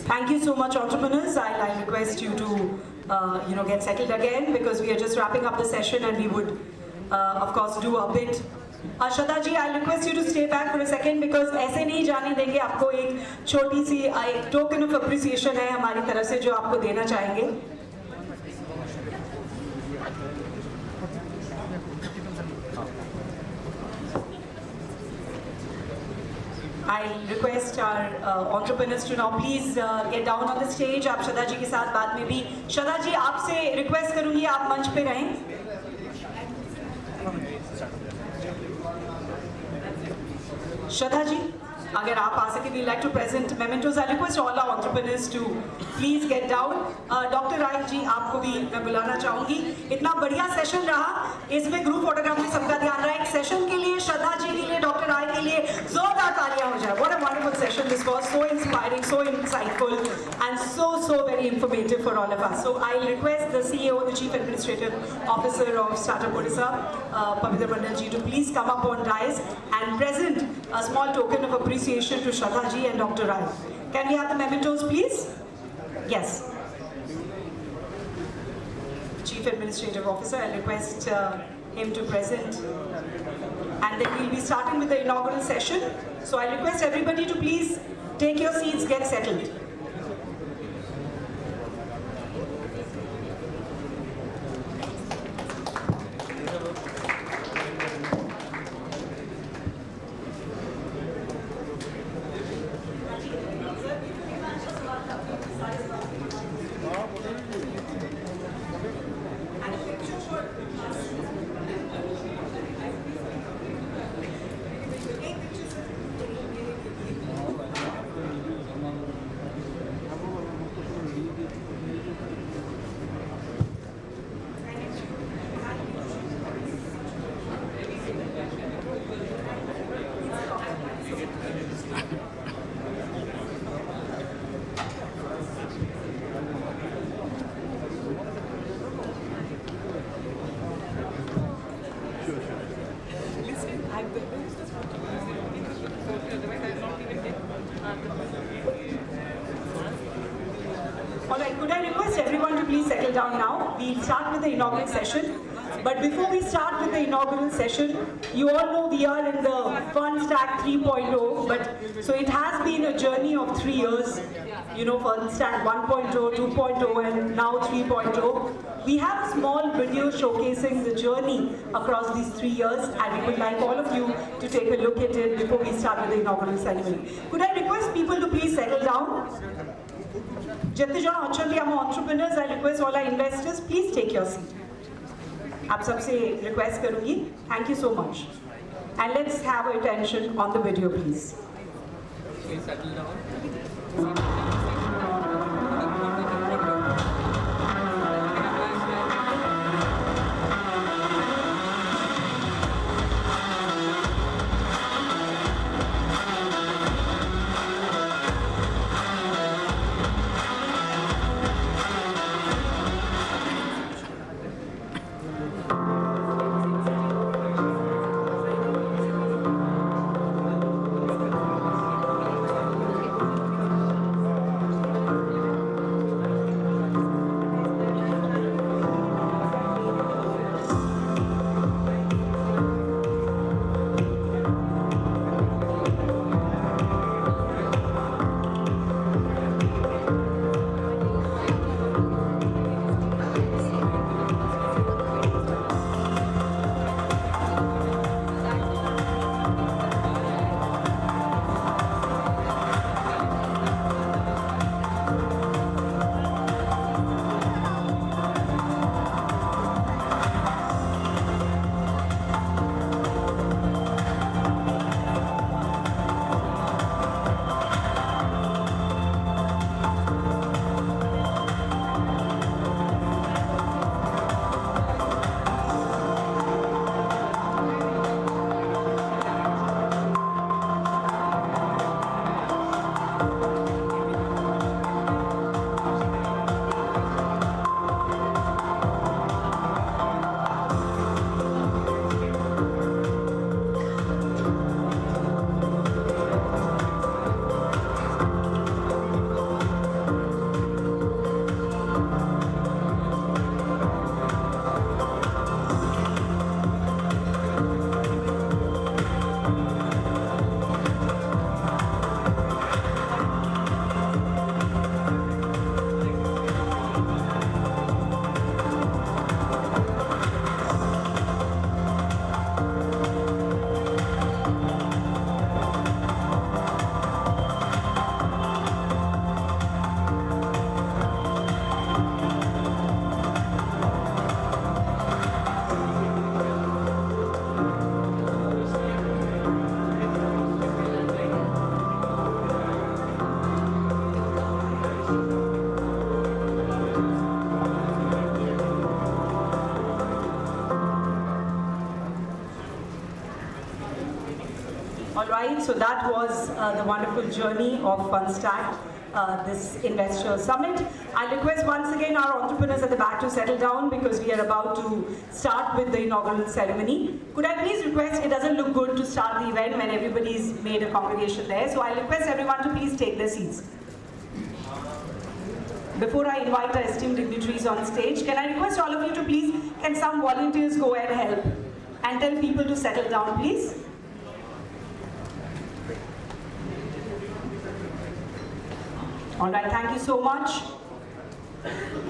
Thank you so much, entrepreneurs. I'll request you to, get settled again because we are just wrapping up the session and we would, of course, do a bit. Shraddha ji, I'll request you to stay back for a second because ऐसे नहीं जाने देंगे. आपको एक छोटी सी एक token of appreciation है हमारी तरफ से जो आपको देना चाहेंगे. I'll request our entrepreneurs to now please get down on the stage. आप श्रद्धा जी के साथ बाद में भी. श्रद्धा जी, आपसे request करूँगी आप मंच पे रहें. श्रद्धा जी. अगर आप आ सके, we like to present mementos. I request all our entrepreneurs to please get down. Dr. Rai जी, आपको भी मैं बुलाना चाहूँगी. इतना बढ़िया सेशन रहा. इसमें ग्रुप फोटोग्राफ में सबका ध्यान रहा. एक सेशन के लिए, श्रद्धा जी के लिए, डॉक्टर राय के लिए जोरदार तालियां हो जाए. What a wonderful session this was. So inspiring, so insightful, and so very informative for all of us. So I'll request the CEO, the Chief Administrative Officer of Startup Odisha, Pavitra Mandal ji, to please come up on dais and present a small token of appreciation to Shraddha ji and Dr. Rai. Can we have the mementos, please? Yes. Chief Administrative Officer, I'll request him to present. And then we'll be starting with the inaugural session. So I request everybody to please take your seats, get settled. Alright, could I request everyone to please settle down now? We'll start with the inaugural session. But before we start with the inaugural session, you all know we are in the Fund Stack 3.0, but so it has been a journey of 3 years. You know, Fund Stack 1.0, 2.0, and now 3.0. We have a small video showcasing the journey across these 3 years, and we would like all of you to take a look at it before we start with the inaugural ceremony. Could I request people to please settle down? जितने जन actually हम entrepreneurs, I request all our investors, please take your seat. आप सबसे request करूँगी. Thank you so much. And let's have our attention on the video, please. Please settle down. All right, so that was the wonderful journey of Fundstack, this investor summit. I request once again our entrepreneurs at the back to settle down because we are about to start with the inaugural ceremony. Could I please request, it doesn't look good to start the event when everybody's made a congregation there, so I request everyone to please take their seats. Before I invite our esteemed dignitaries on stage, can I request all of you to please, can some volunteers go and help and tell people to settle down, please? All right, thank you so much.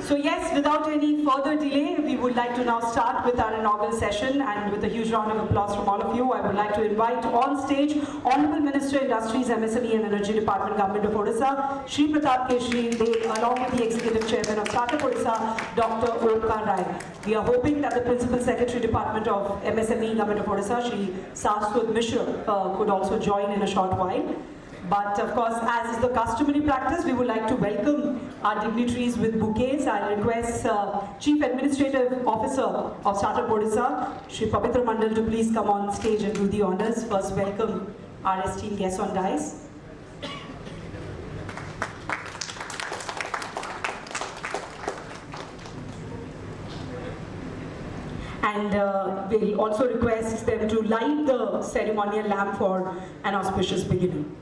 So yes, without any further delay, we would like to now start with our inaugural session, and with a huge round of applause from all of you, I would like to invite on stage Honorable Minister Industries, MSME and Energy Department, Government of Odisha, Shri Pratap Keshri Deo, along with the Executive Chairman of Startup Odisha, Dr. Omkar Rai. We are hoping that the Principal Secretary Department of MSME, Government of Odisha, Shri Saswat Mishra, could also join in a short while. But of course, as is the customary practice, we would like to welcome our dignitaries with bouquets. I request Chief Administrative Officer of Startup Odisha, Shri Pavitra Mandal, to please come on stage and do the honors. First, welcome our esteemed guests on dais. And we'll also request them to light the ceremonial lamp for an auspicious beginning.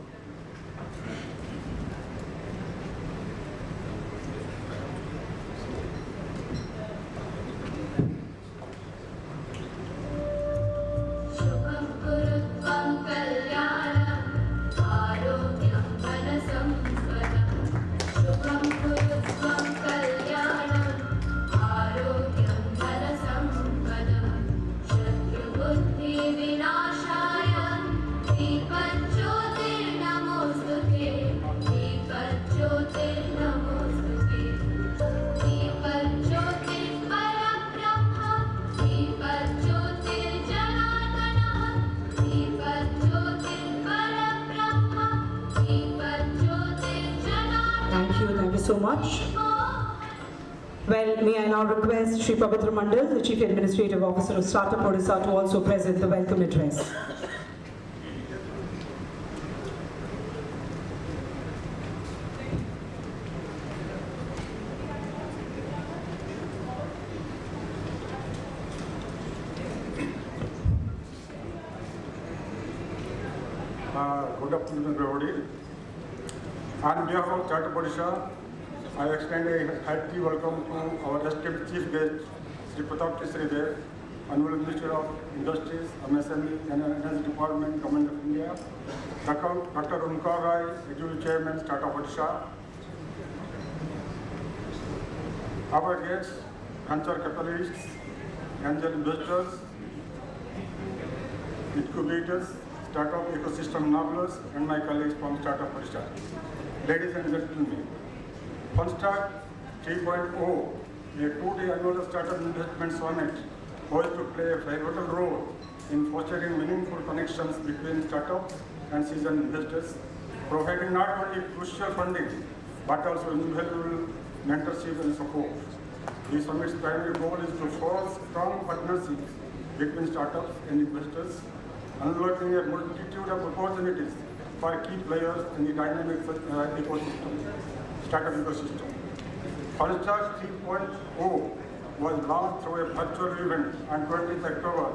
Thank you so much. Well, may I now request Shri Pavitra Mandal, the Chief Administrative Officer of Startup Odisha, to also present the welcome address. Good afternoon, everybody. On behalf of Startup Odisha, I extend a hearty welcome to our esteemed Chief Guest, Shri Pratap Keshri Deo, Honorable Minister of Industries, MSME and Energy Department, Government of India, Dr. Omkar Rai, Executive Chairman, Startup Odisha, our guests, venture capitalists, angel investors, incubators, startup ecosystem enablers, and my colleagues from Startup Odisha. Ladies and gentlemen, Fundstack 3.0, a 2-day annual startup investment summit, poised to play a pivotal role in fostering meaningful connections between startups and seasoned investors, providing not only crucial funding, but also invaluable mentorship and support. The summit's primary goal is to forge strong partnerships between startups and investors, unlocking a multitude of opportunities for key players in the dynamic startup ecosystem. Fundstack 3.0 was launched through a virtual event on 20th October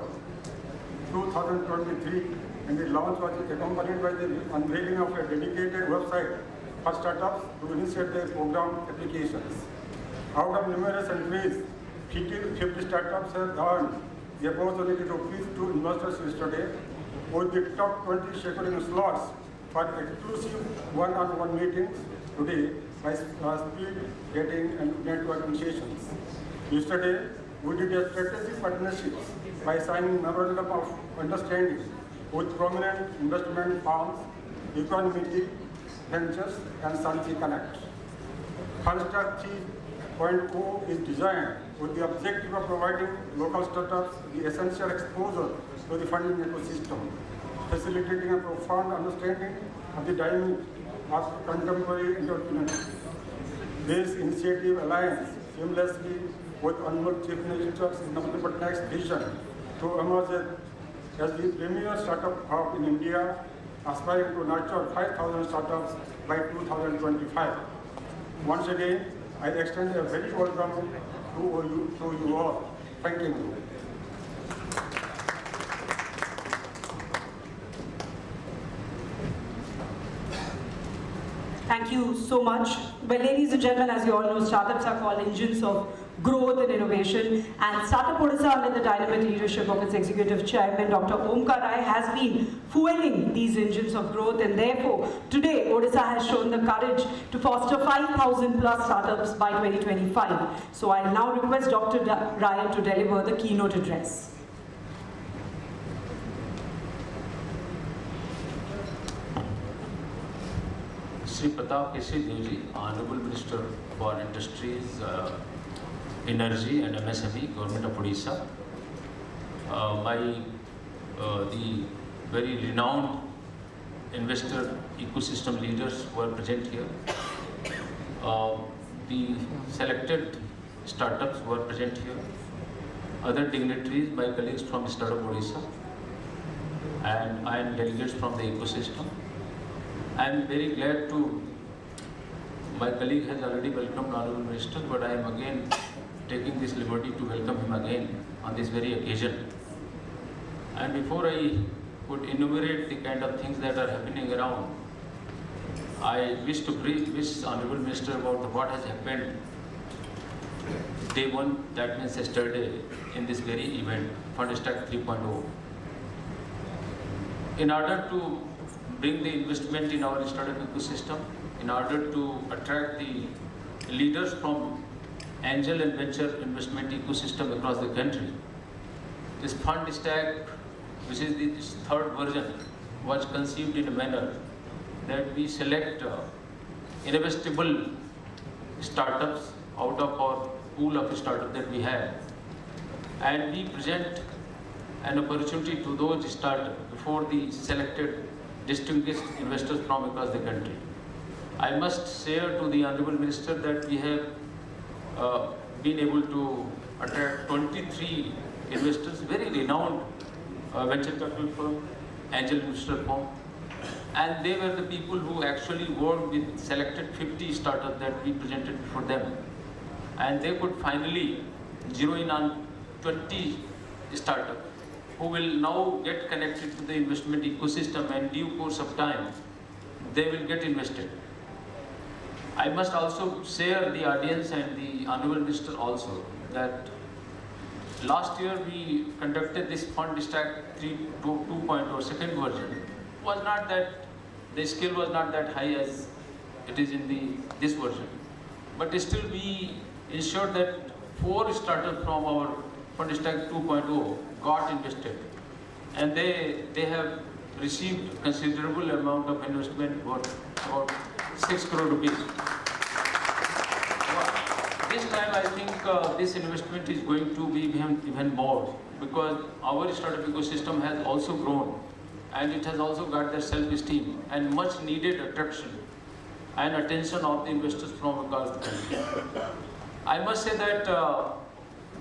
2023, and the launch was accompanied by the unveiling of a dedicated website for startups to initiate their program applications. Out of numerous entries, 50 startups have earned the opportunity to pitch to investors yesterday, with the top 20 securing slots for exclusive one-on-one meetings today by speed dating and networking sessions. Yesterday, we did a strategic partnerships by signing memorandum of understanding with prominent investment firms, Economity Ventures and Sanchi Connect. Fundstack 3.0 is designed with the objective of providing local startups the essential exposure to the funding ecosystem, facilitating a profound understanding of the dynamic of contemporary entrepreneurship. This initiative aligns seamlessly with Honorable Chief Minister's Naveen Patnaik's vision to emerge as the premier startup hub in India aspiring to nurture 5,000 startups by 2025. Once again, I extend a very welcome to you all. Thank you. Thank you so much. Well, ladies and gentlemen, as you all know, startups are called engines of growth and innovation. And Startup Odisha, under the dynamic leadership of its executive chairman, Dr. Omkar Rai, has been fueling these engines of growth. And therefore, today, Odisha has shown the courage to foster 5,000 plus startups by 2025. So I now request Dr. Rai to deliver the keynote address. Sri Pratap Kesari Devji, Honorable Minister for Industries, Energy and MSME, Government of Odisha. The very renowned investor ecosystem leaders who are present here. The selected startups who are present here. Other dignitaries, my colleagues from Startup Odisha, and delegates from the ecosystem. I am very glad to, my colleague has already welcomed Honorable Minister, but I am again taking this liberty to welcome him again on this very occasion. And before I would enumerate the kind of things that are happening around, I wish to wish Honorable Minister about what has happened day one, that means yesterday, in this very event, Fundstack 3.0. In order to bring the investment in our startup ecosystem, in order to attract the leaders from angel and venture investment ecosystem across the country. This Fundstack, which is the third version, was conceived in a manner that we select investable startups out of our pool of startups that we have, and we present an opportunity to those startups before the selected distinguished investors from across the country. I must share to the Honorable Minister that we have been able to attract 23 investors, very renowned venture capital firm, angel investor firm, and they were the people who actually worked with selected 50 startups that we presented for them. And they could finally zero in on 20 startups who will now get connected to the investment ecosystem, and due course of time, they will get invested. I must also share the audience and the Honorable Minister also that last year we conducted this Fundstack 2.0 second version. Was not that, the skill was not that high as it is in this version. But still we ensured that 4 startups from our Fundstack 2.0 got invested, and they have received considerable amount of investment worth about 6 crore rupees. This time I think this investment is going to be even more, because our startup ecosystem has also grown, and it has also got their self-esteem and much needed attraction and attention of the investors from across the country. I must say that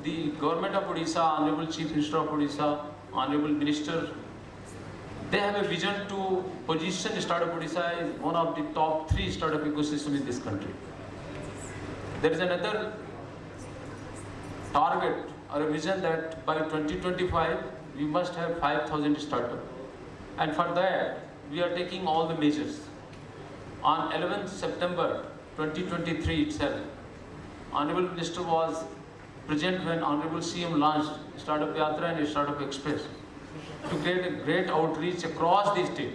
the Government of Odisha, Honorable Chief Minister of Odisha, Honorable Minister, they have a vision to position Startup Odisha as one of the top 3 startup ecosystems in this country. There is another target or a vision that by 2025 we must have 5,000 startups. And for that, we are taking all the measures. On 11th September 2023 itself, Honorable Minister was present when Honorable CM launched Startup Yatra and Startup Express to create a great outreach across the state,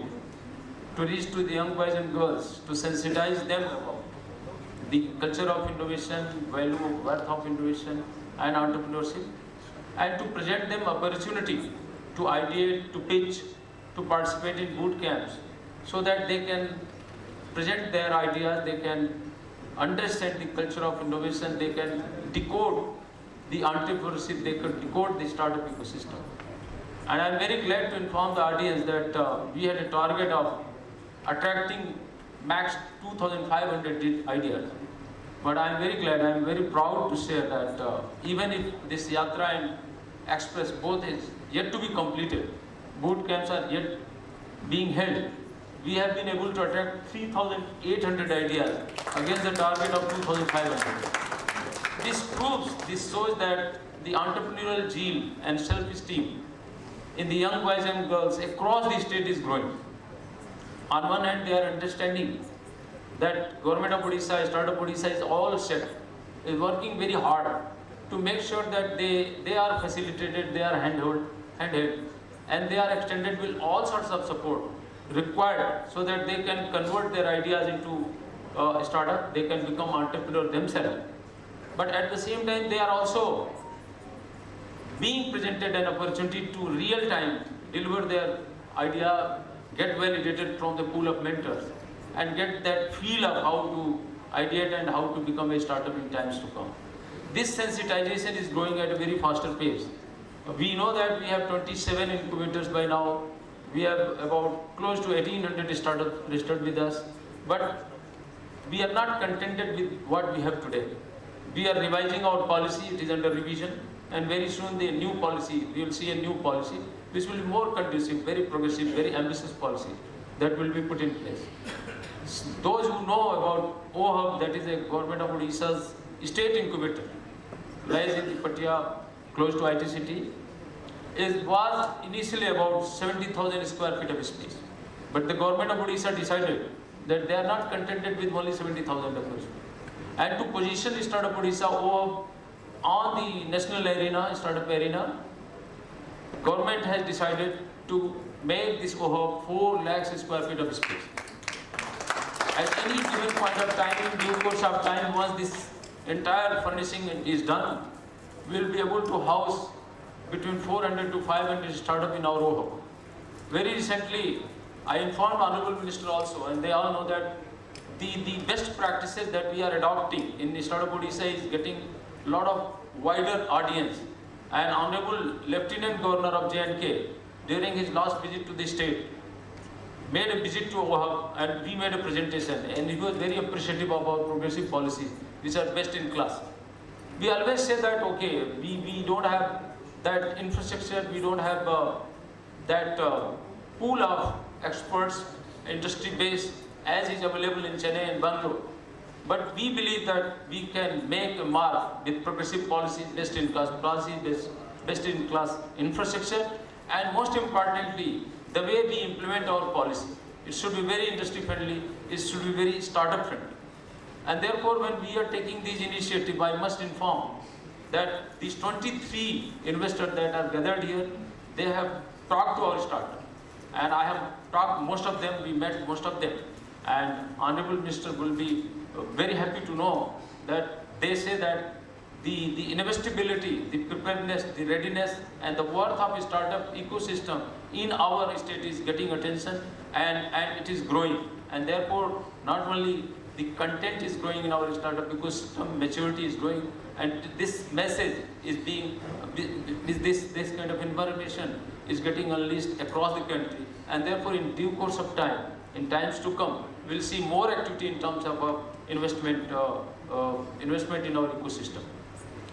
to reach to the young boys and girls, to sensitize them about the culture of innovation, value, worth of innovation and entrepreneurship, and to present them opportunity to ideate, to pitch, to participate in boot camps, so that they can present their ideas, they can understand the culture of innovation, they can decode the entrepreneurship, they can decode the startup ecosystem. And I'm very glad to inform the audience that we had a target of attracting max 2,500 ideas. But I'm very glad, I'm very proud to share that even if this Yatra and Express both is yet to be completed, boot camps are yet being held, we have been able to attract 3,800 ideas against the target of 2,500. This shows that the entrepreneurial zeal and self-esteem in the young boys and girls across the state is growing. On one hand, they are understanding that Government of Odisha, Startup Odisha is all set, is working very hard to make sure that they are facilitated, they are handheld, and they are extended with all sorts of support required so that they can convert their ideas into a startup, they can become entrepreneurs themselves. But at the same time, they are also being presented an opportunity to real time deliver their idea, get validated from the pool of mentors, and get that feel of how to ideate and how to become a startup in times to come. This sensitization is growing at a very faster pace. We know that we have 27 incubators by now. We have about close to 1,800 startups registered with us. But we are not contented with what we have today. We are revising our policy, it is under revision. And very soon the new policy, we will see a new policy, which will be more conducive, very progressive, very ambitious policy that will be put in place. Those who know about OHub, that is a Government of Odisha's state incubator, lies in Patia, close to IT City, was initially about 70,000 square feet of space. But the Government of Odisha decided that they are not contented with only 70,000 acres. And to position Startup Odisha OHub on the national arena, startup arena, government has decided to make this OHub 4 lakhs square feet of space. At any given point of time, in due course of time, once this entire furnishing is done, we will be able to house between 400 to 500 startups in our OHub. Very recently, I informed Honorable Minister also, and they all know that the best practices that we are adopting in Startup Odisha is getting a lot of wider audience. And Honorable Lieutenant Governor of J&K, during his last visit to the state, made a visit to OHub and we made a presentation, and he was very appreciative of our progressive policies, which are best in class. We always say that, okay, we don't have that infrastructure, we don't have that pool of experts, industry base, as is available in Chennai and Bangalore. But we believe that we can make a mark with progressive policies, best in class policies, best in class infrastructure, and most importantly, the way we implement our policy. It should be very industry friendly, it should be very startup friendly. And therefore, when we are taking these initiatives, I must inform that these 23 investors that are gathered here, they have talked to our startup. And I have talked most of them, we met most of them. And Honorable Minister will be very happy to know that they say that the investability, the preparedness, the readiness, and the worth of a startup ecosystem in our state is getting attention, and it is growing. And therefore, not only the content is growing in our startup ecosystem, maturity is growing, and this message is being, this kind of information is getting unleashed across the country. And therefore, in due course of time, in times to come, we'll see more activity in terms of investment in our ecosystem.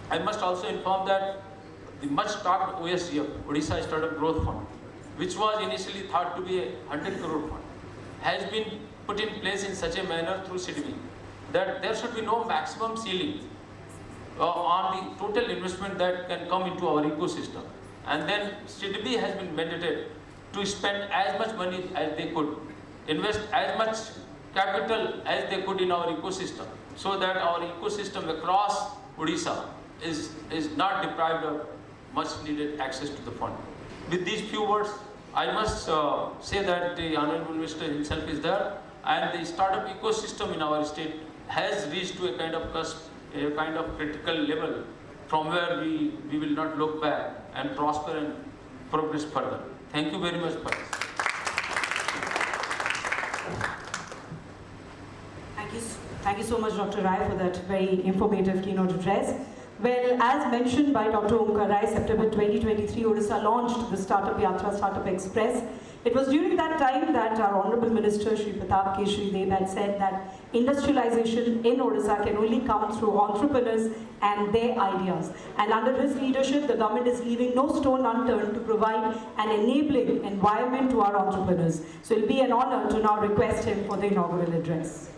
I must also inform that the much talked OSGF, Odisha Startup Growth Fund, which was initially thought to be a 100 crore fund, has been put in place in such a manner through CDB that there should be no maximum ceiling on the total investment that can come into our ecosystem. And then CDB has been mandated to spend as much money as they could, invest as much capital as they could in our ecosystem, so that our ecosystem across Odisha is not deprived of much needed access to the fund. With these few words, I must say that the Honorable Minister himself is there, and the startup ecosystem in our state has reached to a kind of cusp, a kind of critical level from where we will not look back and prosper and progress further. Thank you very much for this. Thank you so much, Dr. Rai, for that very informative keynote address. Well, as mentioned by Dr. Omkar Rai, September 2023, Odisha launched the Startup Yatra, Startup Express. It was during that time that our Honorable Minister, Shri Pratap Keshri Dev, had said that industrialization in Odisha can only come through entrepreneurs and their ideas. And under his leadership, the government is leaving no stone unturned to provide an enabling environment to our entrepreneurs. So it will be an honor to now request him for the inaugural address.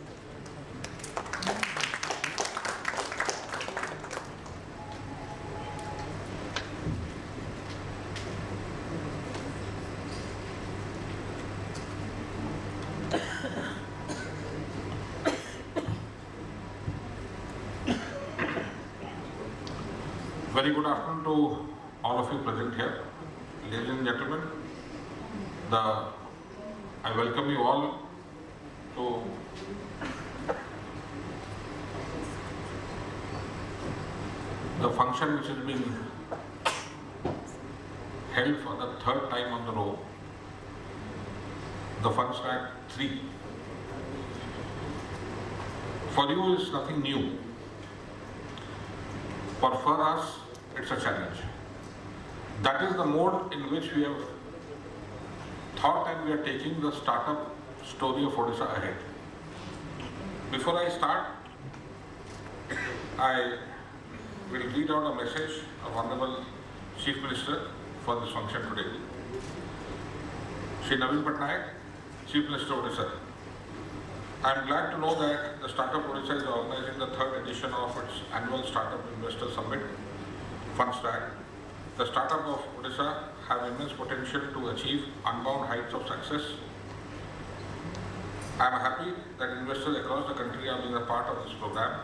Very good afternoon to all of you present here. Ladies and gentlemen, I welcome you all to the function which has been held for the third time on the row, the FundStack 3. For you it's nothing new, but for us it's a challenge. That is the mode in which we have thought and we are taking the startup story of Odisha ahead. Before I start, I will read out a message of Honorable Chief Minister for this function today. Shri Naveen Patnaik, Chief Minister of Odisha. I am glad to know that the Startup Odisha is organizing the third edition of its annual Startup Investor Summit, FundStack. The startup of Odisha have immense potential to achieve unbound heights of success. I am happy that investors across the country are being a part of this program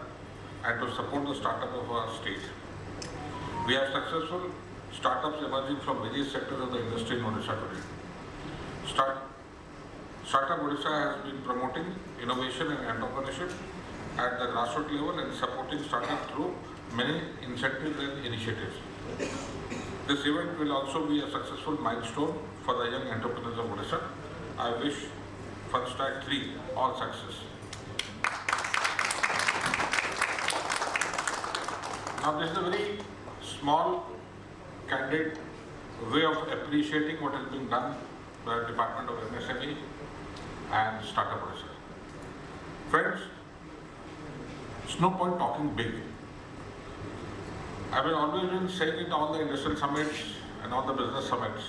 and to support the startup of our state. We have successful startups emerging from various sectors of the industry in Odisha today. Startup Odisha has been promoting innovation and entrepreneurship at the grassroots level and supporting startups through many incentives and initiatives. This event will also be a successful milestone for the young entrepreneurs of Odisha. I wish FundStack 3 all success. Now this is a very small, candid way of appreciating what has been done by the Department of MSME and Startup Odisha. Friends, it's no point talking big. I've always been saying in all the industrial summits and all the business summits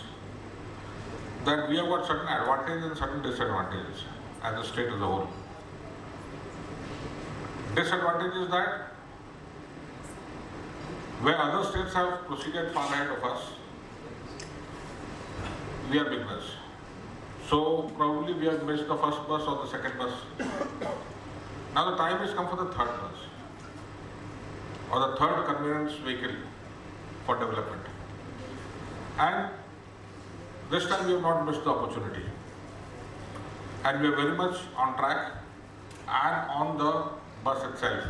that we have got certain advantages and certain disadvantages as a state as a whole. Disadvantage is that where other states have proceeded far ahead of us, we are beginners. So probably we have missed the first bus or the second bus. Now the time has come for the third bus or the third conveyance vehicle for development. And this time we have not missed the opportunity. And we are very much on track and on the bus itself,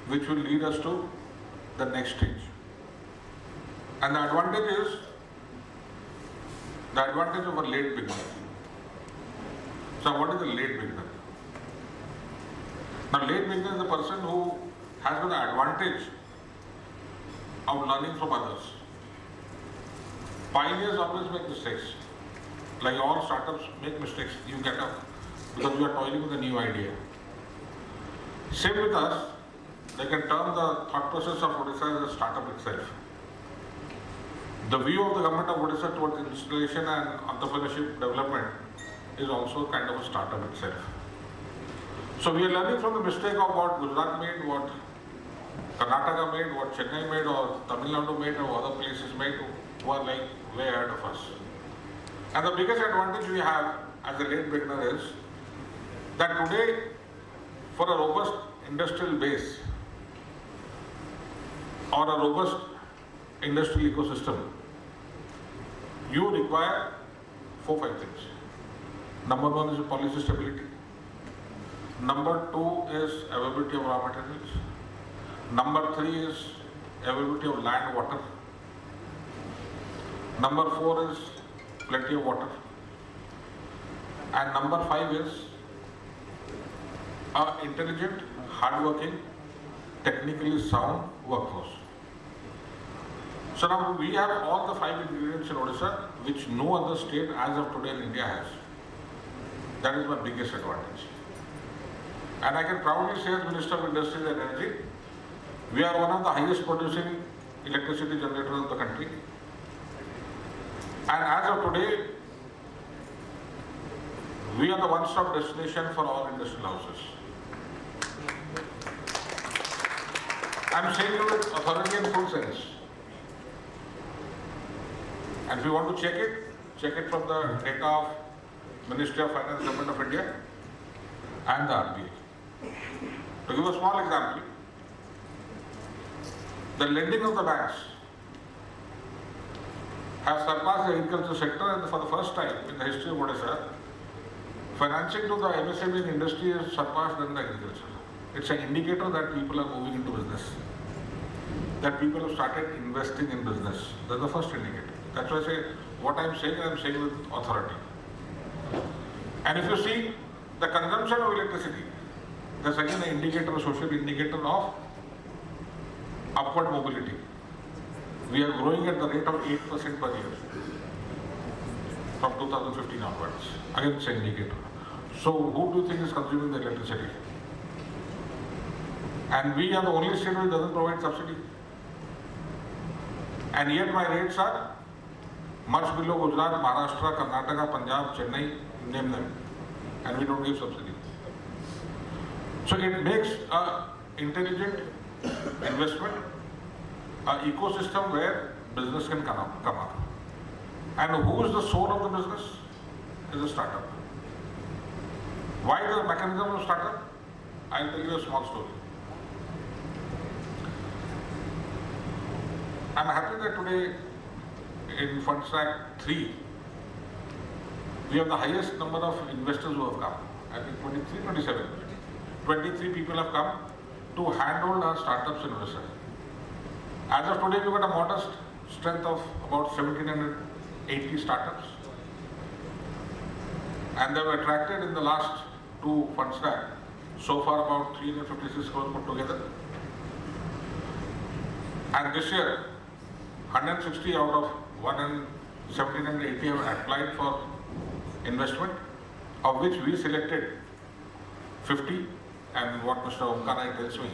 which will lead us to the next stage. And the advantage is the advantage of a late beginner. So what is a late beginner? Now late beginner is the person who has got the advantage of learning from others. Pioneers always make mistakes. Like all startups make mistakes, you get up because you are toiling with a new idea. Same with us, they can turn the thought process of Odisha as a startup itself. The view of the government of Odisha towards industrialization and entrepreneurship development is also kind of a startup itself. So we are learning from the mistake of what Gujarat made, what Karnataka made, what Chennai made, or Tamil Nadu made, or other places made, who are like way ahead of us. And the biggest advantage we have as a late beginner is that today, for a robust industrial base or a robust industrial ecosystem, you require 4-5 things. Number one is policy stability. Number two is availability of raw materials. Number three is availability of land, water. Number four is plenty of water. And number five is an intelligent, hardworking, technically sound workforce. So now we have all the 5 ingredients in Odisha, which no other state as of today in India has. That is my biggest advantage. And I can proudly say as Minister of Industries and Energy, we are one of the highest producing electricity generators of the country. And as of today, we are the one-stop destination for all industrial houses. I'm saying it with authority and full sense. And if you want to check it from the data of Ministry of Finance, Government of India and the RBI. To give a small example, the lending of the banks has surpassed the agriculture sector, and for the first time in the history of Odisha, financing to the MSME and industry is surpassed than the agriculture. It's an indicator that people are moving into business, that people have started investing in business. That's the first indicator. That's why I say what I'm saying with authority. And if you see the consumption of electricity, that's again an indicator, a social indicator of upward mobility. We are growing at the rate of 8% per year from 2015 onwards. Again, it's an indicator. So who do you think is consuming the electricity? And we are the only state which doesn't provide subsidy. And yet my rates are much below Gujarat, Maharashtra, Karnataka, Punjab, Chennai, name them. And we don't give subsidy. So it makes an intelligent investment, an ecosystem where business can come up. And who is the soul of the business? Is a startup. Why the mechanism of startup? I'll tell you a small story. I'm happy that today in Fund Track 3, we have the highest number of investors who have come. I think 23, 27. 23 people have come to handhold our startups in Odisha. As of today, we've got a modest strength of about 1,780 startups. And they were attracted in the last 2 Fund Track, so far about 356 crores put together. And this year, 160 out of 1,780 have applied for investment, of which we selected 50, and what Mr. Omkar Rai tells me,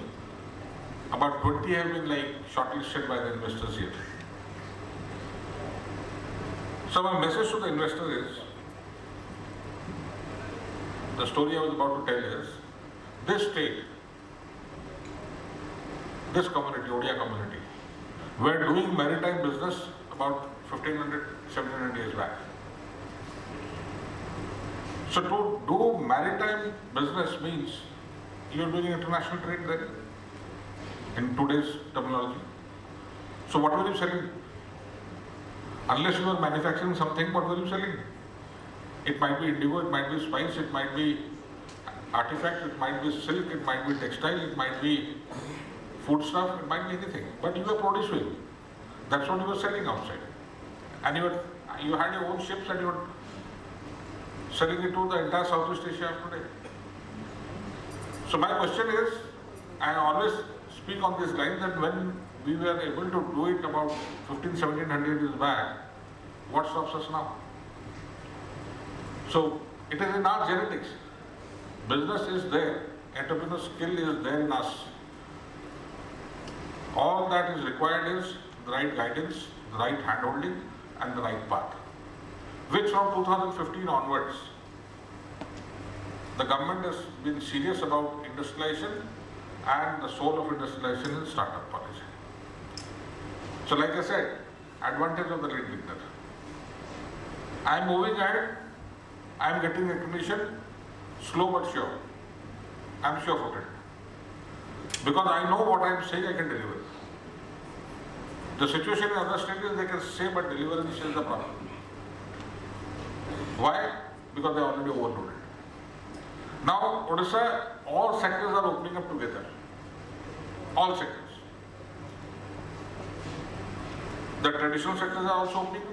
about 20 have been shortlisted by the investors here. So my message to the investor is, the story I was about to tell is, this state, this community, Odia community, were doing maritime business about 1,500, 1,700 years back. So to do maritime business means you're doing international trade there in today's terminology. So what were you selling? Unless you are manufacturing something, what were you selling? It might be indigo, it might be spice, it might be artifact, it might be silk, it might be textile, it might be food stuff, it might be anything. But you were producing. That's what you were selling outside. And you had your own ships and you were selling it to the entire Southeast Asia of today. So my question is, I always speak on this line that when we were able to do it about 1,500-1,700 years back, what stops us now? So it is in our genetics. Business is there, entrepreneur skill is there in us. All that is required is the right guidance, the right handholding, and the right path. Which from 2015 onwards, the government has been serious about industrialization, and the soul of industrialization is startup policy. So like I said, advantage of the lead beginner. I am moving ahead, I am getting recognition, slow but sure. I am sure-footed. Because I know what I am saying I can deliver. The situation in other states is they can say but deliverance is the problem. Why? Because they are already overloaded. Now, Odisha, all sectors are opening up together. All sectors. The traditional sectors are also opening up.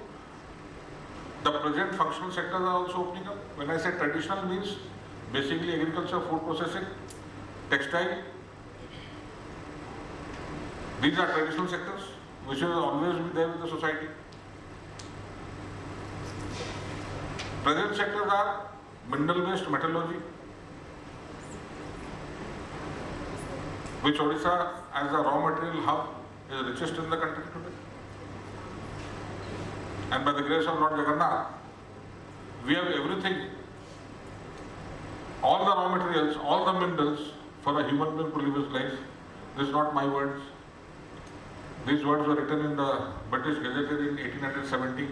The present functional sectors are also opening up. When I say traditional means basically agriculture, food processing, textile. These are traditional sectors. which will always be there with the society. Present sectors are mineral-based metallurgy, which Odisha as a raw material hub is richest in the country today. And by the grace of Lord Jagannath, we have everything, all the raw materials, all the minerals for a human being to live his life. This is not my words. These words were written in the British Gazette in 1870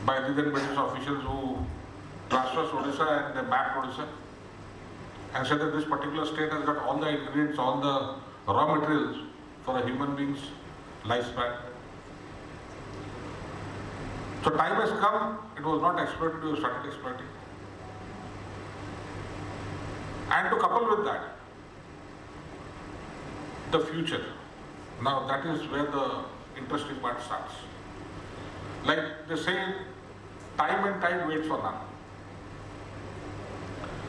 by the then British officials who transferred Odisha and they mapped Odisha and said that this particular state has got all the ingredients, all the raw materials for a human being's lifespan. So time has come, it was not exploited, we started exploiting. And to couple with that, the future. Now that is where the interesting part starts. Like they say, time and tide waits for none.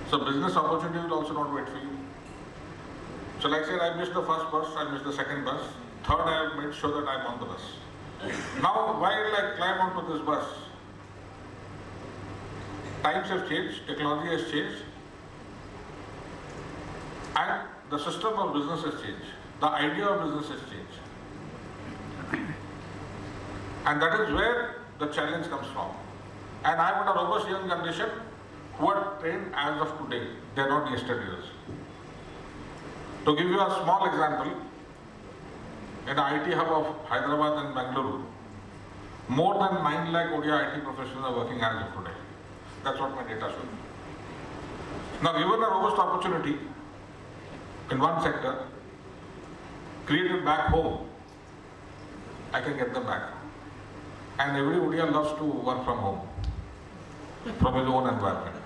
So business opportunity will also not wait for you. So like I said, I missed the first bus, I missed the second bus. Third, I have made sure that I am on the bus. Now, while I climb onto this bus, times have changed, technology has changed, and the system of business has changed. The idea of business has changed. And that is where the challenge comes from. And I want a robust young generation who are trained as of today. They are not yesterday's. To give you a small example, in the IT hub of Hyderabad and Bangalore, more than 9 lakh ODI IT professionals are working as of today. That's what my data shows. Now, given a robust opportunity in one sector, created back home, I can get them back. And every ODI loves to work from home, from his own environment.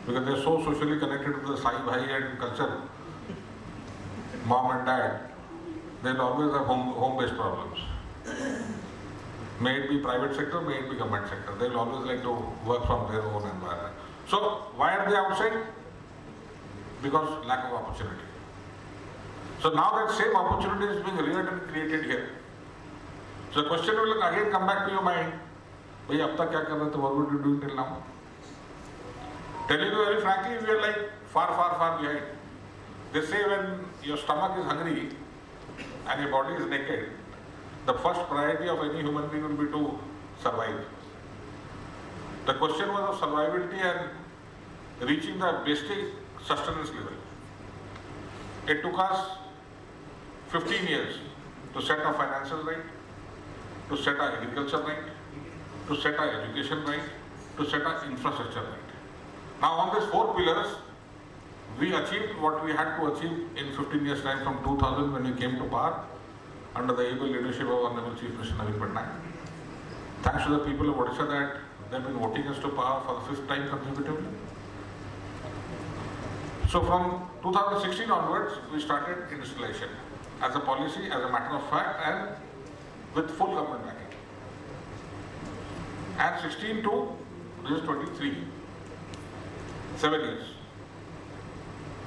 Because they're so socially connected to the Sai Bhai and culture, mom and dad, they'll always have home-based problems. May it be private sector, may it be government sector. They'll always like to work from their own environment. So, why are they outside? Because lack of opportunity. So now that same opportunity is being reared and created here. So the question will again come back to your mind. Bhai, ab tak kya kar rahe the, what would you do till now? Telling you very frankly, we are like far behind. They say when your stomach is hungry and your body is naked, the first priority of any human being will be to survive. The question was of survivability and reaching the basic sustenance level. It took us 15 years to set our finances right, to set our agriculture right, to set our education right, to set our infrastructure right. Now on these 4 pillars, we achieved what we had to achieve in 15 years time from 2000 when we came to power under the able leadership of Honorable Chief Minister Naveen Patnaik. Thanks to the people of Odisha that they've been voting us to power for the 5th time consecutively. So from 2016 onwards, we started industrialization as a policy, as a matter of fact, and with full government backing. And 16 to this is 23, 7 years,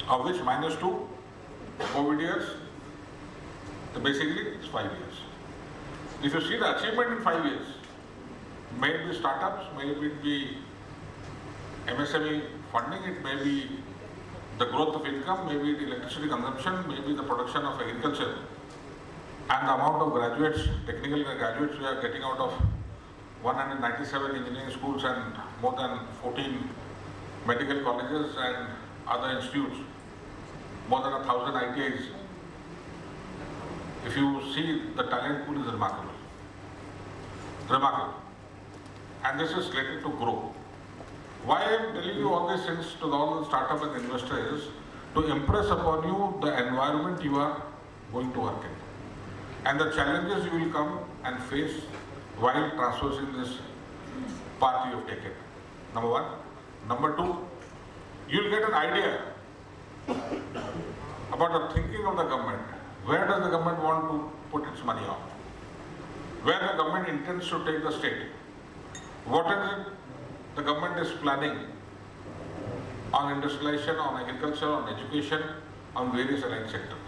of which -2 COVID years, so basically it's 5 years. If you see the achievement in 5 years, may it be startups, may it be MSME funding, it may be the growth of income, maybe the electricity consumption, maybe the production of agriculture, and the amount of graduates, technical graduates we are getting out of 197 engineering schools and more than 14 medical colleges and other institutes, more than 1,000 ITIs. If you see, the talent pool is remarkable. Remarkable. And this is slated to grow. Why I am telling you all these things to all the startup and investors is to impress upon you the environment you are going to work in and the challenges you will come and face while traversing this path you have taken. Number 1. Number 2, you will get an idea about the thinking of the government. Where does the government want to put its money on? Where the government intends to take the state? What is it the government is planning on industrialization, on agriculture, on education, on various allied sectors?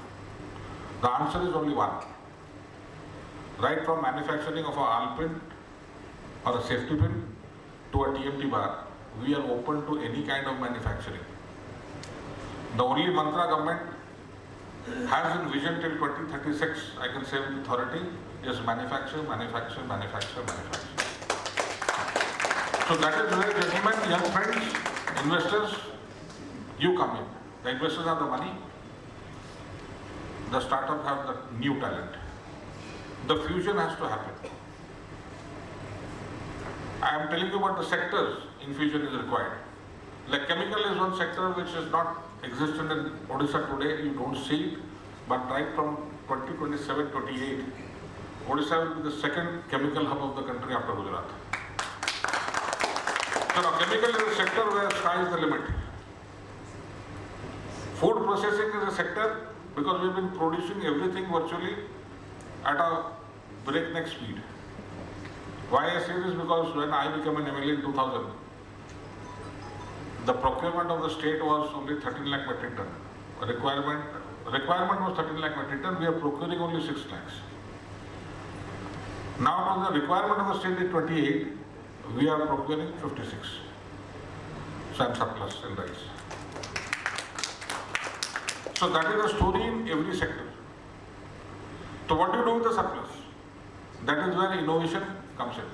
The answer is only one. right from manufacturing of a Alpin or a safety pin to a TMT bar, we are open to any kind of manufacturing. The only mantra government has in vision till 2036, I can say with authority, is manufacture, manufacture, manufacture, manufacture. So that is where, gentlemen, young friends, investors, you come in. The investors have the money, the startup have the new talent. The fusion has to happen. I am telling you about the sectors infusion is required. Like chemical is one sector which is not existent in Odisha today, you don't see it, but right from 2027-28, Odisha will be the second chemical hub of the country after Gujarat. So now chemical is a sector where sky is the limit. Food processing is a sector because we've been producing everything virtually at a breakneck speed. Why I say this? Because when I became an MLA in 2000, the procurement of the state was only 13 lakh metric ton. Requirement was 13 lakh metric ton, we are procuring only 6 lakhs. Now the requirement of the state is 28, we are procuring 56. So I'm surplus in rice. So that is the story in every sector. So what do you do with the surplus? That is where innovation comes in.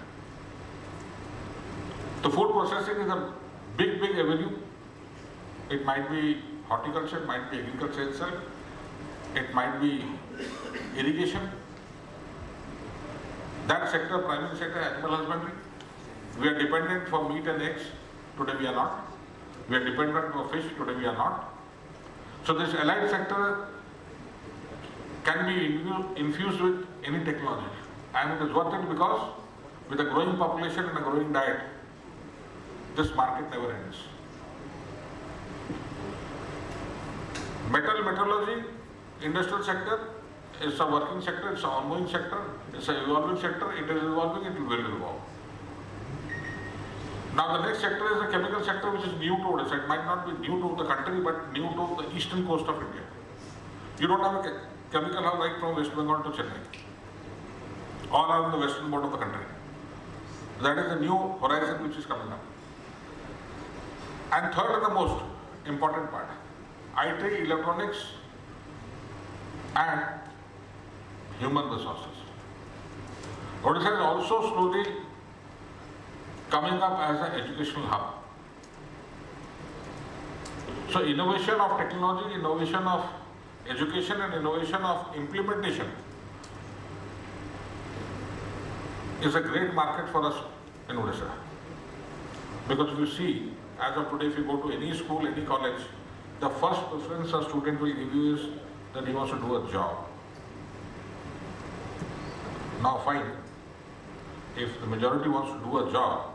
The food processing is a big avenue. It might be horticulture, it might be agriculture itself, it might be irrigation. That sector, primary sector, animal husbandry. We are dependent for meat and eggs, today we are not. We are dependent for fish, today we are not. So this allied sector can be infused with any technology. And it is worth it because with a growing population and a growing diet, this market never ends. Metallurgy, industrial sector, is a working sector, it's an ongoing sector, it's an evolving sector, it is evolving, it will evolve. Now the next sector is the chemical sector, which is new to Odisha. It might not be new to the country, but new to the eastern coast of India. You don't have a chemical hub right from West Bengal to Chennai. All are on the western border of the country. That is the new horizon which is coming up. And third and the most important part, IT, electronics and human resources. Odisha is also slowly coming up as an educational hub. So innovation of technology, innovation of education and innovation of implementation is a great market for us in Odisha. Because if you see, as of today, if you go to any school, any college, the first preference a student will give you is that he wants to do a job. Now fine, if the majority wants to do a job,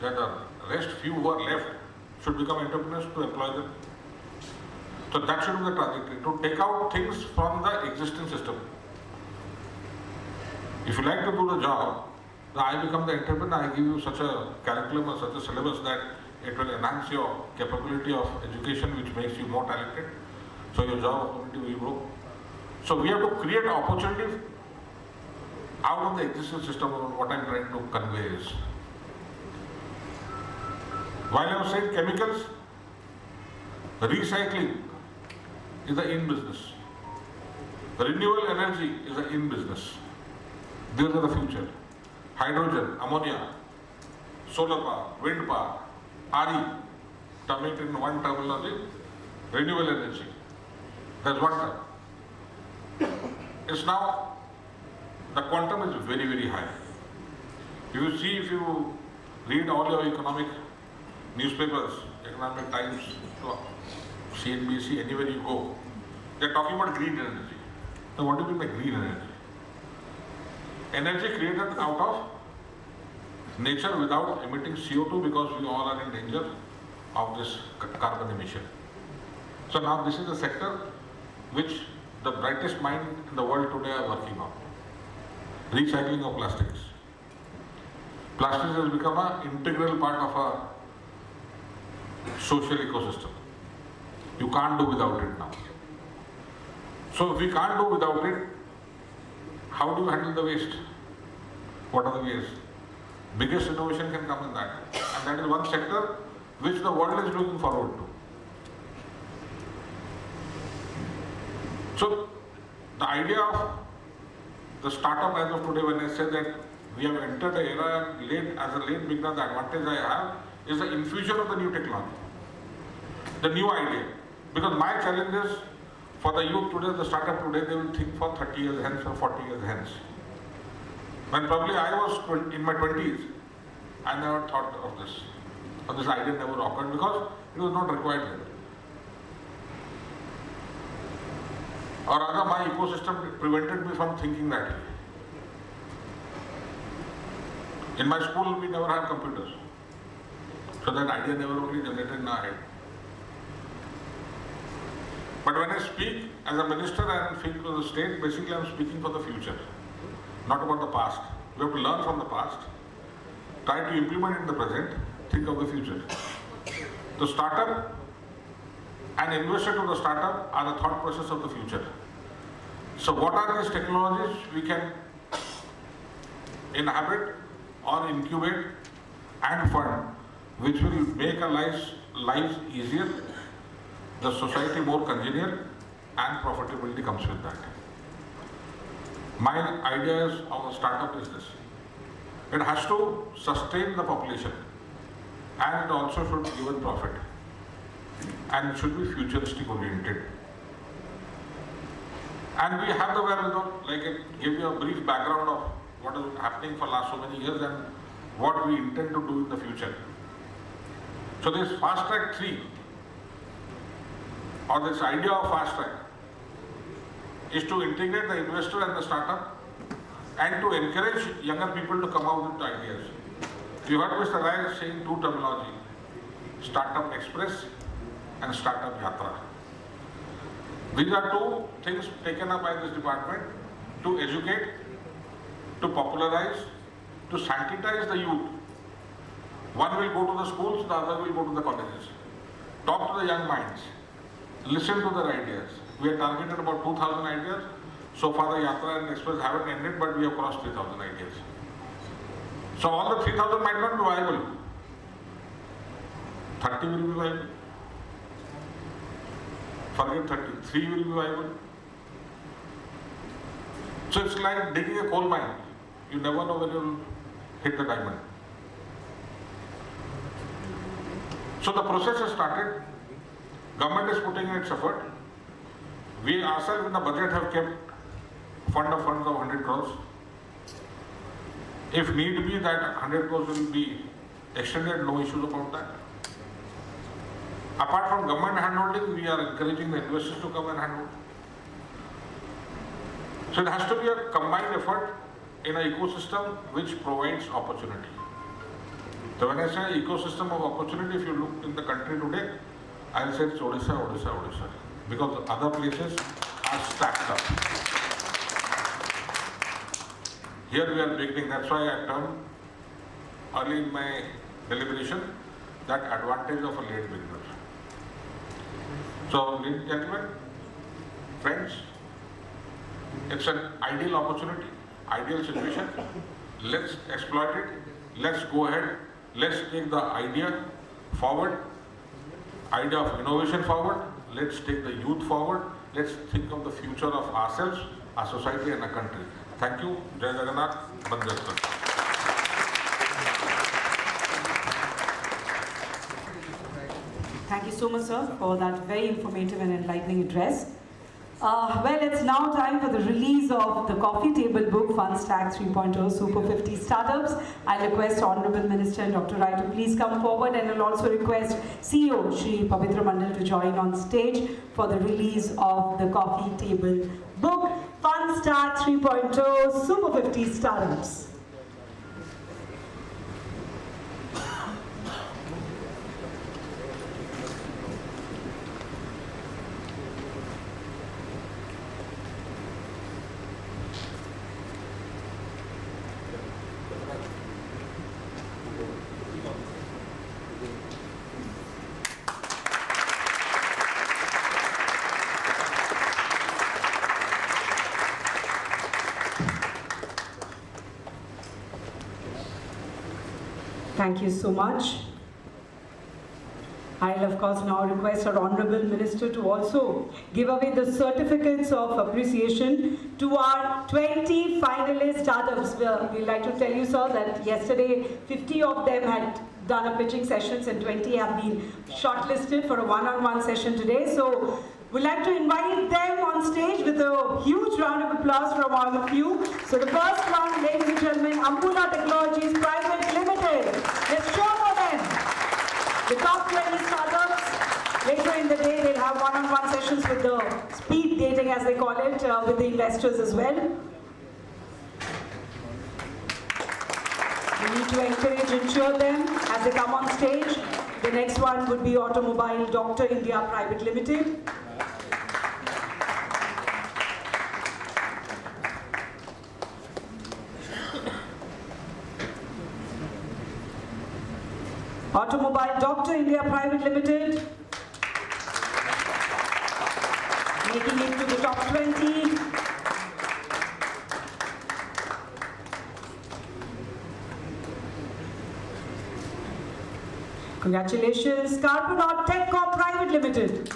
then the rest few who are left should become entrepreneurs to employ them. So that should be the trajectory, to take out things from the existing system. If you like to do the job, then I become the entrepreneur, I give you such a curriculum or such a syllabus that it will enhance your capability of education, which makes you more talented. So your job opportunity will grow. So we have to create opportunity out of the existing system. What I'm trying to convey is, while I was saying chemicals, recycling is the in business. Renewable energy is the in business. These are the future. Hydrogen, ammonia, solar power, wind power, RE, term it in one terminology, renewable energy. That's one term. It's now, the quantum is very, very high. If you read all your economic newspapers, Economic Times, CNBC, anywhere you go, they're talking about green energy. So what do you mean by green energy? Energy created out of nature without emitting CO2, because we all are in danger of this carbon emission. So now this is a sector which the brightest mind in the world today are working on. Recycling of plastics. Plastics has become an integral part of our social ecosystem. You can't do without it now. So if we can't do without it, how do you handle the waste? What are the ways? Biggest innovation can come in that. And that is one sector which the world is looking forward to. So the idea of the startup as of today, when I say that we have entered an era and as a late beginner, the advantage I have is the infusion of the new technology, the new idea. Because my challenge is for the youth today, the startup today, they will think for 30 years hence or 40 years hence. When probably I was in my 20s, I never thought of this, or this idea never occurred because it was not required then. Or rather, my ecosystem prevented me from thinking that way. In my school, we never had computers. So that idea never only generated in our head. But when I speak as a minister and speak to the state, basically I'm speaking for the future, not about the past. We have to learn from the past, try to implement in the present, think of the future. The startup and investor to the startup are the thought process of the future. So what are these technologies we can inhabit or incubate and fund, which will make our lives easier, the society more congenial, and profitability comes with that. My idea of a startup is this. It has to sustain the population, and it also should give a profit, and it should be futuristic oriented. And we have the wherewithal, like I give you a brief background of what is happening for last so many years and what we intend to do in the future. So this Fast Track 3, or this idea of Fast Track, is to integrate the investor and the startup and to encourage younger people to come out with ideas. You heard Mr. Rai saying two terminology, Startup Express and Startup Yatra. These are two things taken up by this department to educate, to popularize, to sanctize the youth. One will go to the schools, the other will go to the colleges. Talk to the young minds, listen to their ideas. We have targeted about 2,000 ideas. So far the Yatra and Express haven't ended, but we have crossed 3,000 ideas. So all the 3,000 might not be viable. 30 will be viable. Forget 30, 3 will be viable. So it's like digging a coal mine. You never know when you'll hit the diamond. So the process has started. Government is putting in its effort. We ourselves in the budget have kept funds of 100 crores. If need be, that 100 crores will be extended, no issues about that. Apart from government handholding, we are encouraging the investors to come and handhold. So it has to be a combined effort in an ecosystem which provides opportunity. So when I say ecosystem of opportunity, if you look in the country today, I'll say it's Odisha, Odisha, Odisha. Because other places are stacked up. Here we are beginning, that's why I termed early in my deliberation that advantage of a late beginner. So, ladies and gentlemen, friends, it's an ideal opportunity, ideal situation. Let's exploit it. Let's go ahead. Let's take the idea forward, idea of innovation forward. Let's take the youth forward. Let's think of the future of ourselves, our society and our country. Thank you. Jai Jagannath. Bande Mataram. Thank you so much, sir, for that very informative and enlightening address. Well, it's now time for the release of the coffee table book, Fund Stack 3.0 Super 50 Startups. I request Honorable Minister Dr. Rai to please come forward, and I'll also request CEO Shri Pavitra Mandal to join on stage for the release of the coffee table book, Fund Stack 3.0 Super 50 Startups. Thank you so much. I'll of course now request our Honourable Minister to also give away the certificates of appreciation to our 20 finalist startups. We'd like to tell you, sir, that yesterday 50 of them had done a pitching sessions and 20 have been shortlisted for a one-on-one session today. So we'd like to invite them on stage with a huge round of applause from all of you. So the first one, ladies and gentlemen, Ambula Technologies Private Limited. Let's show for them. The top 20 startups. Later in the day, they'll have one-on-one sessions with the speed dating, as they call it, with the investors as well. We need to encourage and cheer them as they come on stage. The next one would be Automobile Dr. India Private Limited. Automobile Dr. India Private Limited, making it to the top 20. Congratulations, Carbonaut TechCorp Private Limited.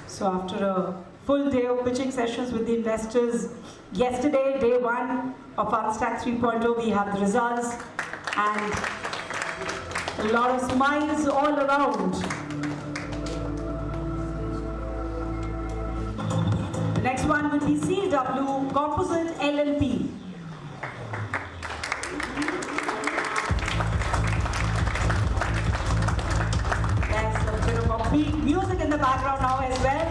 So after a full day of pitching sessions with the investors, yesterday, day one of Unstack 3.0, we have the results and a lot of smiles all around. The next one will be CW Composite LLP. There's a bit of upbeat music in the background now as well.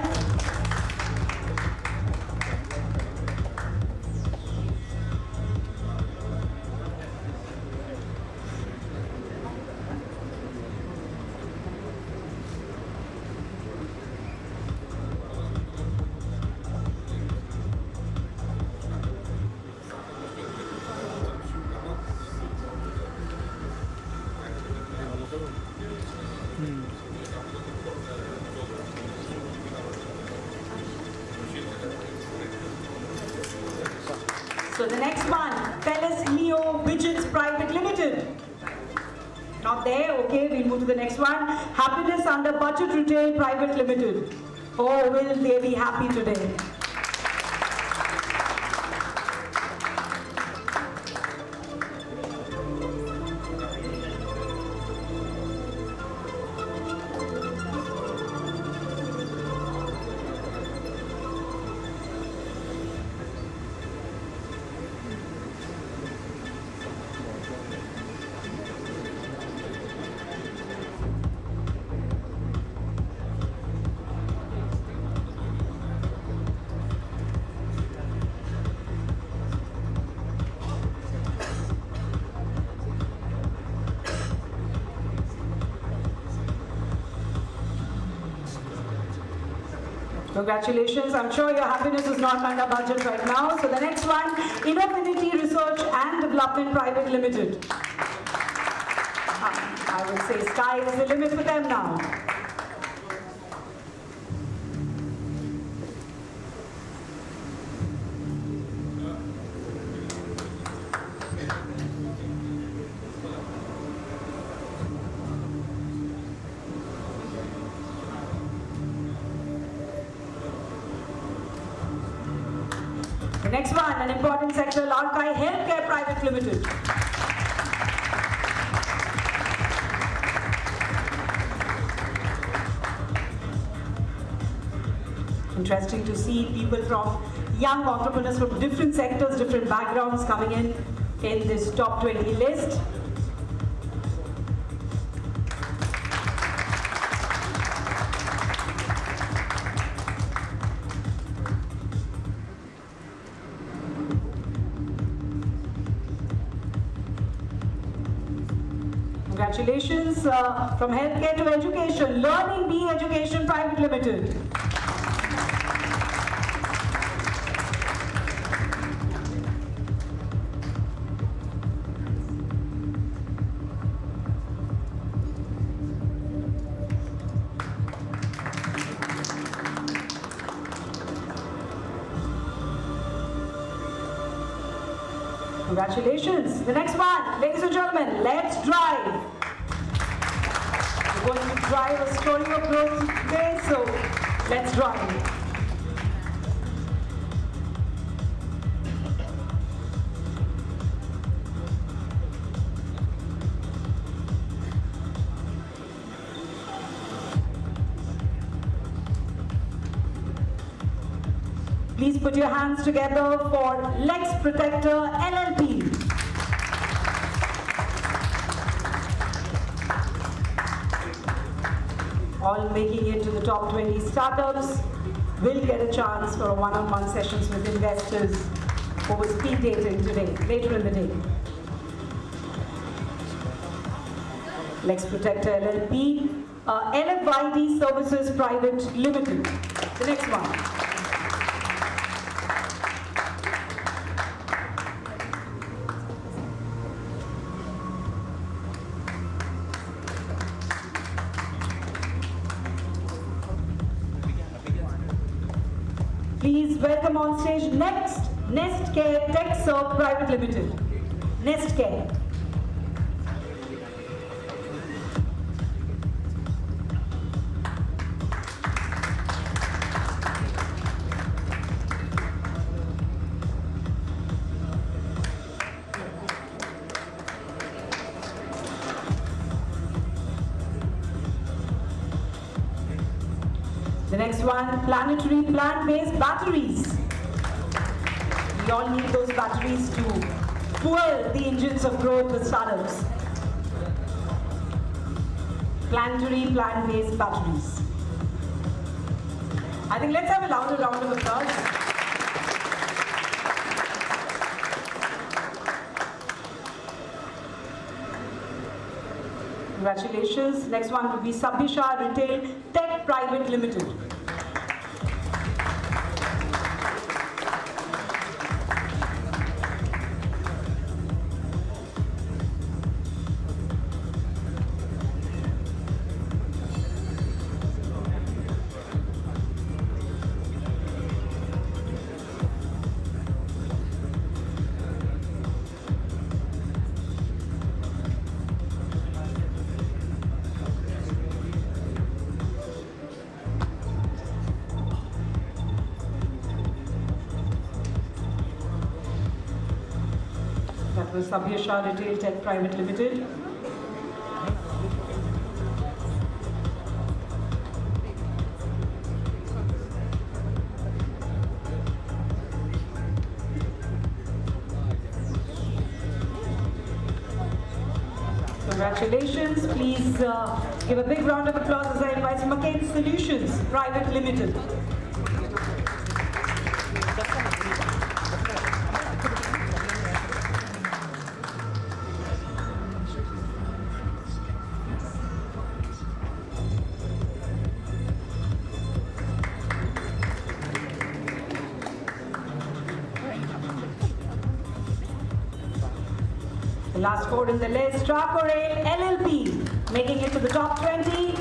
So the next one, Felix Leo Widgets Private Limited. Not there, okay, we'll move to the next one. Happiness Under Budget Retail Private Limited. Oh, will they be happy today? Congratulations. I'm sure your happiness is not under budget right now. So the next one, Innofinity Research and Development Private Limited. I would say sky is the limit for them now. The next one, an important sector, Larkai Healthcare Private Limited. Interesting to see people from young entrepreneurs from different sectors, different backgrounds coming in this top 20 list. Congratulations, from healthcare to education, Learning Bee Education Private Limited. Congratulations. The next one, ladies and gentlemen, let's drive. We're going to drive a story of growth today, so let's drive. Please put your hands together for Lex Protector LLP. All making it to the top 20 startups will get a chance for a one-on-one sessions with investors over speed dating today, later in the day. Lex Protector LLP, LFYD Services Private Limited. The next one. Please welcome on stage next, Nest Care Tech Serve Private Limited. Nest Care. The next one, Planetary Plant-Based Batteries. We all need those batteries to fuel the engines of growth with startups. Planetary Plant-Based Batteries. I think let's have a louder round of applause. Congratulations. Next one will be Sabhisha Retail Tech Private Limited. That was Sabhisha Retail Tech Private Limited. Congratulations. Please give a big round of applause as I invite McCain Solutions Private Limited. The last code in the list, Tracore LLP, making it to the top 20,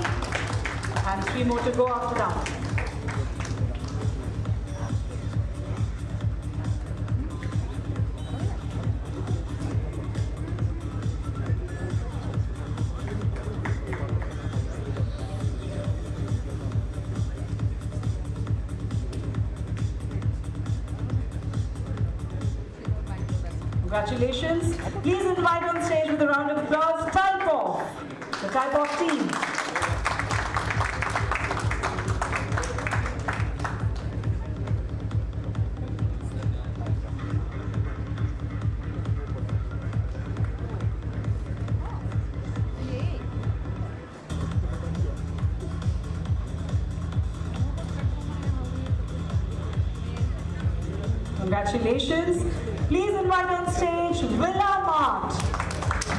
and 3 more to go after that. Congratulations. Please invite on stage with a round of applause, the Type of team. Congratulations. Please invite on stage Villa Mart,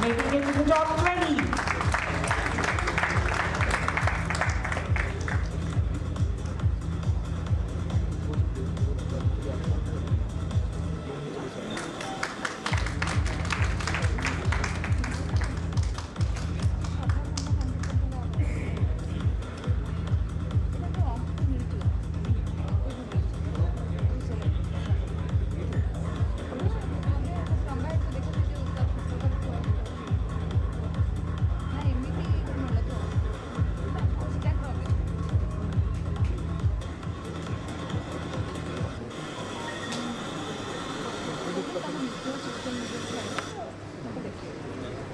making it to the top 20.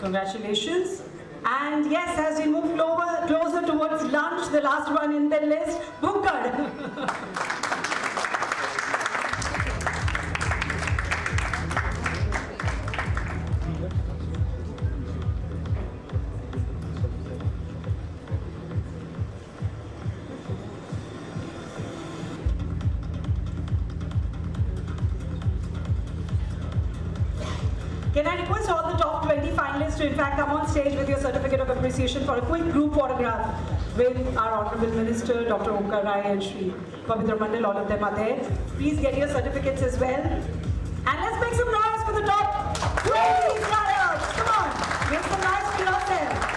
Congratulations. And yes, as we move closer towards lunch, the last one in the list, Bhukkad. Can I request all the top 20 finalists to in fact come on stage with your certificate of appreciation for a quick group photograph with our Honorable Minister, Dr. Omkar Rai and Shri Pavitra Mandal, all of them are there. Please get your certificates as well. And let's make some noise for the top 20 startups. Come on, make some noise for yourself.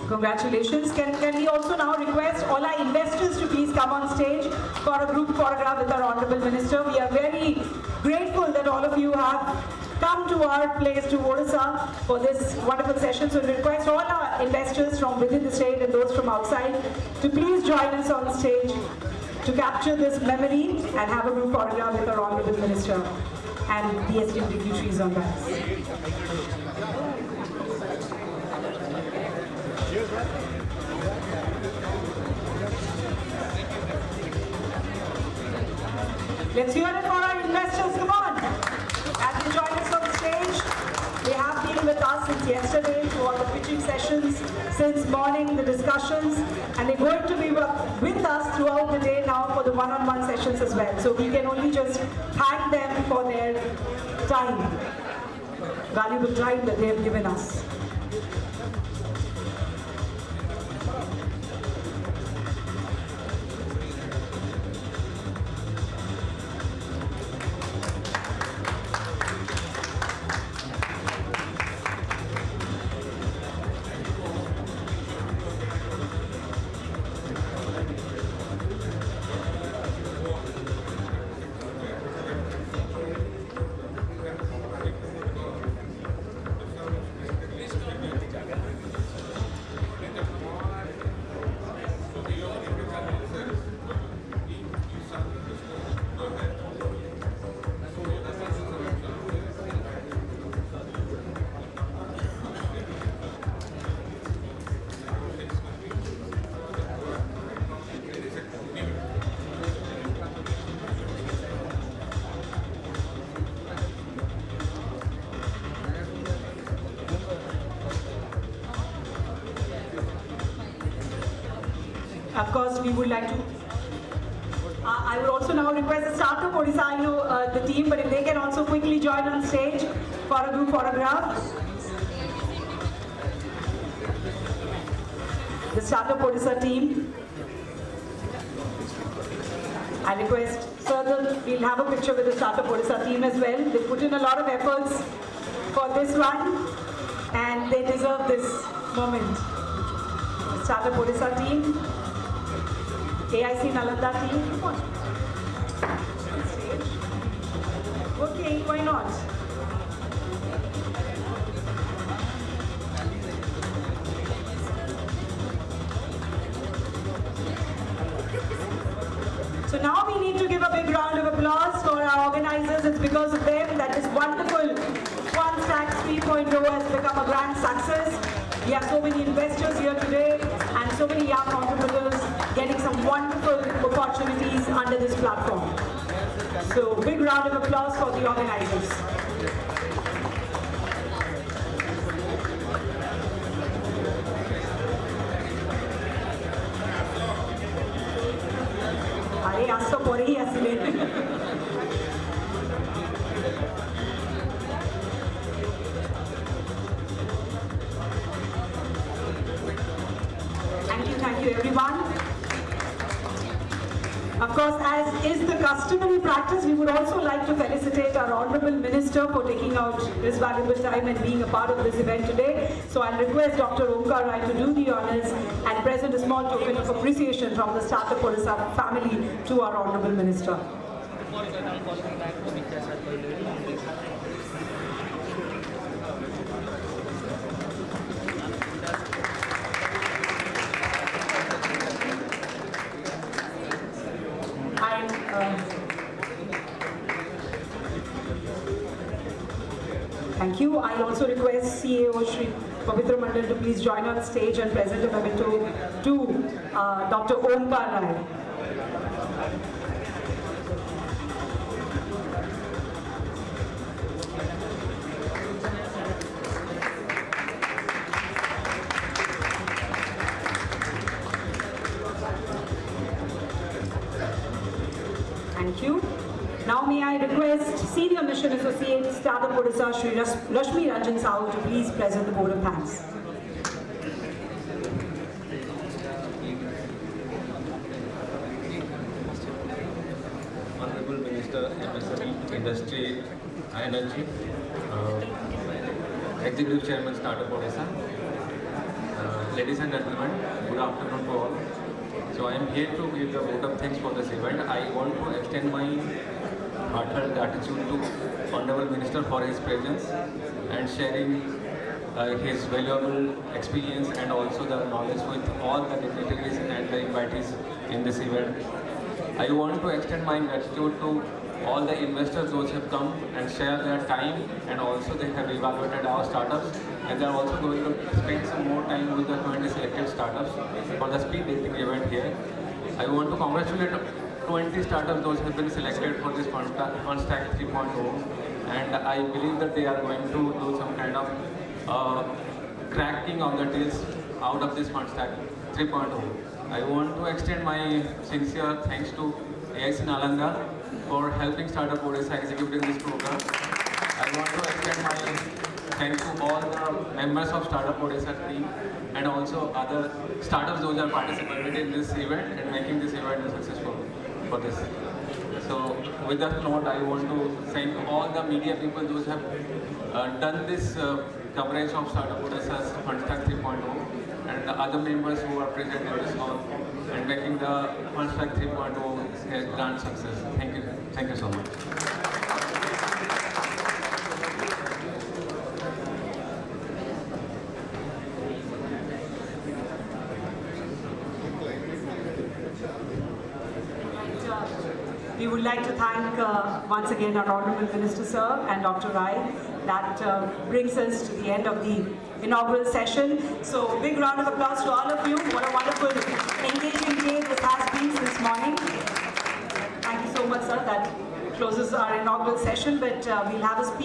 Congratulations. Can we also now request all our investors to please come on stage for a group photograph with our Honorable Minister. We are very grateful that all of you have come to our place, to Odisha, for this wonderful session. So we request all our investors from within the state and those from outside to please join us on stage to capture this memory and have a group photograph with our Honorable Minister and the esteemed dignitaries on that. Let's hear it for our investors, come on. As they join us on stage, they have been with us since yesterday for the pitching sessions, since morning, the discussions, and they're going to be with us throughout the day now for the one-on-one sessions as well. So we can only just thank them for their time, valuable time that they have given us. Of course, we would like to. I would also now request the Startup Odisha, the team, but if they can also quickly join on stage for a group photograph. The Startup Odisha team. I request, sir, we'll have a picture with the Startup Odisha team as well. They put in a lot of efforts for this one, and they deserve this moment. The Startup Odisha team. AIC Nalanda team, come on. Okay, why not? So now we need to give a big round of applause for our organizers. It's because of them that this wonderful OneStack 3.0 has become a grand success. We have so many investors here today and so many young entrepreneurs getting some wonderful opportunities under this platform. So big round of applause for the organizers. Are आज तो परे ही असले course, as is the customary practice, we would also like to felicitate our Honourable Minister for taking out his valuable time and being a part of this event today. So I'll request Dr. Omkar Rai to do the honours and present a small token of appreciation from the Startup Odisha family to our Honourable Minister. Thank you. I also request CAO Shri Pavitra Mandal to please join on stage and present a memento to Dr. Omkar Rai. Thank you. Now may I request Senior Mission Associate Startup Odisha Shri Rashmi Ranjan Sahu to please present the vote of thanks. Honorable Minister, MSME, Industry, Energy, Executive Chairman, Startup Odisha, ladies and gentlemen, good afternoon to all. So I am here to give the vote of thanks for this event. I want to extend my heartfelt gratitude to Honorable Minister for his presence and sharing his valuable experience and also the knowledge with all the dignitaries and the invitees in this event. I want to extend my gratitude to all the investors, those who have come and share their time, and also they have evaluated our startups, and they are also going to spend some more time with the 20 selected startups for the speed dating event here. I want to congratulate 20 startups, those who have been selected for this FundStack 3.0, and I believe that they are going to do some kind of cracking of the deals out of this FundStack 3.0. I want to extend my sincere thanks to AIC Nalanda for helping Startup Odisha executing this program. I want to extend my thanks to all the members of Startup Odisha team and also other startups those are participated in this event and making this event successful for this. So with that note, I want to thank all the media people those have done this coverage of Startup Odisha's FundStack 3.0 and the other members who are present in this hall and making the FundStack 3.0 a grand success. Thank you. Thank you so much. We would like to thank once again our Honourable Minister Sir and Dr. Rai. That brings us to the end of the inaugural session. So big round of applause to all of you. What a wonderful, engaging day this has been since morning. Thank you so much, sir. That closes our inaugural session, but we'll have a speech.